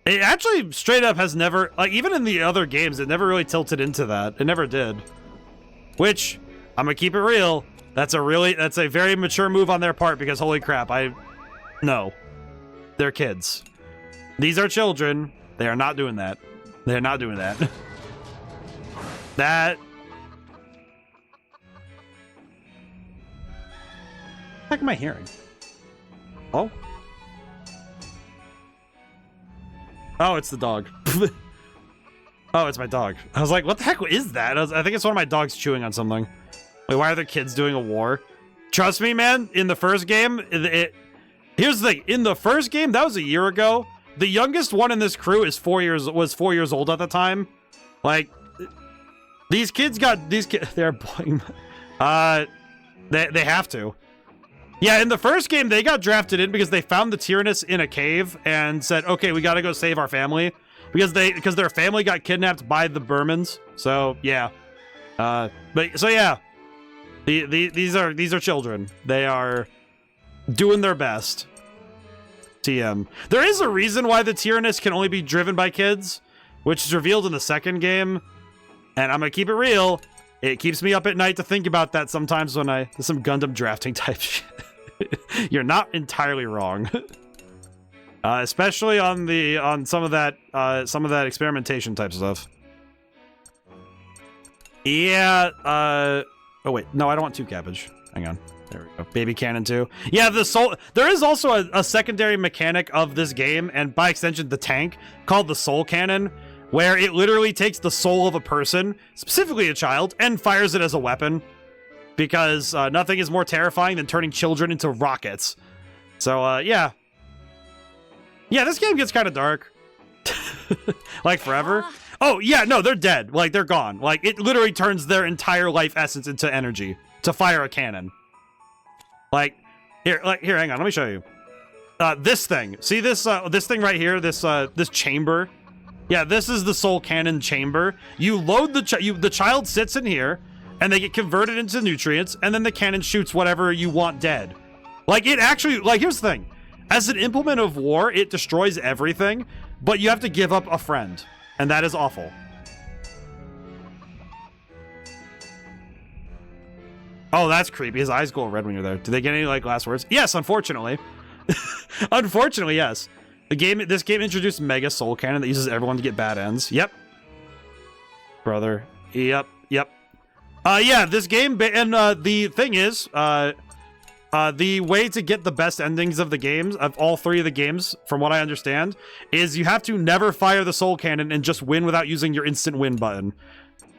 It actually, straight up, has never... Like, even in the other games, it never really tilted into that. It never did. Which, I'm gonna keep it real. That's a very mature move on their part, because holy crap, no. They're kids. These are children. They are not doing that. They're not doing that. What the heck am I hearing? Oh? Oh, it's the dog. Oh, it's my dog. I was like, what the heck is that? I think it's one of my dogs chewing on something. Wait, why are the kids doing a war? Trust me, man. In the first game, here's the thing. In the first game, that was a year ago. The youngest one in this crew was 4 years old at the time. Like, these kids, they're boing. They have to. Yeah, in the first game, they got drafted in because they found the Tyrannus in a cave and said, okay, we gotta go save our family. Because their family got kidnapped by the Burmans. So, yeah. These are children. They are doing their best. TM. There is a reason why the Tyrannus can only be driven by kids, which is revealed in the second game. And I'm gonna keep it real. It keeps me up at night to think about that sometimes when there's some Gundam drafting type shit. You're not entirely wrong. Especially on some of that experimentation type stuff. Yeah, oh wait, no, I don't want 2 cabbage. Hang on. There we go. Baby cannon too. Yeah, there is also a secondary mechanic of this game, and by extension the tank, called the soul cannon, where it literally takes the soul of a person, specifically a child, and fires it as a weapon. Because nothing is more terrifying than turning children into rockets. So, yeah. Yeah, this game gets kind of dark. Like, forever. Oh, yeah, no, they're dead. Like, they're gone. Like, it literally turns their entire life essence into energy to fire a cannon. Like, here, hang on, let me show you. This thing. See this thing right here? This chamber? Yeah, this is the soul cannon chamber. You load the child sits in here, and they get converted into nutrients, and then the cannon shoots whatever you want dead. Like, it actually, like, here's the thing. As an implement of war, it destroys everything, but you have to give up a friend, and that is awful. Oh, that's creepy. His eyes glow red when you're there. Do they get any, like, last words? Yes, unfortunately. Unfortunately, yes. This game introduced Mega Soul Cannon that uses everyone to get bad ends. Yep. Brother. Yep. Yeah, this game, and the thing is, the way to get the best endings of the games, of all 3 of the games, from what I understand, is you have to never fire the soul cannon and just win without using your instant win button.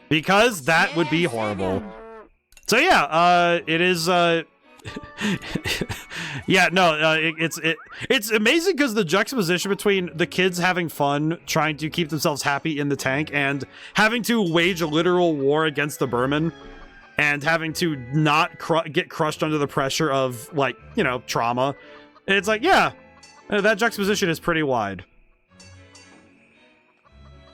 Because that would be horrible. So yeah, it is, yeah, no, it's amazing because the juxtaposition between the kids having fun, trying to keep themselves happy in the tank, and having to wage a literal war against the Burman, and having to not get crushed under the pressure of, like, you know, trauma. It's like, yeah, that juxtaposition is pretty wide.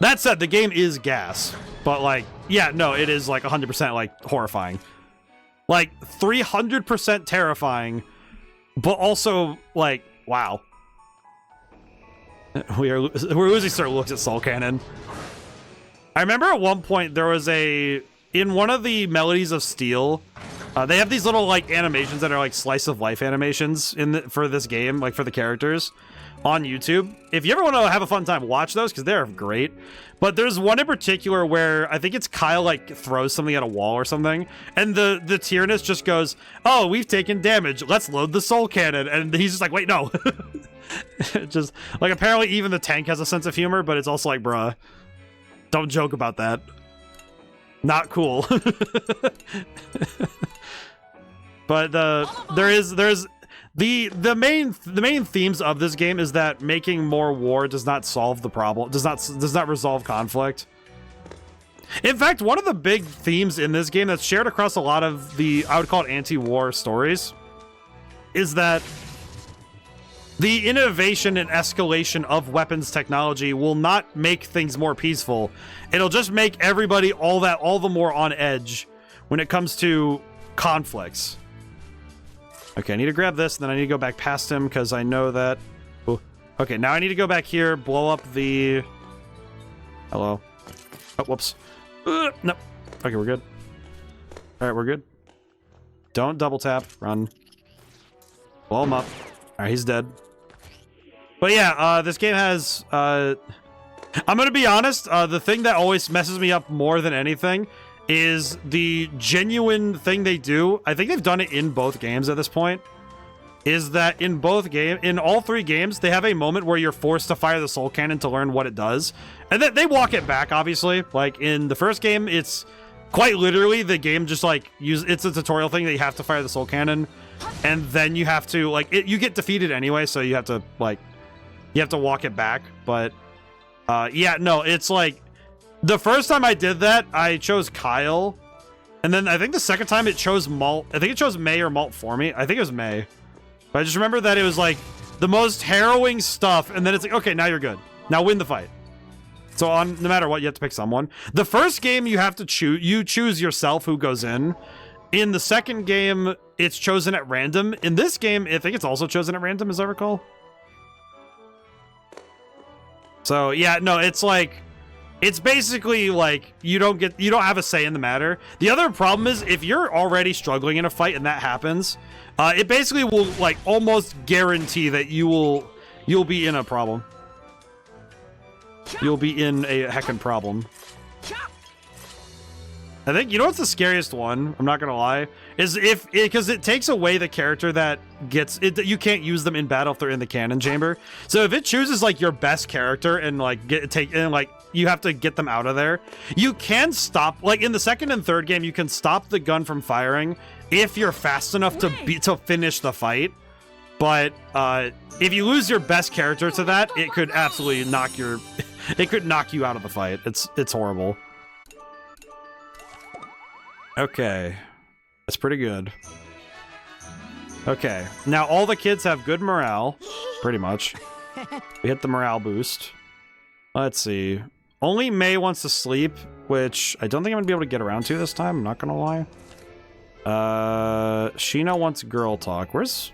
That said, the game is gas, but, like, yeah, no, it is, like, 100%, like, horrifying. Like, 300% terrifying, but also, like, wow. We're losing certain looks at Soul Cannon. I remember at one point there was in one of the Melodies of Steel, they have these little, like, animations that are, like, slice of life animations for this game, like, for the characters on YouTube. If you ever want to have a fun time, watch those, because they're great. But there's one in particular where I think it's Kyle, like, throws something at a wall or something, and the Tyrannus just goes, oh, we've taken damage, let's load the soul cannon, and he's just like, wait, no. Just, like, apparently even the tank has a sense of humor, but it's also like, bruh, don't joke about that. Not cool. But there's the main themes of this game is that making more war does not solve the problem, does not resolve conflict. In fact, one of the big themes in this game that's shared across a lot of the, I would call it, anti-war stories, is that the innovation and escalation of weapons technology will not make things more peaceful. It'll just make everybody all the more on edge when it comes to conflicts. Okay, I need to grab this, and then I need to go back past him, because I know that... Ooh. Okay, now I need to go back here, blow up the... Hello. Oh, whoops. No. Okay, we're good. Alright, we're good. Don't double tap. Run. Blow him up. Alright, he's dead. But yeah, this game has... I'm gonna be honest, the thing that always messes me up more than anything is the genuine thing they do. I think they've done it in both games at this point. Is that in all 3 games, they have a moment where you're forced to fire the soul cannon to learn what it does. And then they walk it back, obviously. Like, in the first game, it's quite literally, the game just like it's a tutorial thing that you have to fire the soul cannon, and then you have to like you get defeated anyway, so you have to walk it back. But yeah, no, it's like the first time I did that, I chose Kyle, and then I think the second time it chose Malt. I think it chose May or Malt for me. I think it was May, but I just remember that it was like the most harrowing stuff, and then it's like, okay, now you're good. Now win the fight. So no matter what, you have to pick someone. The first game you have to choose. You choose yourself who goes in. In the second game, it's chosen at random. In this game, I think it's also chosen at random, as I recall. So yeah, no, it's like, it's basically like you don't have a say in the matter. The other problem is if you're already struggling in a fight and that happens, it basically will like almost guarantee that you'll be in a problem. You'll be in a heckin' problem. I think, you know what's the scariest one? I'm not gonna lie. Is because it takes away the character that gets it. You can't use them in battle if they're in the cannon chamber. So if it chooses like your best character and like you have to get them out of there. You can stop, like in the second and third game, you can stop the gun from firing if you're fast enough to finish the fight. But if you lose your best character to that, it could absolutely knock your it could knock you out of the fight. It's horrible. Okay. That's pretty good. Okay. Now all the kids have good morale, pretty much. We hit the morale boost. Let's see. Only May wants to sleep, which I don't think I'm gonna be able to get around to this time, I'm not gonna lie. Sheena wants girl talk. Where's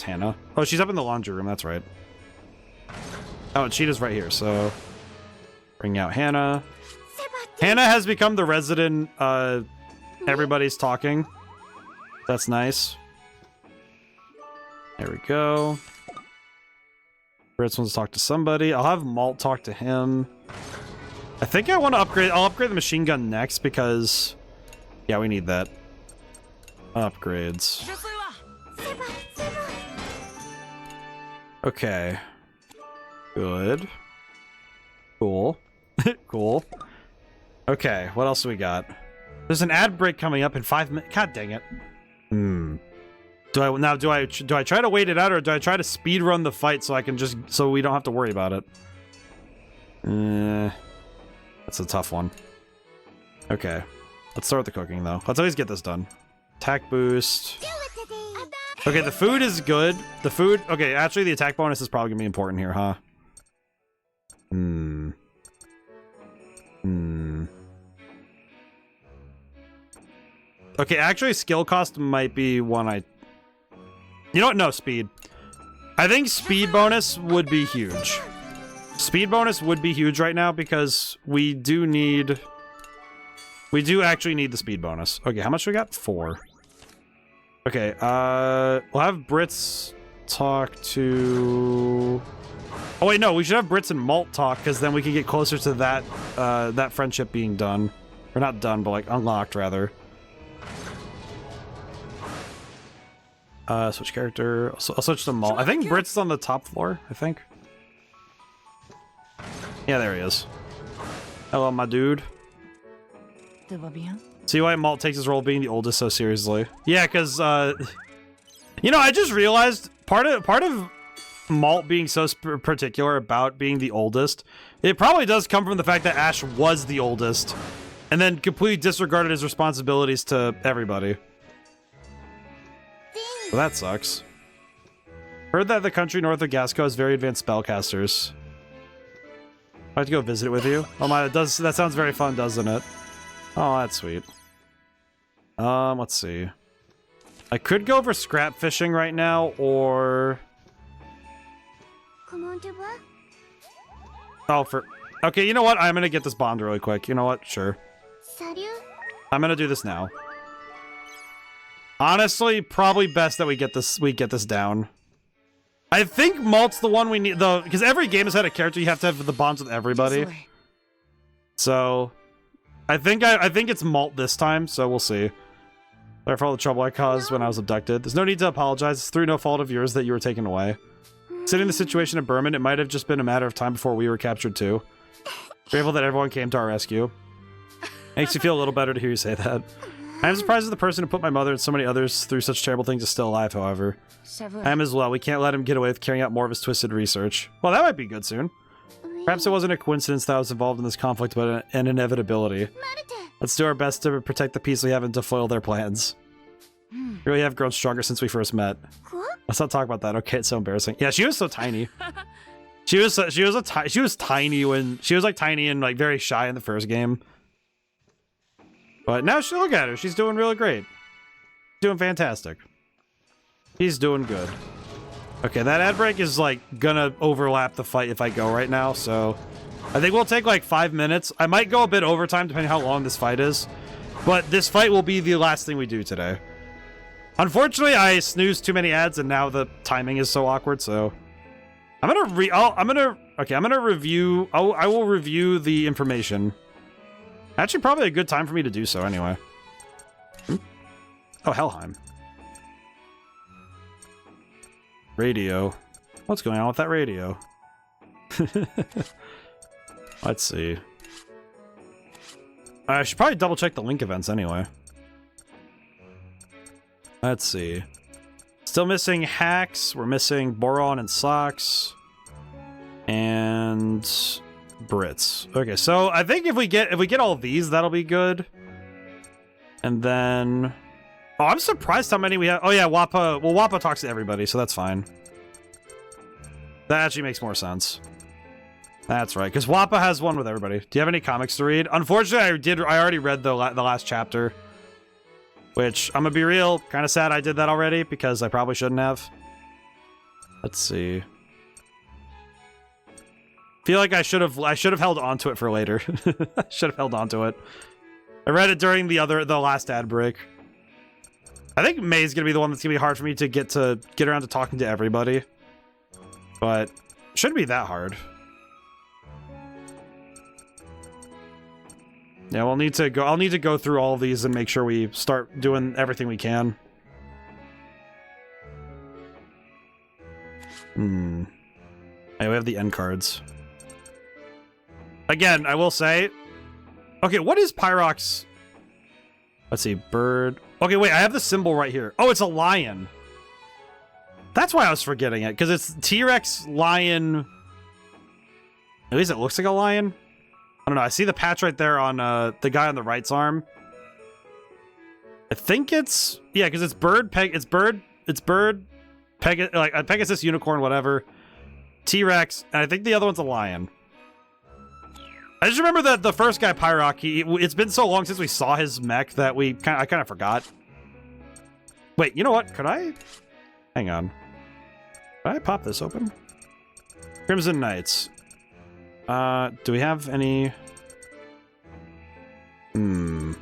Hannah? Oh, she's up in the laundry room, that's right. Oh, and Sheena's right here, so bring out Hannah. Hannah has become the resident, everybody's talking. That's nice. There we go. Fritz wants to talk to somebody. I'll have Malt talk to him. I think I want to upgrade. I'll upgrade the machine gun next because, yeah, we need that. Upgrades. Okay. Good. Cool. Cool. Okay, what else do we got? There's an ad break coming up in 5 minutes. God dang it. Do I try to wait it out, or do I try to speed run the fight so we don't have to worry about it? That's a tough one. Okay. Let's start with the cooking though. Let's always get this done. Attack boost. Okay, the food is good. The food, okay, actually the attack bonus is probably gonna be important here, huh? Okay, actually skill cost might be one you know what? No, speed. I think speed bonus would be huge. Speed bonus would be huge right now because we do actually need the speed bonus. Okay, how much we got? 4. Okay, we'll have Brits talk to... Oh wait, no, we should have Brits and Malt talk because then we can get closer to that, that friendship being done. Or not done, but like unlocked rather. Switch character. I'll switch to Malt. I think Brits is on the top floor, I think. Yeah, there he is. Hello, my dude. See why Malt takes his role of being the oldest so seriously. Yeah, because, you know, I just realized part of Malt being so particular about being the oldest, it probably does come from the fact that Ash was the oldest, and then completely disregarded his responsibilities to everybody. Well, that sucks. Heard that the country north of Gasco has very advanced spellcasters. I have to go visit it with you. Oh my, that sounds very fun, doesn't it? Oh, that's sweet. Let's see. I could go for scrap fishing right now, or... Oh, okay, you know what? I'm gonna get this bond really quick. You know what? Sure. I'm gonna do this now. Honestly, probably best that we get this down. I think Malt's the one we need, though, because every game has had a character you have to have the bonds with everybody. So, I think it's Malt this time. So we'll see. Sorry for all the trouble I caused when I was abducted. There's no need to apologize. It's through no fault of yours that you were taken away. Considering the situation in Berman, it might have just been a matter of time before we were captured too. Grateful that everyone came to our rescue. Makes me feel a little better to hear you say that. I am surprised that the person who put my mother and so many others through such terrible things is still alive, however. I am as well. We can't let him get away with carrying out more of his twisted research. Well, that might be good soon. Perhaps it wasn't a coincidence that I was involved in this conflict, but an inevitability. Let's do our best to protect the peace we have and to foil their plans. We really have grown stronger since we first met. Let's not talk about that. Okay, it's so embarrassing. Yeah, she was so tiny. She was tiny when she was like tiny and like very shy in the first game. But now look at her. She's doing really great. Doing fantastic. He's doing good. Okay, that ad break is like gonna overlap the fight if I go right now, so I think we'll take like 5 minutes. I might go a bit overtime depending how long this fight is, but this fight will be the last thing we do today. Unfortunately, I snoozed too many ads and now the timing is so awkward, so I will review the information. Actually, probably a good time for me to do so anyway. Oh, Helheim. Radio. What's going on with that radio? Let's see. I should probably double check the link events anyway. Let's see. Still missing hacks. We're missing Boron and Socks. And Brits. Okay, so I think if we get all of these, that'll be good. And then oh, I'm surprised how many we have. Oh yeah, Wappa. Well, Wappa talks to everybody, so that's fine. That actually makes more sense. That's right, because Wappa has one with everybody. Do you have any comics to read? Unfortunately, I already read the last chapter. Which, I'm gonna be real, kind of sad I did that already, because I probably shouldn't have. Let's see. Feel like I should have held on to it for later. I should have held on to it. I read it during the last ad break. I think May's gonna be the one that's gonna be hard for me to get around to talking to everybody. But shouldn't be that hard. Yeah, I'll need to go through all of these and make sure we start doing everything we can. Hey, we have the end cards. Again, I will say... Okay, what is Pyrox? Let's see, bird... Okay, wait, I have the symbol right here. Oh, it's a lion. That's why I was forgetting it, because it's T-Rex, lion... At least it looks like a lion. I don't know, I see the patch right there on the guy on the right's arm. I think it's... Yeah, because it's bird, Pegasus, unicorn, whatever. T-Rex, and I think the other one's a lion. I just remember that the first guy, Pyrox, it's been so long since we saw his mech that I kind of forgot. Wait, you know what? Could I... Hang on. Could I pop this open? Crimson Knights. Do we have any... I'm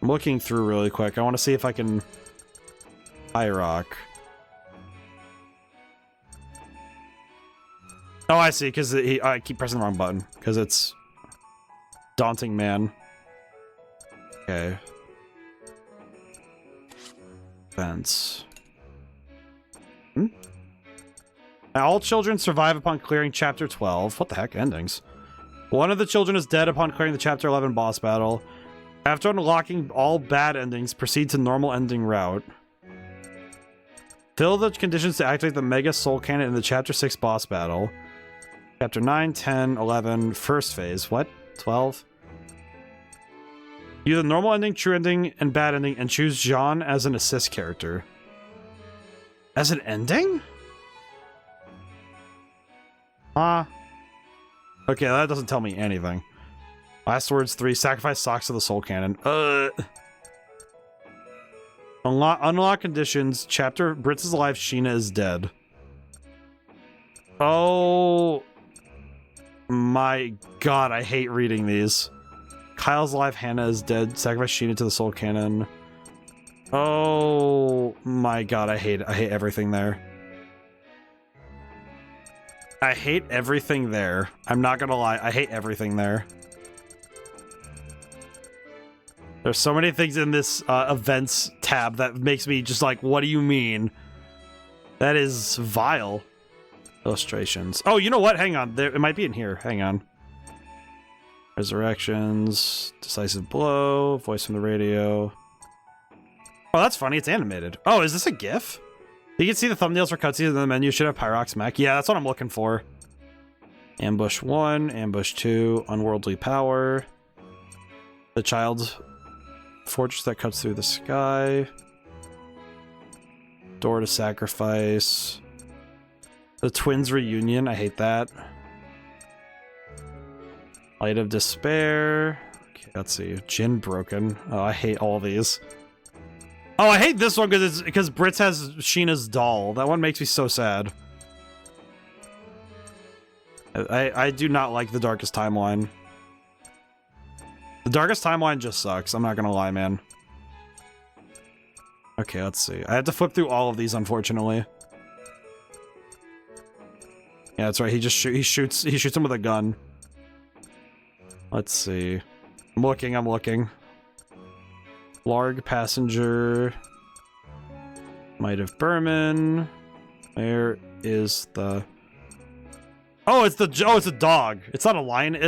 looking through really quick. I want to see if I can... Pyrox. Oh, I see, because I keep pressing the wrong button. Because it's... Daunting Man. Okay. Fence. All children survive upon clearing Chapter 12. What the heck? Endings. One of the children is dead upon clearing the Chapter 11 boss battle. After unlocking all bad endings, proceed to normal ending route. Fill the conditions to activate the Mega Soul Cannon in the Chapter 6 boss battle. Chapter 9, 10, 11, first phase. What? 12? Use the normal ending, true ending, and bad ending, and choose Jean as an assist character. As an ending? Okay, that doesn't tell me anything. Last words 3, sacrifice Socks to the Soul Cannon. Unlock conditions, Chapter Brits is alive, Sheena is dead. Oh my god, I hate reading these. Kyle's alive, Hannah is dead, sacrifice Sheena to the Soul Cannon. Oh my god, I hate everything there. I hate everything there. I'm not gonna lie, I hate everything there. There's so many things in this events tab that makes me just like, what do you mean? That is vile. Illustrations. Oh, you know what? Hang on. It might be in here. Hang on. Resurrections, decisive blow, voice from the radio. Oh, that's funny. It's animated. Oh, is this a GIF? You can see the thumbnails for cutscenes in the menu. Should have Pyrox mech. Yeah, that's what I'm looking for. Ambush 1, Ambush 2, Unworldly Power. The Child's Fortress that cuts through the sky. Door to Sacrifice. The Twins Reunion. I hate that. Light of Despair. Okay, let's see. Gin Broken. Oh, I hate all these. Oh, I hate this one because Brits has Sheena's doll. That one makes me so sad. I do not like the Darkest Timeline. The Darkest Timeline just sucks. I'm not gonna lie, man. Okay, let's see. I had to flip through all of these, unfortunately. Yeah, that's right. He just shoots him with a gun. Let's see. I'm looking. Larg Passenger. Might of Berman. Where is the... Oh, it's a dog. It's not a lion.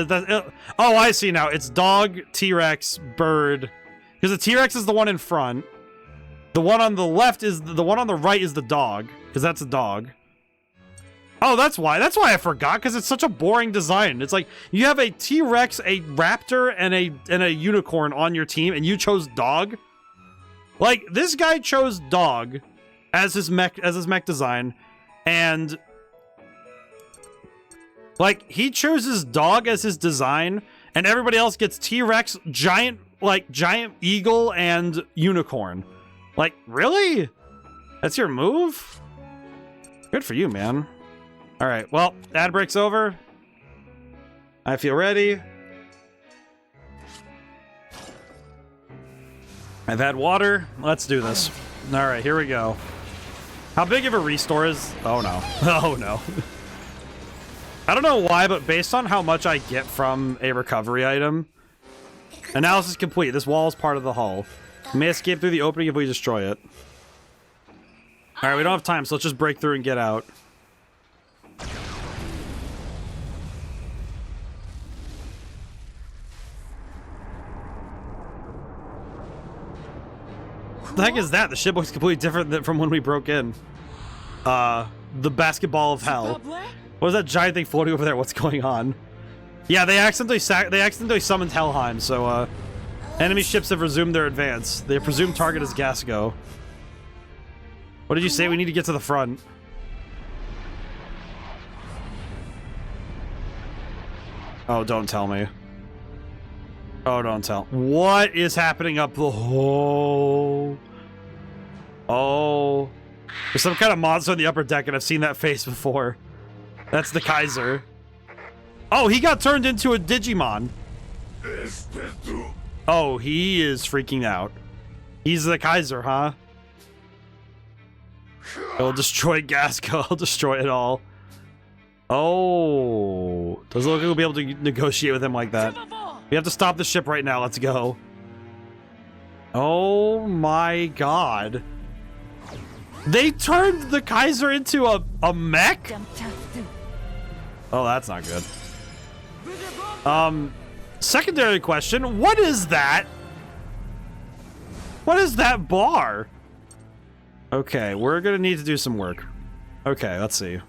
Oh, I see now. It's dog, T-Rex, bird. Because the T-Rex is the one in front. The one on the left is... The one on the right is the dog. Because that's a dog. Oh, that's why. That's why I forgot, because it's such a boring design. It's like, you have a T-Rex, a raptor, and a unicorn on your team, and you chose dog? Like, this guy chose dog as his mech design, and... Like, he chooses dog as his design, and everybody else gets T-Rex, giant eagle, and unicorn. Like, really? That's your move? Good for you, man. Alright, well, ad break's over. I feel ready. I've had water. Let's do this. Alright, here we go. How big of a restore is... Oh, no. Oh, no. I don't know why, but based on how much I get from a recovery item... Analysis complete. This wall is part of the hull. We may escape through the opening if we destroy it. Alright, we don't have time, so let's just break through and get out. What the heck is that? The ship looks completely different from when we broke in. The basketball of hell. What is that giant thing floating over there? What's going on? Yeah, they accidentally summoned Helheim, so enemy ships have resumed their advance. Their presumed target is Gasco. What did you say? We need to get to the front. Oh, don't tell me. Oh, don't tell. What is happening up the hole? Oh. There's some kind of monster on the upper deck, and I've seen that face before. That's the Kaiser. Oh, he got turned into a Digimon. Oh, he is freaking out. He's the Kaiser, huh? He'll destroy Gasco. He'll destroy it all. Oh. Doesn't look like we'll be able to negotiate with him like that. We have to stop the ship right now. Let's go. Oh my god. They turned the Kaiser into a mech? Oh, that's not good. Secondary question. What is that? What is that bar? Okay, we're gonna need to do some work. Okay, let's see.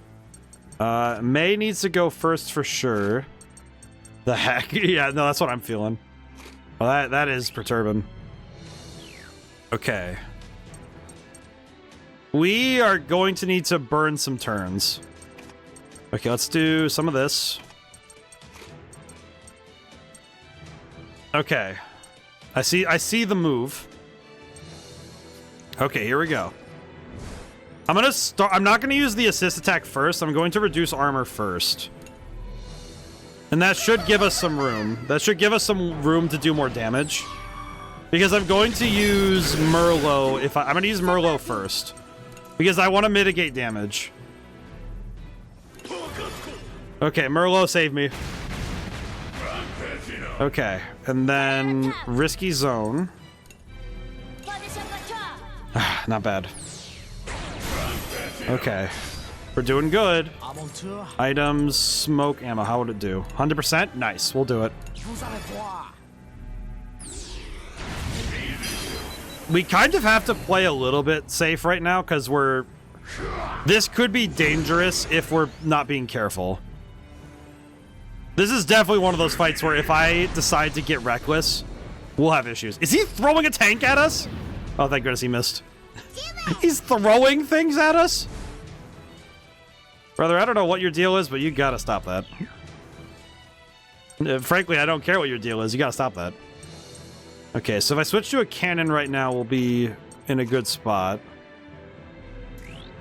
May needs to go first for sure. The heck? Yeah, no, that's what I'm feeling. Well, that is perturbing. Okay. We are going to need to burn some turns. Okay, let's do some of this. Okay. I see the move. Okay, here we go. I'm not gonna use the assist attack first. I'm going to reduce armor first. And that should give us some room. That should give us some room to do more damage. Because I'm going to use Merlot I'm gonna use Merlot first. Because I want to mitigate damage. Okay, Merlot saved me. Okay, and then Risky Zone. Not bad. Okay. We're doing good. Items, smoke, ammo. How would it do? 100%? Nice. We'll do it. We kind of have to play a little bit safe right now because this could be dangerous if we're not being careful. This is definitely one of those fights where if I decide to get reckless, we'll have issues. Is he throwing a tank at us? Oh, thank goodness he missed. He's throwing things at us? Brother, I don't know what your deal is, but you gotta stop that. Frankly, I don't care what your deal is. You gotta stop that. Okay, so if I switch to a cannon right now, we'll be in a good spot.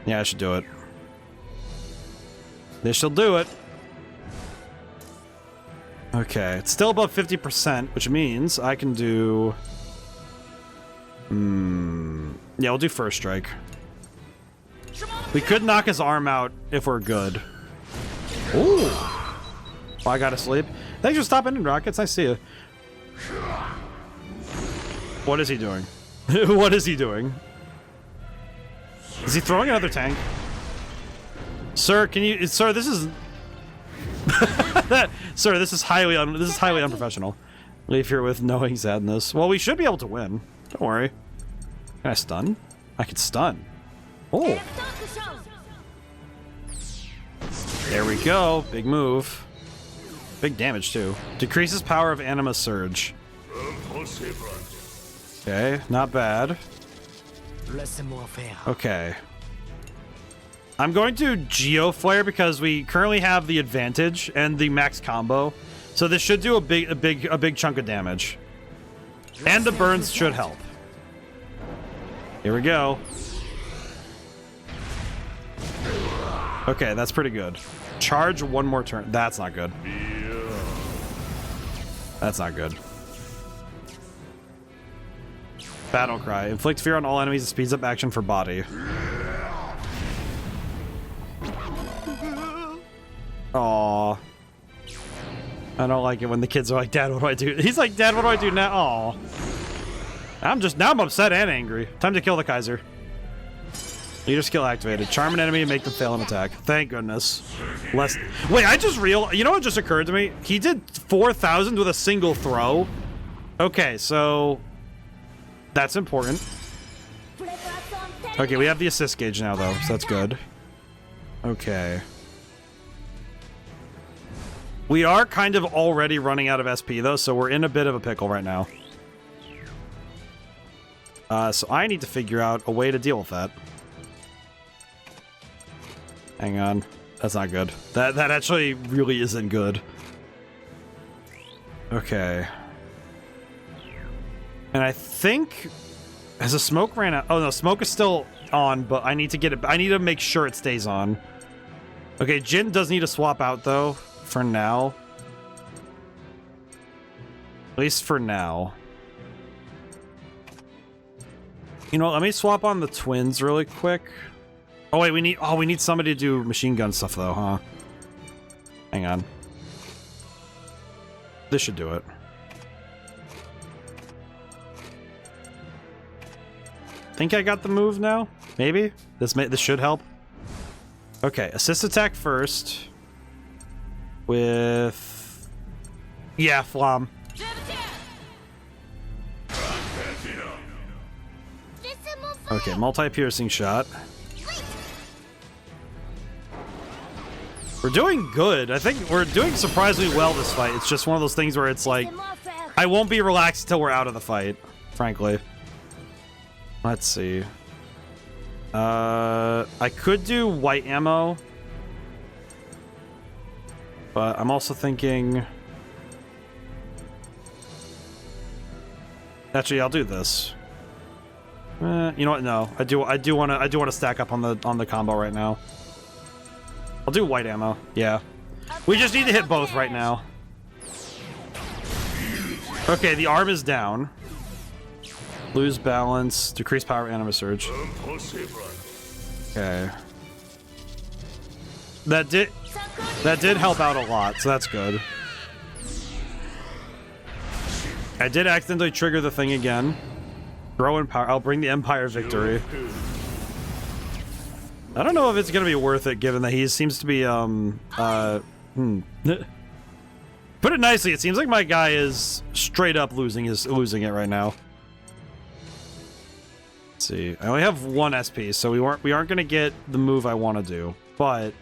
Yeah, I should do it. This shall do it. Okay, it's still above 50%, which means I can do... Yeah, we'll do first strike. We could knock his arm out if we're good. Ooh! Oh, I gotta sleep. Thanks for stopping in, Rockets. Nice to see you. What is he doing? What is he doing? Is he throwing another tank? Sir, can you... Sir, this is... Sir, this is highly unprofessional. Leave here with knowing sadness. Well, we should be able to win. Don't worry. Can I stun? I can stun. Oh. There we go. Big move. Big damage, too. Decreases power of anima surge. Okay, not bad. Okay. I'm going to Geo Flare because we currently have the advantage and the max combo. So this should do a big chunk of damage. And the burns should help. Here we go. Okay, that's pretty good. Charge one more turn. That's not good. That's not good. Battle Cry. Inflict fear on all enemies and speeds up action for body. Aww. I don't like it when the kids are like, Dad, what do I do? He's like, Dad, what do I do now? Aww. I'm upset and angry. Time to kill the Kaiser. Leader skill activated. Charm an enemy and make them fail an attack. Thank goodness. Wait, I just realized... You know what just occurred to me? He did 4,000 with a single throw. Okay, so... That's important. Okay, we have the assist gauge now, though, so that's good. Okay. We are kind of already running out of SP, though, so we're in a bit of a pickle right now. So I need to figure out a way to deal with that. Hang on. That's not good. That actually really isn't good. Okay. And I think... Has the smoke ran out? Oh, no, smoke is still on, but I need to get it... I need to make sure it stays on. Okay, Jin does need to swap out, though, for now. At least for now. You know what, let me swap on the twins really quick. Oh, wait, we need somebody to do machine gun stuff, though, huh? Hang on. This should do it. Think I got the move now? Maybe? This should help. Okay, assist attack first. With... Yeah, Flom. Okay, multi-piercing shot. We're doing good. I think we're doing surprisingly well this fight. It's just one of those things where it's like... I won't be relaxed until we're out of the fight, frankly. Let's see. I could do white ammo. But I'm also thinking... Actually, I'll do this. You know what? No, I do want to stack up on the combo right now. I'll do white ammo. Yeah, we just need to hit both right now. Okay, the arm is down. Lose balance, decrease power, anima surge. Okay, that did help out a lot, so that's good. I did accidentally trigger the thing again. Throw in power. I'll bring the Empire victory. I don't know if it's gonna be worth it, given that he seems to be, Put it nicely, it seems like my guy is straight up losing it right now. Let's see. I only have 1 SP, so we aren't gonna get the move I want to do, but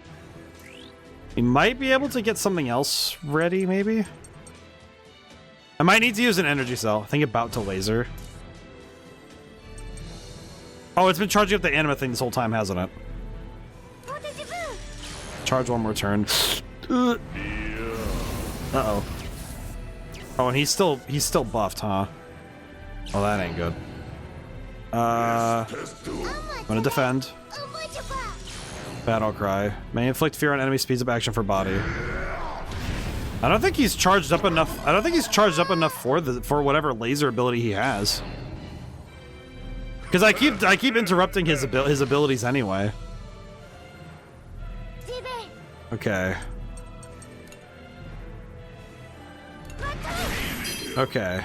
we might be able to get something else ready, maybe? I might need to use an energy cell. I think about to laser. Oh, it's been charging up the anima thing this whole time, hasn't it? Charge 1 more turn. Uh-oh. Oh, and he's still buffed, huh? Oh, that ain't good. I'm gonna defend. Battle cry. May inflict fear on enemy, speeds up action for body. I don't think he's charged up enough. I don't think he's charged up enough for whatever laser ability he has. Because I keep interrupting his abilities anyway. Okay. Okay.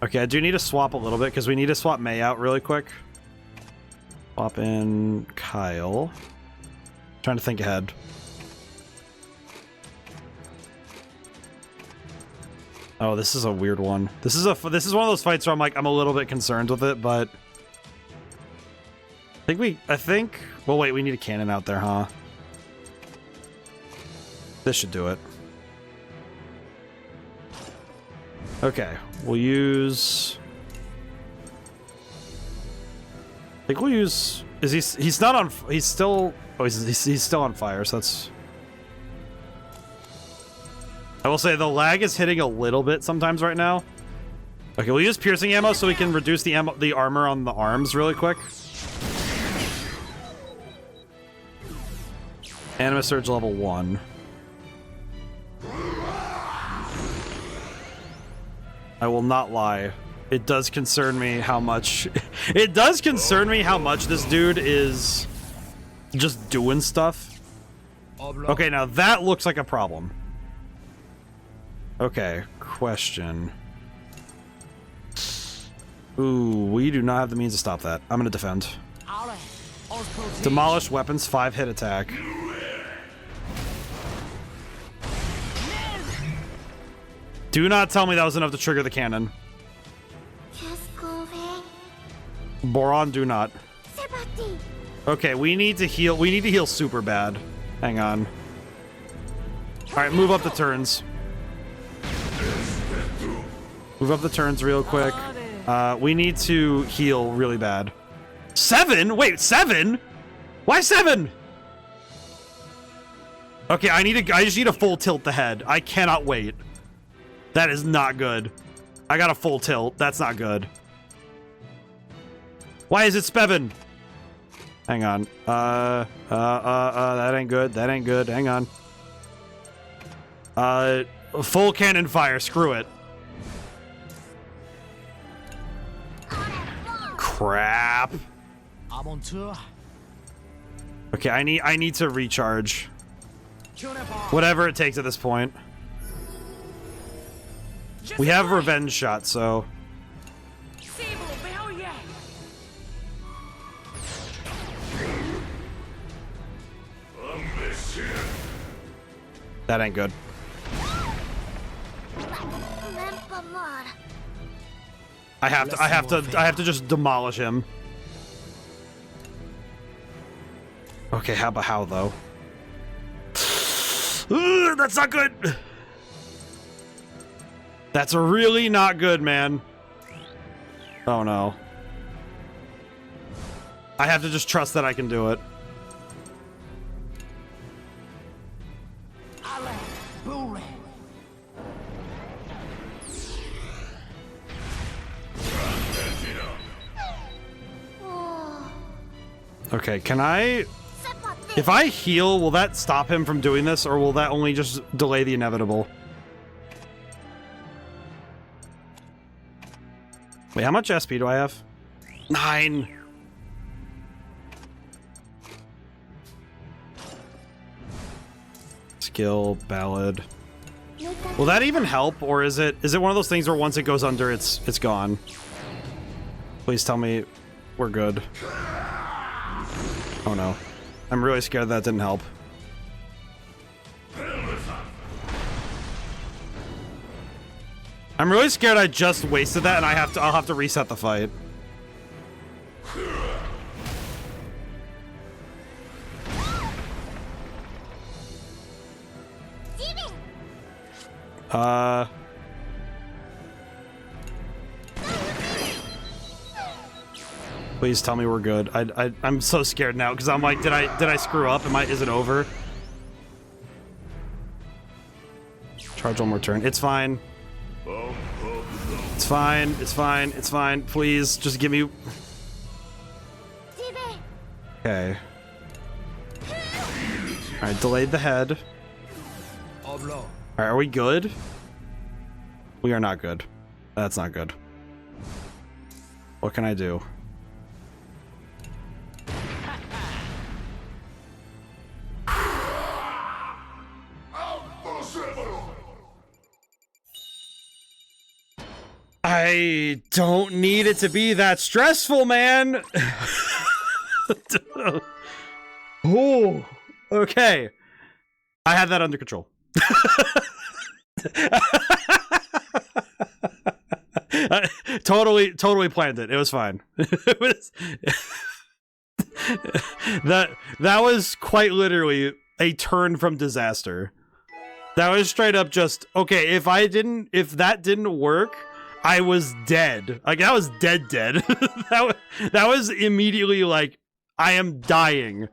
Okay, I do need to swap a little bit because we need to swap Mei out really quick. Swap in Kyle. Trying to think ahead. Oh, this is a weird one. This is one of those fights where I'm a little bit concerned with it, but I think well, wait, we need a cannon out there, huh? This should do it. Okay, we'll use. I think we'll use. He's not on? He's still. Oh, he's still on fire. So that's. I will say the lag is hitting a little bit sometimes right now. Okay, we'll use piercing ammo so we can reduce the armor on the arms really quick. Anima Surge level 1. I will not lie. It does concern me how much... It does concern me how much this dude is just doing stuff. Okay, now that looks like a problem. Okay, question. Ooh, we do not have the means to stop that. I'm gonna defend. Demolish weapons, 5 hit attack. Do not tell me that was enough to trigger the cannon. Boron, do not. Okay, we need to heal. We need to heal super bad. Hang on. All right, move up the turns. Move up the turns real quick. We need to heal really bad. 7? Wait, 7? Why 7? Okay, I just need a full tilt the head. I cannot wait. That is not good. I got a full tilt. That's not good. Why is it Spevin? Hang on. That ain't good. That ain't good. Hang on. Full cannon fire. Screw it. Crap. I'm on tour. Okay, I need to recharge. Whatever it takes at this point. We have revenge shot, so. That ain't good. I have to just demolish him. Okay, how though? That's not good. That's really not good, man. Oh no. I have to just trust that I can do it. Okay, can I... If I heal, will that stop him from doing this, or will that only just delay the inevitable? Wait, how much SP do I have? 9! Skill, ballad. Will that even help, or is it one of those things where once it goes under, it's gone? Please tell me we're good. Oh no. I'm really scared that didn't help. I'm really scared I just wasted that and I'll have to reset the fight. Please tell me we're good. I'm so scared now because I'm like, did I screw up? Is it over? Charge one more turn. It's fine. It's fine. It's fine. It's fine. Please, just give me. Okay. All right, delayed the head. All right, are we good? We are not good. That's not good. What can I do? I don't need it to be that stressful, man. Oh, okay. I had that under control. Totally planned it. It was fine. It was that was quite literally a turn from disaster. That was straight up just okay. If that didn't work, I was dead. Like that was dead. that was immediately like I am dying,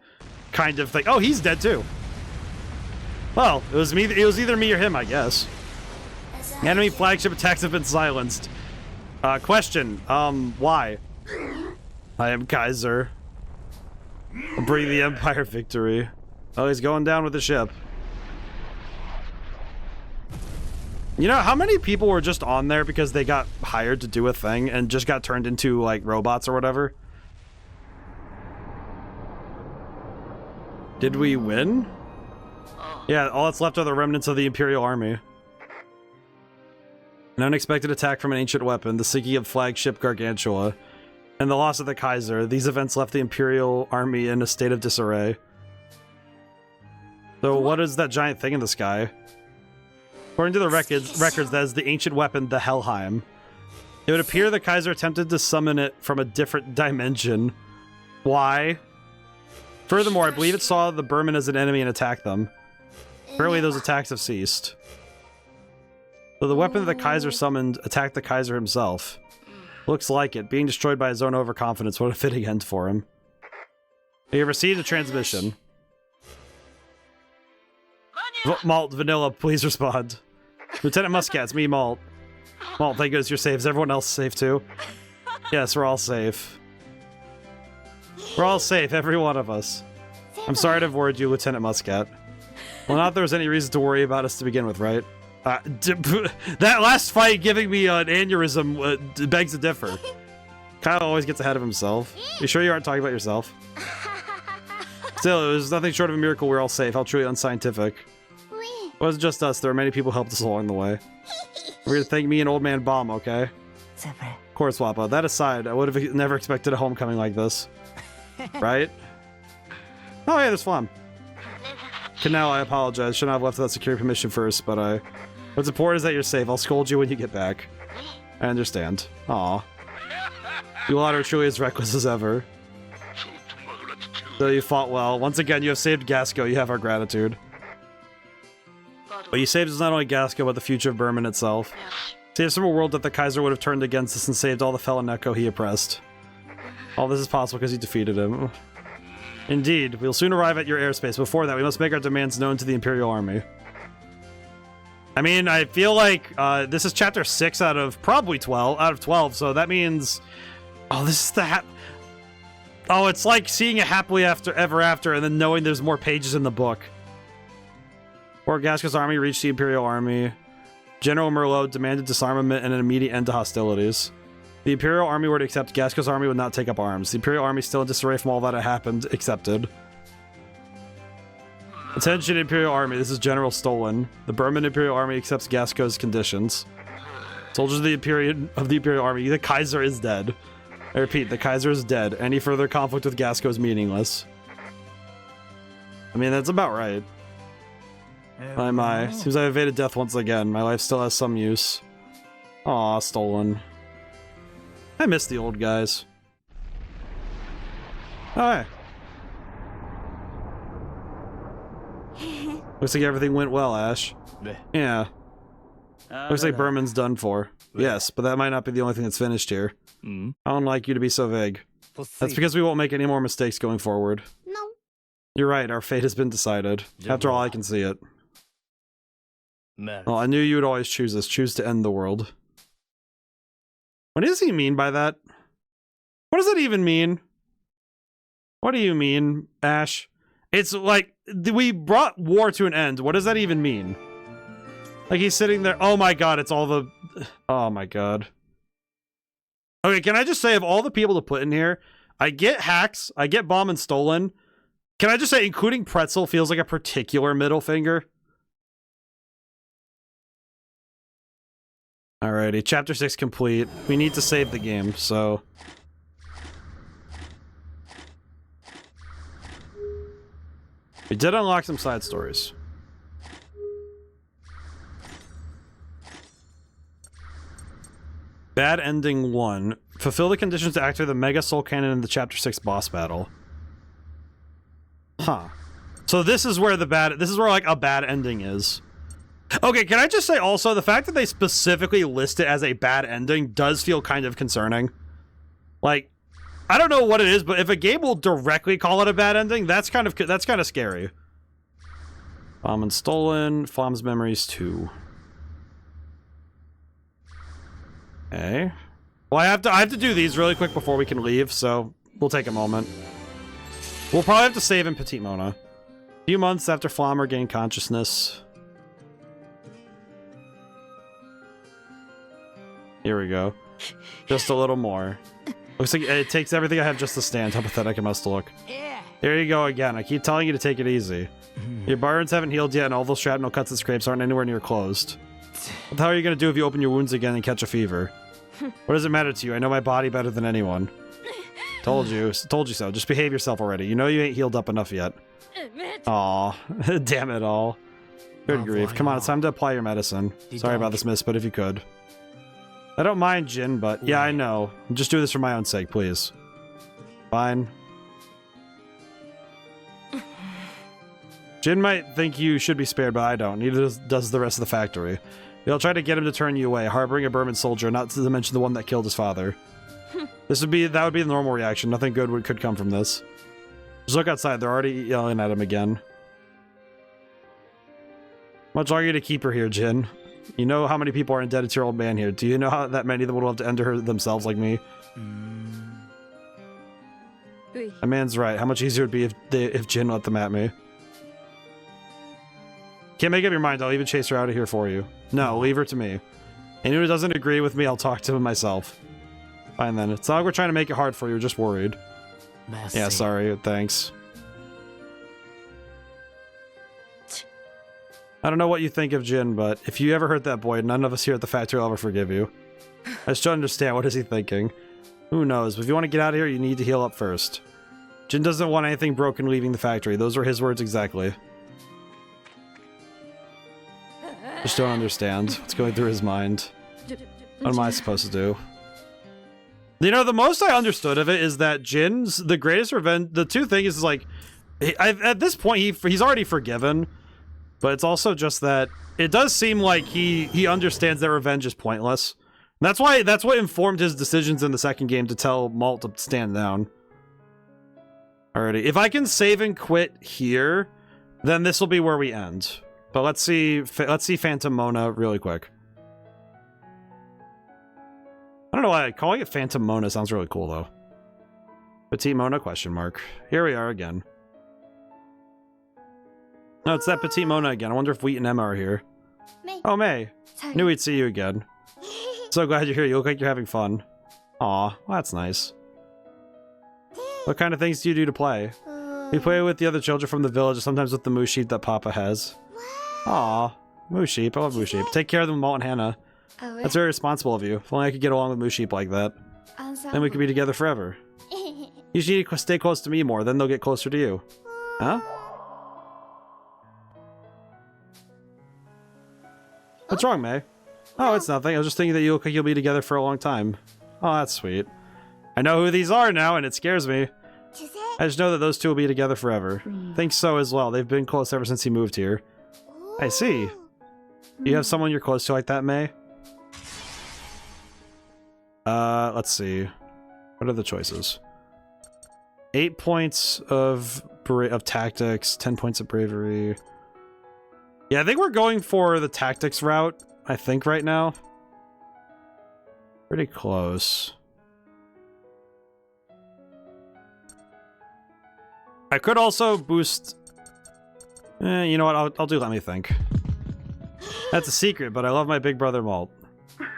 kind of thing. Oh, he's dead too. Well, it was me. It was either me or him, I guess. Enemy flagship attacks have been silenced. Question. Why? I am Kaiser. I'll bring the Empire victory. Oh, he's going down with the ship. You know, how many people were just on there because they got hired to do a thing and just got turned into, like, robots or whatever? Did we win? Yeah, all that's left are the remnants of the Imperial Army. An unexpected attack from an ancient weapon, the sinking of flagship Gargantua, and the loss of the Kaiser. These events left the Imperial Army in a state of disarray. So what is that giant thing in the sky? According to the records, that is the ancient weapon, the Helheim. It would appear the Kaiser attempted to summon it from a different dimension. Why? Furthermore, I believe it saw the Burman as an enemy and attacked them. Apparently those attacks have ceased. So the weapon that the Kaiser summoned attacked the Kaiser himself. Looks like it. Being destroyed by his own overconfidence. What a fitting end for him. You received a transmission. Malt, Vanilla, please respond. Lieutenant Muscat, it's me, Malt. Malt, thank goodness you're safe. Is everyone else safe too? Yes, we're all safe. We're all safe, every one of us. I'm sorry to have worried you, Lieutenant Muscat. Well, not that there was any reason to worry about us to begin with, right? That last fight giving me an aneurysm begs to differ. Kyle always gets ahead of himself. You sure you aren't talking about yourself? Still, it was nothing short of a miracle we're all safe. How truly unscientific. It wasn't just us. There were many people who helped us along the way. We're gonna thank me and Old Man Bomb, okay? Of course, Wappa. That aside, I would have never expected a homecoming like this. Right? Oh, yeah, there's Flam. Canal, I apologize. Should not have left without security permission first, but what's important is that you're safe. I'll scold you when you get back. I understand. Aw. You lot are truly as reckless as ever. So you fought well. Once again, you have saved Gasco. You have our gratitude. But you saved us not only Gasco, but the future of Burman itself. Saved us from a world that the Kaiser would have turned against us and saved all the fellow Neko he oppressed. All this is possible because you defeated him. Indeed, we'll soon arrive at your airspace. Before that, we must make our demands known to the Imperial Army. I mean, I feel like this is chapter 6 out of probably 12, so that means... Oh, this is the Oh, it's like seeing a happily ever after and then knowing there's more pages in the book. Before Gasco's army reached the Imperial Army, General Merlot demanded disarmament and an immediate end to hostilities. The Imperial Army were to accept, Gasco's army would not take up arms. The Imperial Army, still in disarray from all that had happened, accepted. Attention Imperial Army, this is General Stolen. The Burman Imperial Army accepts Gasco's conditions. Soldiers of the Imperial Army, the Kaiser is dead. I repeat, the Kaiser is dead. Any further conflict with Gasco is meaningless. I mean, that's about right. My. Seems I evaded death once again. My life still has some use. Aw, Stolen. I miss the old guys. Oh, hey. Looks like everything went well, Ash. Yeah. Looks like Berman's done for. Yes, but that might not be the only thing that's finished here. I don't like you to be so vague. That's because we won't make any more mistakes going forward. No. You're right, our fate has been decided. After all, I can see it. Well, I knew you would always choose us. Choose to end the world. What does he mean by that? What does that even mean? What do you mean, Ash? It's like, we brought war to an end. What does that even mean? Like, he's sitting there. Oh my god, it's all the... Oh my god. Okay, can I just say, of all the people to put in here, I get Hacks, I get Bomb and Stolen. Can I just say, including Pretzel feels like a particular middle finger? Alrighty, Chapter 6 complete. We need to save the game, so... We did unlock some side stories. Bad Ending 1. Fulfill the conditions to activate the Mega Soul Cannon in the Chapter 6 boss battle. Huh. So this is where like a bad ending is. Okay, can I just say also, the fact that they specifically list it as a bad ending does feel kind of concerning. Like, I don't know what it is, but if a game will directly call it a bad ending, that's kind of scary. Bomb and Stolen, Flom's Memories 2. Okay. Well, I have to do these really quick before we can leave, so we'll take a moment. We'll probably have to save in Petite Mona. A few months after Flom regained consciousness. Here we go. Just a little more. Looks like it takes everything I have just to stand. How pathetic it must look. Here you go again. I keep telling you to take it easy. Your burns haven't healed yet, and all those shrapnel cuts and scrapes aren't anywhere near closed. What the hell are you going to do if you open your wounds again and catch a fever? What does it matter to you? I know my body better than anyone. Told you so. Just behave yourself already. You know you ain't healed up enough yet. Aw, damn it all. Good grief. Come on, it's time to apply your medicine. Sorry about this, miss, but if you could. I don't mind, Jin, but yeah, I know. Just do this for my own sake, please. Fine. Jin might think you should be spared, but I don't. Neither does the rest of the factory. They'll try to get him to turn you away, harboring a Burman soldier, not to mention the one that killed his father. That would be the normal reaction. Nothing good could come from this. Just look outside. They're already yelling at him again. Much longer to keep her here, Jin. You know how many people are indebted to your old man here. Do you know how that many of them would love to end her themselves like me? That man's right. How much easier it would be if Jin let them at me. Can't make up your mind. I'll even chase her out of here for you. No, leave her to me. Anyone who doesn't agree with me, I'll talk to him myself. Fine then. It's not like we're trying to make it hard for you. We're just worried. Merci. Yeah, sorry. Thanks. I don't know what you think of Jin, but if you ever hurt that boy, none of us here at the factory will ever forgive you. I just don't understand. What is he thinking? Who knows? But if you want to get out of here, you need to heal up first. Jin doesn't want anything broken leaving the factory. Those were his words exactly. Just don't understand what's going through his mind. What am I supposed to do? You know, the most I understood of it is that Jin's the greatest revenge. The two things is like, at this point he's already forgiven, but it's also just that it does seem like he understands that revenge is pointless. And that's what informed his decisions in the second game to tell Malt to stand down. Alrighty, if I can save and quit here, then this will be where we end. But let's see Phantom Mona really quick. I don't know why calling it Phantom Mona sounds really cool though. Petite Mona question mark. Here we are again. No, it's that Petite Mona again. I wonder if Wheat and Emma are here. May. Oh, May. Sorry. Knew we'd see you again. So glad you're here. You look like you're having fun. Aw, well, that's nice. What kind of things do you do to play? We play with the other children from the village, sometimes with the moose sheep that Papa has. Aw, moose sheep. I love moose sheep. Take care of them, Walt and Hannah. That's very responsible of you. If only I could get along with moose sheep like that. Then we could be together forever. You should need to stay close to me more, then they'll get closer to you. Huh? What's wrong, May? Oh, it's nothing. I was just thinking that you look like you'll be together for a long time. Oh, that's sweet. I know who these are now, and it scares me. I just know that those two will be together forever. Think so as well. They've been close ever since he moved here. I see. Do you have someone you're close to like that, May? Let's see. What are the choices? 8 points of tactics, 10 points of bravery. Yeah, I think we're going for the tactics route, I think, right now. Pretty close. I could also boost... you know what, I'll do Let Me Think. That's a secret, but I love my big brother Malt.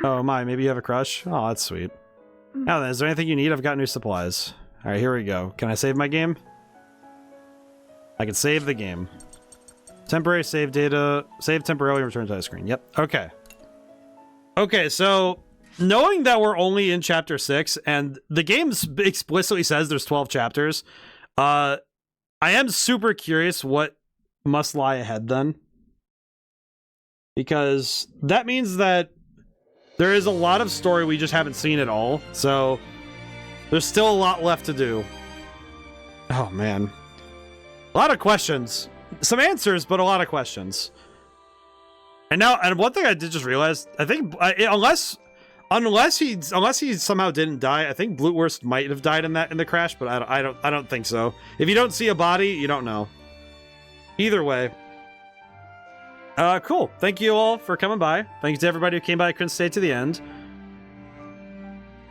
Oh my, maybe you have a crush? Oh, that's sweet. Now then, is there anything you need? I've got new supplies. Alright, here we go. Can I save my game? I can save the game. Temporary save data. Save temporarily, return to the screen. Yep. Okay. Okay, so knowing that we're only in chapter 6 and the game explicitly says there's 12 chapters, I am super curious what must lie ahead then. Because that means that there is a lot of story we just haven't seen at all. So there's still a lot left to do. Oh man. A lot of questions. Some answers, but a lot of questions. And one thing I did just realize, I think unless he somehow didn't die, I think Blutwurst might have died in the crash, but I don't think so. If you don't see a body, you don't know. Either way. Cool. Thank you all for coming by. Thanks to everybody who came by. I couldn't stay to the end.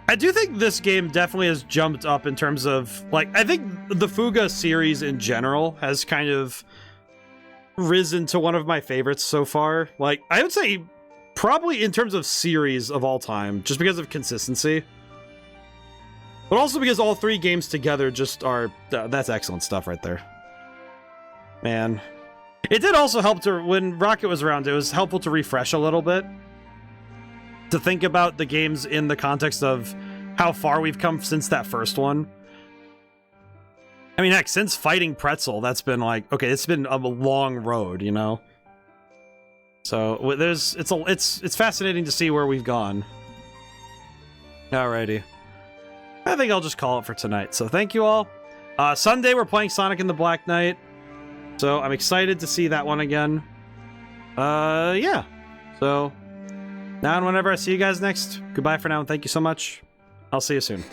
I do think this game definitely has jumped up in terms of, like, I think the Fuga series in general has kind of risen to one of my favorites so far. Like, I would say probably in terms of series of all time, just because of consistency. But also because all three games together just are, that's excellent stuff right there. Man. It did also help to, when Rocket was around, it was helpful to refresh a little bit. To think about the games in the context of how far we've come since that first one. I mean, heck, since fighting Pretzel, that's been like, okay, it's been a long road, you know? So, it's fascinating to see where we've gone. Alrighty. I think I'll just call it for tonight. So thank you all. Sunday, we're playing Sonic and the Black Knight. So I'm excited to see that one again. Yeah. So, now and whenever I see you guys next, goodbye for now and thank you so much. I'll see you soon.